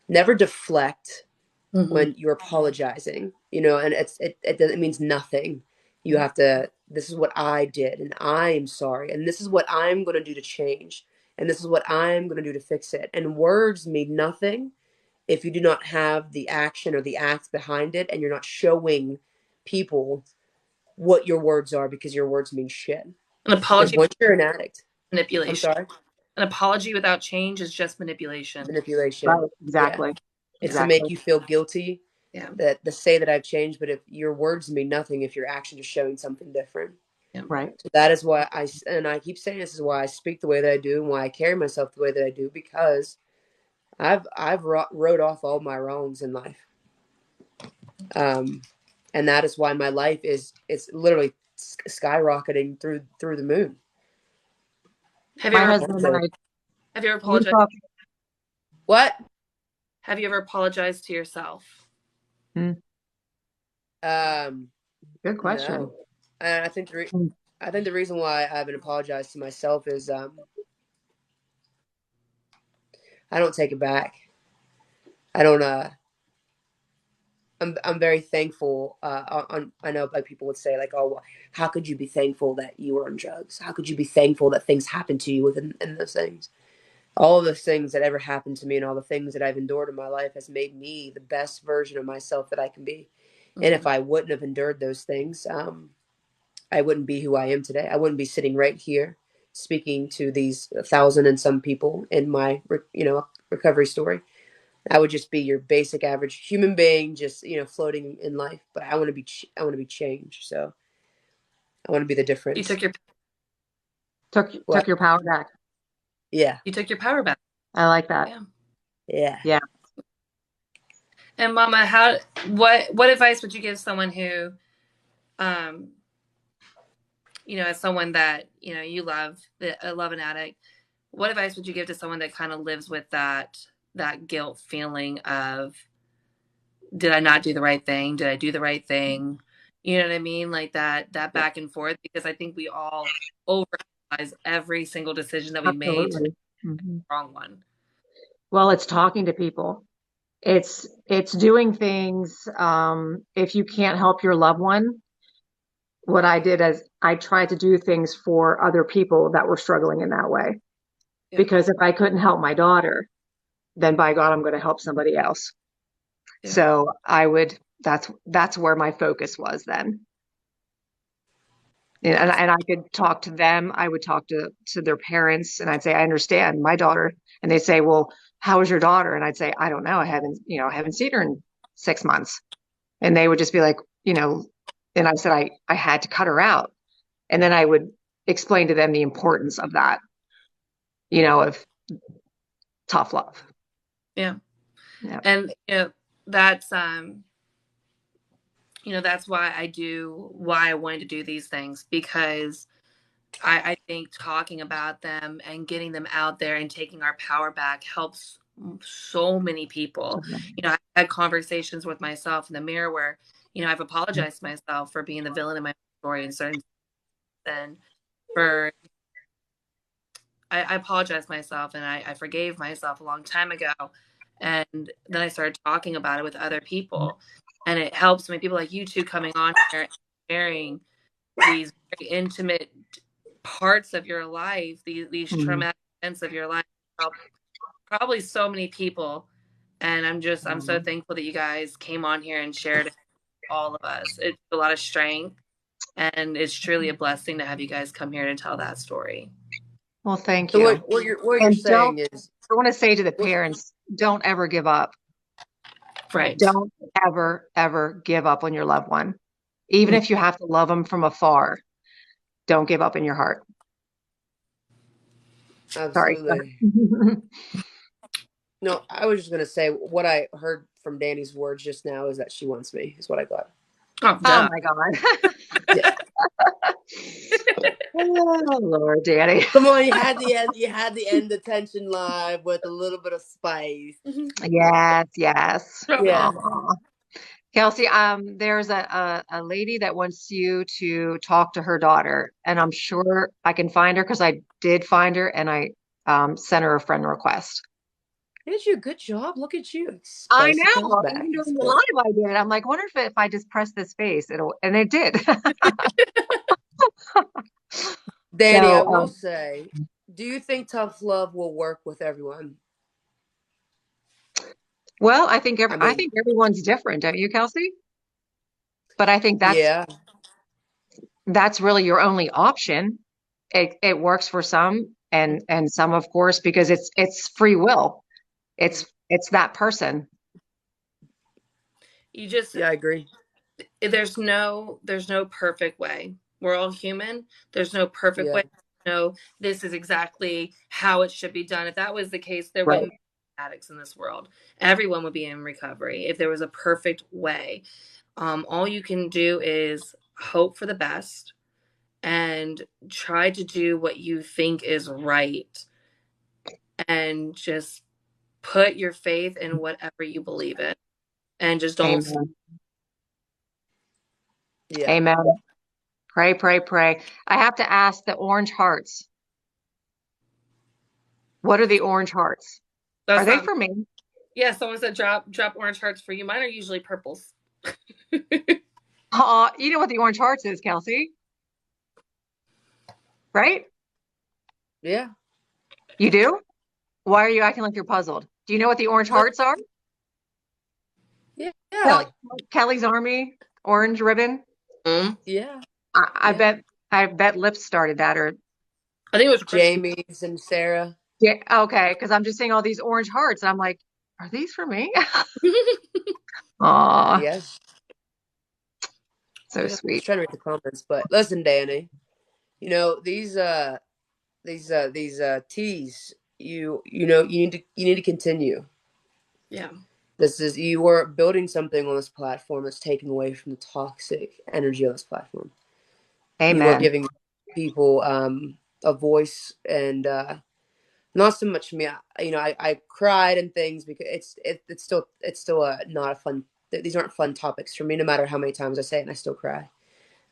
never deflect when you're apologizing, and it means nothing. You have to, this is what I did, and I'm sorry, and this is what I'm going to do to change, and this is what I'm going to do to fix it. And words mean nothing if you do not have the action or the act behind it, and you're not showing people what your words are, because your words mean shit. An Because apology once you're an addict, I'm manipulation. sorry. An apology without change is just manipulation. Manipulation. Right, Yeah. exactly. It's to Exactly. make you feel guilty, Yeah. that to say that I've changed, but if your words mean nothing, if your actions are showing something different. Yeah. Right. So that is why I keep saying this is why I speak the way that I do, and why I carry myself the way that I do, because I've wrote off all my wrongs in life. And that is why my life it's literally skyrocketing through the moon. Have you My ever husband and I, have you ever we apologized? talk. What? Have you ever apologized to yourself? Good question. No. And I think the reason why I haven't apologized to myself is I don't take it back. I don't. I'm very thankful. I know, like, people would say, like, oh, well, how could you be thankful that you were on drugs? How could you be thankful that things happened to you within in those things? All of those things that ever happened to me, and all the things that I've endured in my life, has made me the best version of myself that I can be. And if I wouldn't have endured those things, I wouldn't be who I am today. I wouldn't be sitting right here speaking to these 1,000 and some people in my, recovery story. I would just be your basic average human being, just, floating in life. But I want to be changed. So I want to be the You difference. took your What? Took your power back. Yeah. you took your power back. I like that. Yeah. Yeah. Yeah. And Mama, what advice would you give someone who, as someone that you love, love an addict? What advice would you give to someone that kind of lives with that guilt feeling of, did I not do the right thing? Did I do the right thing? You know what I mean? Like that back and forth, because I think we all overanalyze every single decision that we made to make Absolutely. the wrong one. Well, it's talking to people. It's doing things. If you can't help your loved one, what I did is I tried to do things for other people that were struggling in that way. Yeah. Because if I couldn't help my daughter, then by God, I'm going to help somebody else. Yeah. So that's where my focus was then. And I could talk to them. I would talk to their parents, and I'd say, I understand my daughter. And they'd say, well, how is your daughter? And I'd say, I don't know. I haven't seen her in 6 months. And they would just be like, and I said, I had to cut her out. And then I would explain to them the importance of that, of tough love. Yeah. Yeah. And that's that's why I wanted to do these things, because I think talking about them and getting them out there and taking our power back helps so many people. I had conversations with myself in the mirror where, I've apologized to myself for being the villain in my story in certain, and for, I apologized to myself, and I forgave myself a long time ago. And then I started talking about it with other people, and it helps me. People like you two coming on here and sharing these very intimate parts of your life, these traumatic events of your life, help probably so many people. And I'm so thankful that you guys came on here and shared it with all of us. It's a lot of strength, and it's truly a blessing to have you guys come here to tell that story. Well, thank So you. what you're And don't, saying is, I want to say to the parents, don't ever give up. Right. Don't ever, ever give up on your loved one. Even if you have to love them from afar, don't give up in your heart. Sorry. absolutely. No, I was just gonna say what I heard from Danny's words just now is that she wants me. Is what I got. Oh, Oh duh. my God. Yeah. Oh, Lord, Danny. Come on, you had the end. You had the end attention live with a little bit of spice. Yes, yes. Yeah. Aw. Kelsey, there's a lady that wants you to talk to her daughter, and I'm sure I can find her because I did find her and I sent her a friend request. Did you? Good job. Look at you. I Spicy comes know. back. Even It's during the good. live, I did. I'm like, wonder if I just press this face, and it did. Danny, I So, will say, do you think tough love will work with everyone? well, I I mean, think everyone's different, don't you, Kelsey? But I think yeah, that's really your only option. It works for some, and some, of course, because it's free will. It's that person. You just yeah, I agree. there's no perfect way. We're all human. There's no perfect Yeah, way. No, this is exactly how it should be done. If that was the case, there Right. wouldn't be addicts in this world. Everyone would be in recovery if there was a perfect way. All you can do is hope for the best and try to do what you think is right, and just put your faith in whatever you believe in, and just don't. Amen. yeah. Amen. Pray, pray, pray. I have to ask the orange hearts. What are the orange hearts? Are That's they not. for me? Yeah, someone said drop orange hearts for you. Mine are usually purples. You know what the orange hearts is, Kelsey, right? Yeah. You do? Why are you acting like you're puzzled? Do you know what the orange hearts are? Yeah. Kelly, Yeah. Kelly's Army, orange ribbon. Mm. Yeah. I Yeah. bet Lips started that, or I think it was Christy. Jamie's and Sarah. yeah, okay, because I'm just seeing all these orange hearts, and I'm like, are these for me? Aw, Yes. so Yeah. I was sweet. trying to read the comments, but listen, Danny. These teas. You need to continue. Yeah. This is you are building something on this platform that's taking away from the toxic energy on this platform. You are Amen. giving people a voice, and not so much me. I cried and things because it's still not a fun. These aren't fun topics for me. No matter how many times I say it, and I still cry.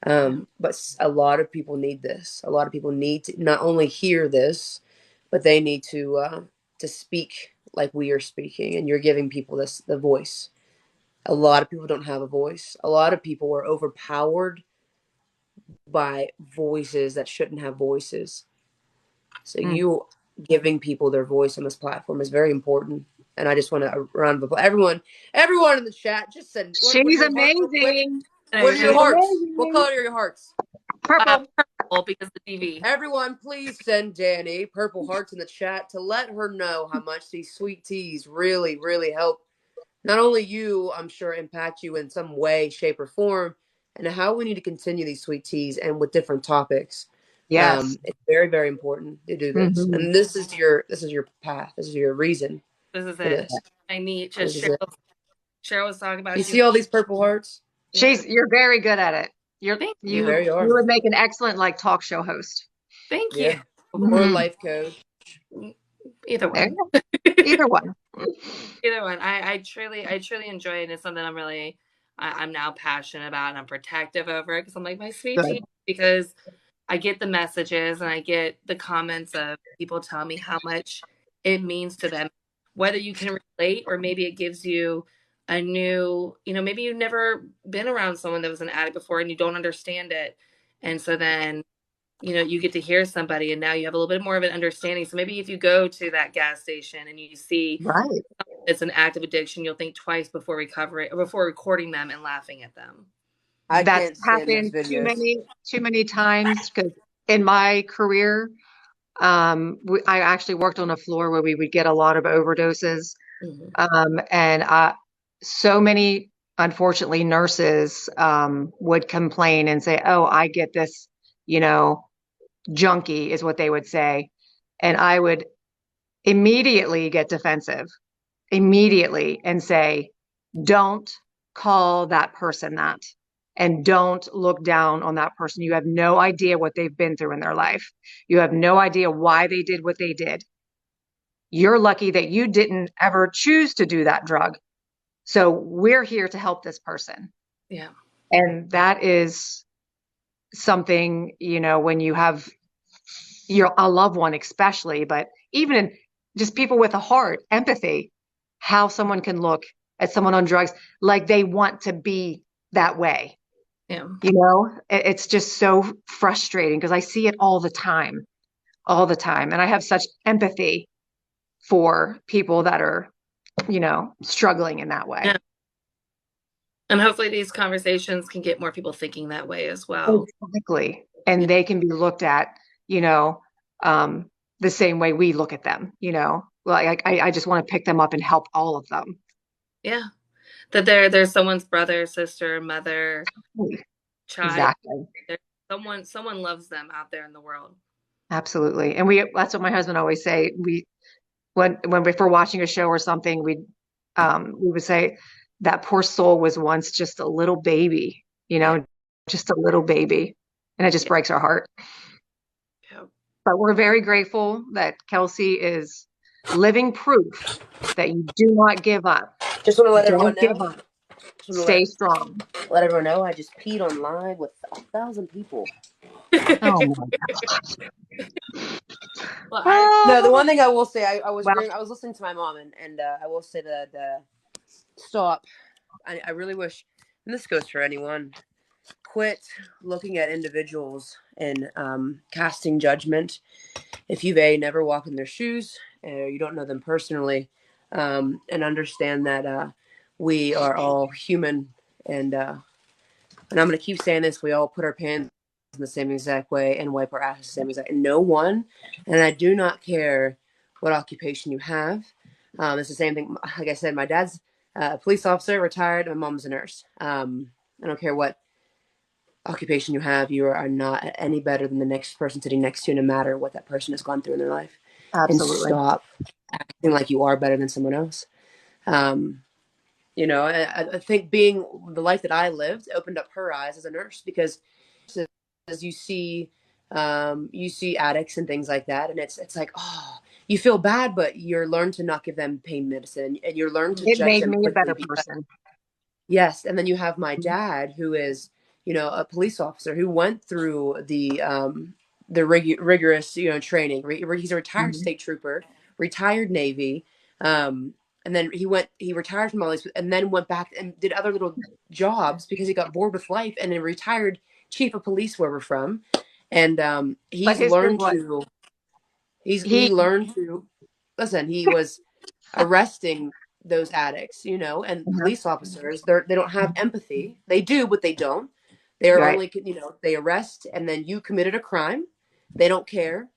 Yeah. But a lot of people need this. A lot of people need to not only hear this, but they need to speak like we are speaking, and you're giving people the voice. A lot of people don't have a voice. A lot of people are overpowered by voices that shouldn't have voices. So Mm. you giving people their voice on this platform is very important. And I just want a round of applause. Everyone in the chat, just send. What are She's your heart real quick? amazing. What are And your She's hearts? What amazing. color are your hearts? Purple. purple because the TV. Everyone, please send Danny purple hearts in the chat to let her know how much these sweet teas really, really help. Not only you, I'm sure, impact you in some way, shape, or form, and how we need to continue these sweet teas and with different topics. Yes. It's very, very important to do this, Hmm. and this is your path. This is your reason This is for it. this. I need This just is it. Cheryl was talking You about. She's see all these purple hearts? yeah. You're very good at it. Thank You you. very You are. would make an excellent like talk show host. Thank you. Yeah. Or Hmm. life coach. Either There one. you go. Either one. Either one. I truly enjoy it. And it's something I'm now passionate about, and I'm protective over it because I'm like my sweet Good. tea, because I get the messages and I get the comments of people telling me how much it means to them, whether you can relate or maybe it gives you a new, maybe you've never been around someone that was an addict before and you don't understand it. And so then, you get to hear somebody and now you have a little bit more of an understanding. So maybe if you go to that gas station and you see Right. it's an active addiction, you'll think twice before recovering or before recording them and laughing at them. I That's can't stand those happened videos. too many times because in my career, I actually worked on a floor where we would get a lot of overdoses. Mhm. And so many, unfortunately, nurses would complain and say, "Oh, I get this, you know, junkie," is what they would say. And I would immediately get defensive, immediately, and say, "Don't call that person that. And don't look down on that person. You have no idea what they've been through in their life. You have no idea why they did what they did. You're lucky that you didn't ever choose to do that drug. So we're here to help this person." Yeah. And that is something, when you have a loved one, especially, but even in just people with a heart, empathy, how someone can look at someone on drugs like they want to be that way. Yeah. It's just so frustrating because I see it all the time, all the time. And I have such empathy for people that are, struggling in that way. Yeah. And hopefully these conversations can get more people thinking that way as well. Exactly. And they can be looked at, the same way we look at them, Like I just want to pick them up and help all of them. Yeah. That there's someone's brother, sister, mother, child. Exactly. There's someone loves them out there in the world. Absolutely. And that's what my husband always say. If we're watching a show or something, we would say that poor soul was once just a little baby, just a little baby. And it just breaks our heart. Yeah. But we're very grateful that Kelsey is living proof that you do not give up. Just want to let everyone Don't give know. up. Stay strong. Let everyone know I just peed on live with 1,000 people. Oh my Well, No, the one thing I will say, I was Well, I was listening to my mom, and I will say that stop. I really wish, and this goes for anyone, quit looking at individuals and casting judgment. If you've never walked in their shoes, you don't know them personally, and understand that we are all human, and I'm going to keep saying this, we all put our pants in the same exact way and wipe our asses the same exact. No one, and I do not care what occupation you have. It's the same thing. Like I said, my dad's a police officer, retired. My mom's a nurse. I don't care what occupation you have. You are not any better than the next person sitting next to you, no matter what that person has gone through in their life. And absolutely. stop acting like you are better than someone else. I think being the life that I lived opened up her eyes as a nurse, because as you see addicts and things like that, and it's like, oh, you feel bad, but you're learned to not give them pain medicine, and you're learned to It judge made them me a quickly better because, person. yes. And then you have my dad, who is, a police officer who went through the rigorous, training. He's a retired Mhm. state trooper, retired Navy. And then he retired from all these, and then went back and did other little jobs because he got bored with life, and then retired chief of police where we're from. And But his thing was he he, learned to listen. He was arresting those addicts, and Mhm. police officers, they don't have empathy. They do, but they don't. They're Right, only, they arrest, and then you committed a crime. They don't care.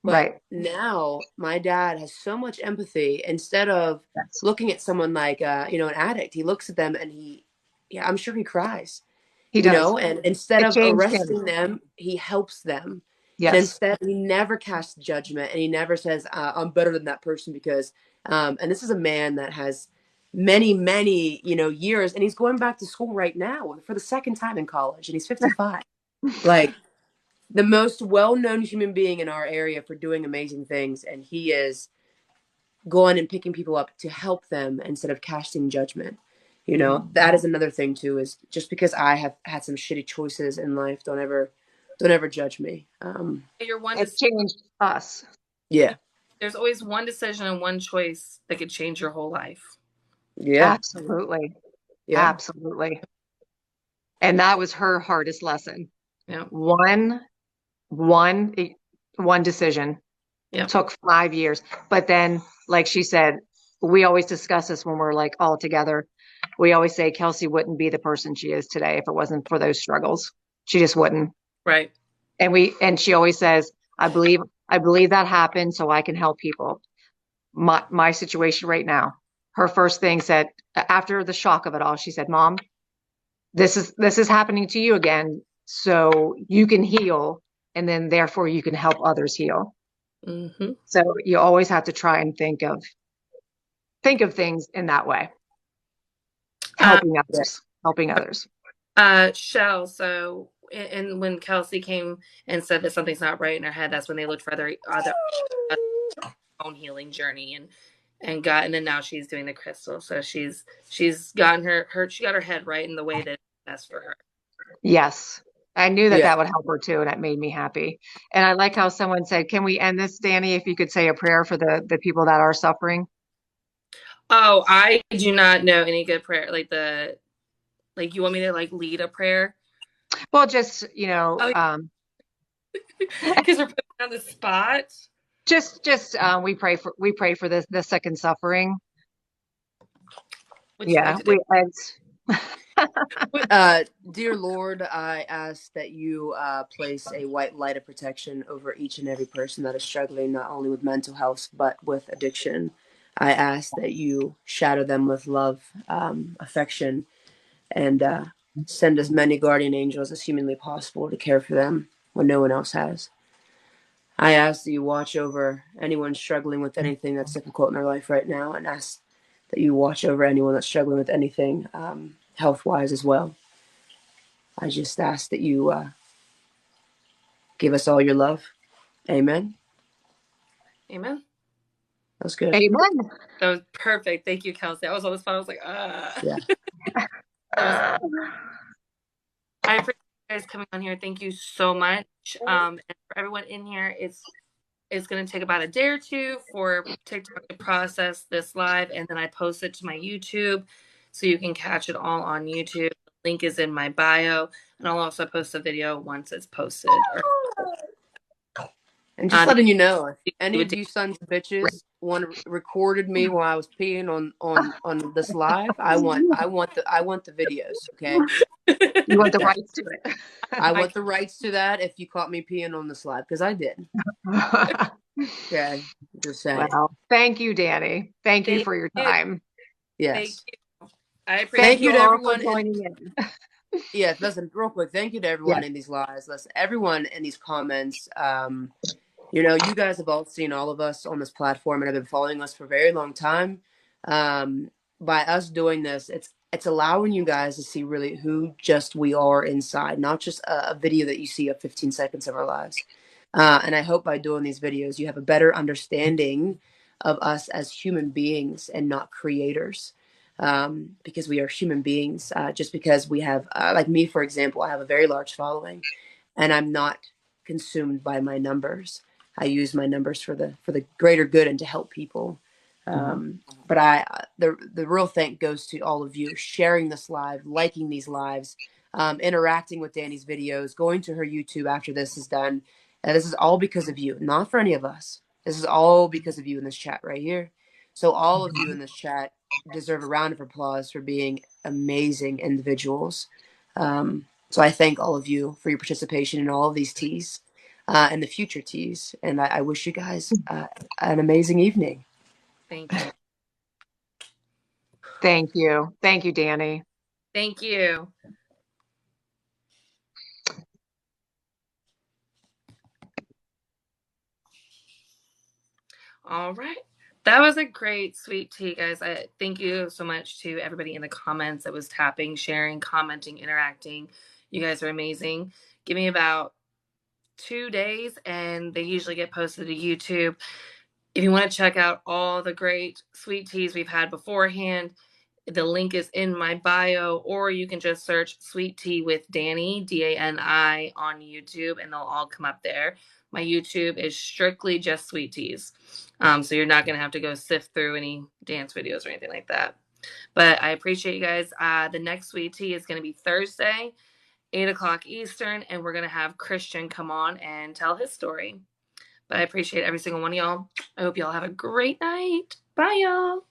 But right. now my dad has so much empathy. Instead of Yes, looking at someone like, an addict, he looks at them and yeah, I'm sure he cries, he does. and instead It of changed him. arresting them, he helps them. And Yes, instead, he never casts judgment, and he never says, I'm better than that person because, and this is a man that has many, many, years, and he's going back to school right now for the second time in college, and he's 55. Like, the most well-known human being in our area for doing amazing things, and he is going and picking people up to help them instead of casting judgment. That is another thing too, is just because I have had some shitty choices in life, don't ever judge me. you're one it changed us. Yeah. There's always one decision and one choice that could change your whole life. Yeah. Absolutely, Yeah. absolutely. And that was her hardest lesson. Yeah. One, one, one decision Yeah. took 5 years. But then, like she said, we always discuss this when we're like all together. We always say Kelsey wouldn't be the person she is today if it wasn't for those struggles. She just wouldn't. Right. And she always says, I believe I believe that happened so I can help people. My situation right now. Her first thing said after the shock of it all, she said, "Mom, this is happening to you again, so you can heal, and then therefore you can help others heal." Mm-hmm. So you always have to try and think of things in that way, helping others. Shell. So, and when Kelsey came and said that something's not right in her head, that's when they looked for other own healing journey and then now she's doing the crystal. So she's gotten she got her head right in the way that's best for her. Yes. I knew that Yeah. that would help her too, and it made me happy. And I like how someone said, "Can we end this, Danny, if you could say a prayer for the people that are suffering?" Oh, I do not know any good prayer like you want me to like lead a prayer? Well, just, Oh, because we're putting on the spot. we pray for the sick and suffering. Would you like Yeah, to do? Dear Lord, I ask that you place a white light of protection over each and every person that is struggling not only with mental health but with addiction. I ask that you shadow them with love, affection, and send as many guardian angels as humanly possible to care for them when no one else has. I ask that you watch over anyone struggling with anything that's difficult in their life right now, and ask that you watch over anyone that's struggling with anything health wise as well. I just ask that you give us all your love. Amen. Amen. That was good. Amen. That was perfect. Thank you, Kelsey. I was on the spot. I was like, Yeah. That was. I appreciate you guys coming on here. Thank you so much. And for everyone in here, it's going to take about a day or two for TikTok to process this live, and then I post it to my YouTube, so you can catch it all on YouTube. The link is in my bio, and I'll also post a video once it's posted. And just letting you know, if any With of you sons of bitches recorded me while I was peeing on this live, I want the videos. Okay. You want the rights to it. I want the rights to that if you caught me peeing on the slide because I did. Okay, just saying. Well, thank you, Danny. Thank you Thank for your you. time. Thank Yes. you. I Thank Thank appreciate you you to all for everyone in. joining in. Yeah, listen, real quick. Thank you to Yeah. everyone in these lives. Listen, everyone in these comments. You guys have all seen all of us on this platform and have been following us for a very long time. By us doing this, it's allowing you guys to see really who just we are inside, not just a video that you see of 15 seconds of our lives. And I hope by doing these videos, you have a better understanding of us as human beings and not creators. Because we are human beings. Just because we have, like me, for example, I have a very large following, and I'm not consumed by my numbers. I use my numbers for the greater good and to help people. But the real thank goes to all of you sharing this live, liking these lives, interacting with Danny's videos, going to her YouTube after this is done. And this is all because of you, not for any of us. This is all because of you in this chat right here. So all of you in this chat deserve a round of applause for being amazing individuals. So I thank all of you for your participation in all of these teas and the future teas. And I wish you guys an amazing evening. Thank you. Thank you. Thank you, Danny. Thank you. All right. That was a great sweet tea, guys. I thank you so much to everybody in the comments that was tapping, sharing, commenting, interacting. You guys are amazing. Give me about 2 days and they usually get posted to YouTube. If you want to check out all the great sweet teas we've had beforehand, the link is in my bio, or you can just search Sweet Tea with Danny, Dani, on YouTube, and they'll all come up there. My YouTube is strictly just sweet teas. So you're not going to have to go sift through any dance videos or anything like that. But I appreciate you guys. The next sweet tea is going to be Thursday, 8 o'clock Eastern, and we're going to have Christian come on and tell his story. But I appreciate every single one of y'all. I hope y'all have a great night. Bye, y'all.